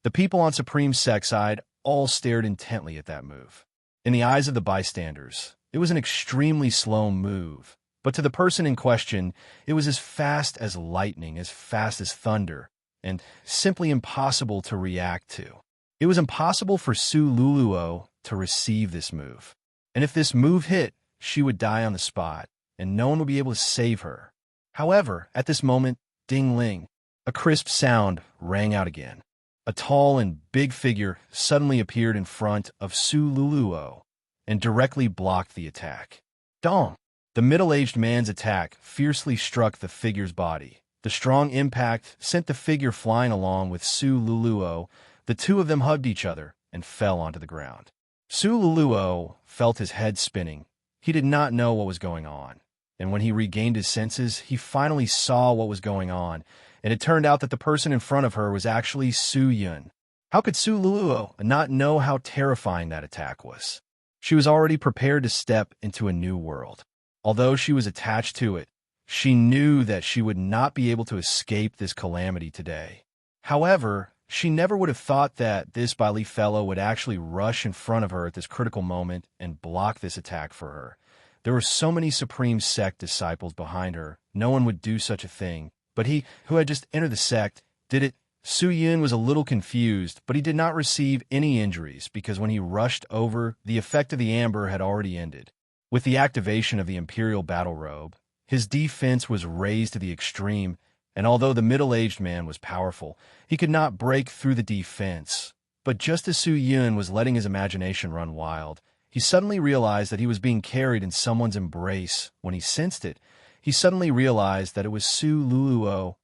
The people on Supreme Sect's side all stared intently at that move. In the eyes of the bystanders, it was an extremely slow move, but to the person in question, it was as fast as lightning, as fast as thunder, and simply impossible to react to. It was impossible for Su Luluo to receive this move. And if this move hit, she would die on the spot, and no one would be able to save her. However, at this moment, ding-ling, a crisp sound rang out again. A tall and big figure suddenly appeared in front of Su Luluo and directly blocked the attack. Dong! The middle-aged man's attack fiercely struck the figure's body. The strong impact sent the figure flying along with Su Luluo. The two of them hugged each other and fell onto the ground. Su Luluo felt his head spinning. He did not know what was going on. And when he regained his senses, he finally saw what was going on, and it turned out that the person in front of her was actually Su Yun. How could Su Luluo not know how terrifying that attack was? She was already prepared to step into a new world. Although she was attached to it, she knew that she would not be able to escape this calamity today. However, she never would have thought that this Bali fellow would actually rush in front of her at this critical moment and block this attack for her. There were so many Supreme Sect disciples behind her, no one would do such a thing. But he, who had just entered the sect, did it. Su Yun was a little confused, but he did not receive any injuries because when he rushed over, the effect of the amber had already ended. With the activation of the Imperial Battle Robe, his defense was raised to the extreme, and although the middle-aged man was powerful, he could not break through the defense. But just as Su Yun was letting his imagination run wild, he suddenly realized that he was being carried in someone's embrace. When he sensed it, he suddenly realized that it was Su Luluo.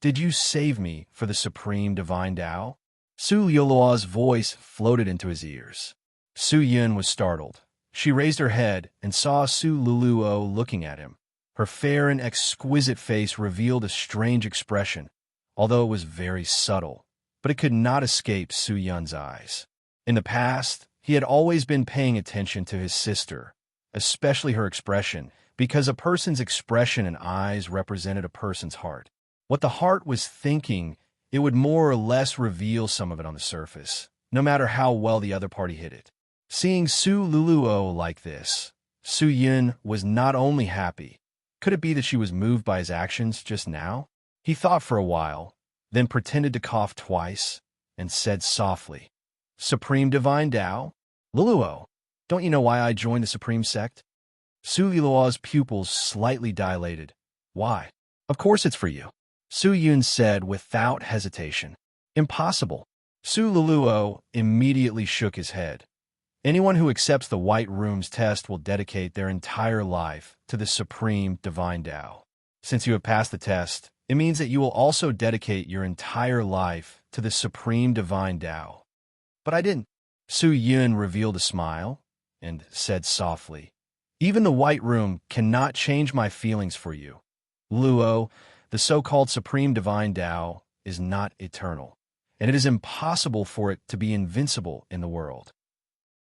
Did you save me for the Supreme Divine Tao? Su Luluo's voice floated into his ears. Su Yun was startled. She raised her head and saw Su Luluo looking at him. Her fair and exquisite face revealed a strange expression, although it was very subtle, but it could not escape Su Yun's eyes. In the past, he had always been paying attention to his sister, especially her expression, because a person's expression and eyes represented a person's heart. What the heart was thinking, it would more or less reveal some of it on the surface, no matter how well the other party hid it. Seeing Su Luluo like this, Su Yun was not only happy. Could it be that she was moved by his actions just now? He thought for a while, then pretended to cough twice, and said softly, Supreme Divine Tao? Luluo, don't you know why I joined the Supreme Sect? Su Liluo's pupils slightly dilated. Why? Of course it's for you. Su Yun said without hesitation. Impossible. Su Luluo immediately shook his head. Anyone who accepts the White Room's test will dedicate their entire life to the Supreme Divine Tao. Since you have passed the test, it means that you will also dedicate your entire life to the Supreme Divine Tao. But I didn't. Su Yun revealed a smile and said softly, Even the White Room cannot change my feelings for you. Luo, the so-called Supreme Divine Tao, is not eternal, and it is impossible for it to be invincible in the world.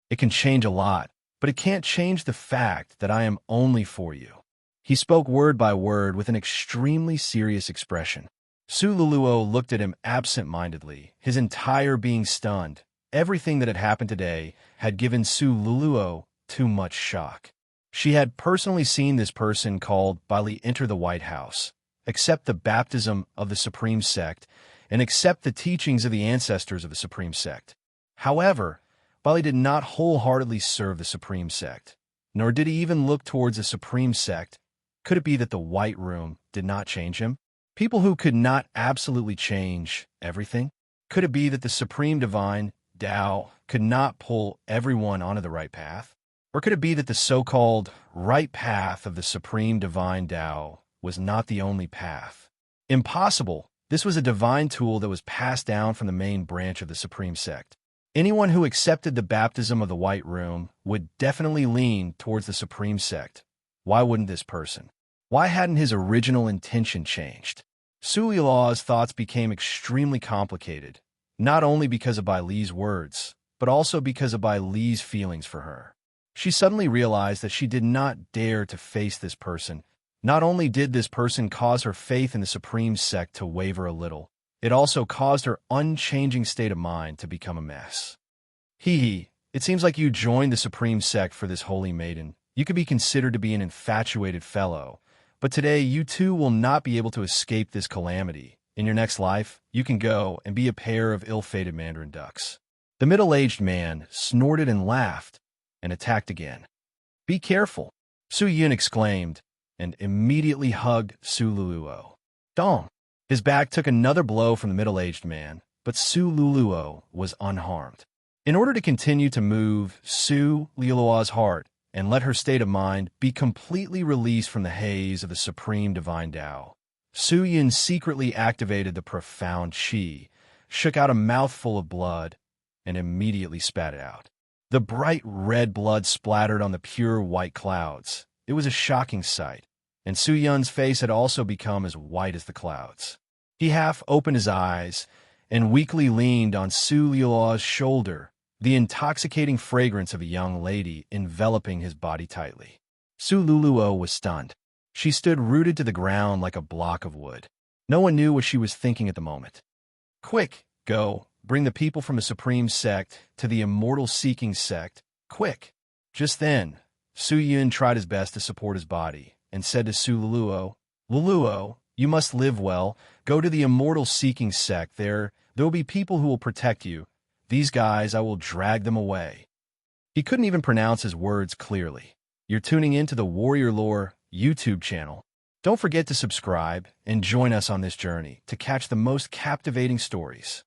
It can change a lot, but it can't change the fact that I am only for you. He spoke word by word with an extremely serious expression. Su Luluo looked at him absent-mindedly, his entire being stunned. Everything that had happened today had given Su Luluo too much shock. She had personally seen this person called Bali enter the White House, accept the baptism of the Supreme Sect, and accept the teachings of the ancestors of the Supreme Sect. However, Bali did not wholeheartedly serve the Supreme Sect, nor did he even look towards the Supreme Sect. Could it be that the White Room did not change him? People who could not absolutely change everything? Could it be that the Supreme Divine Tao could not pull everyone onto the right path? Or could it be that the so-called right path of the Supreme Divine Tao was not the only path? Impossible. This was a divine tool that was passed down from the main branch of the Supreme Sect. Anyone who accepted the baptism of the White Room would definitely lean towards the Supreme Sect. Why wouldn't this person? Why hadn't his original intention changed? Su Lila's thoughts became extremely complicated, not only because of Bai Li's words, but also because of Bai Li's feelings for her. She suddenly realized that she did not dare to face this person. Not only did this person cause her faith in the Supreme Sect to waver a little, it also caused her unchanging state of mind to become a mess. Hee, it seems like you joined the Supreme Sect for this holy maiden. You could be considered to be an infatuated fellow, but today you too will not be able to escape this calamity. In your next life, you can go and be a pair of ill-fated mandarin ducks. The middle-aged man snorted and laughed and attacked again. Be careful, Su Yun exclaimed, and immediately hugged Su Luluo. Dong! His back took another blow from the middle-aged man, but Su Luluo was unharmed. In order to continue to move Su Liluo's heart and let her state of mind be completely released from the haze of the Supreme Divine Tao, Su Yun secretly activated the profound qi, shook out a mouthful of blood, and immediately spat it out. The bright red blood splattered on the pure white clouds. It was a shocking sight, and Su Yun's face had also become as white as the clouds. He half opened his eyes and weakly leaned on Su Liluo's shoulder, the intoxicating fragrance of a young lady enveloping his body tightly. Su Luluo was stunned. She stood rooted to the ground like a block of wood. No one knew what she was thinking at the moment. Quick, go, bring the people from the Supreme Sect to the Immortal-Seeking Sect, quick. Just then, Su Yun tried his best to support his body and said to Su Luluo, Luluo, you must live well. Go to the Immortal-Seeking Sect. There will be people who will protect you. These guys, I will drag them away. He couldn't even pronounce his words clearly. You're tuning into the Warrior Lore YouTube channel. Don't forget to subscribe and join us on this journey to catch the most captivating stories.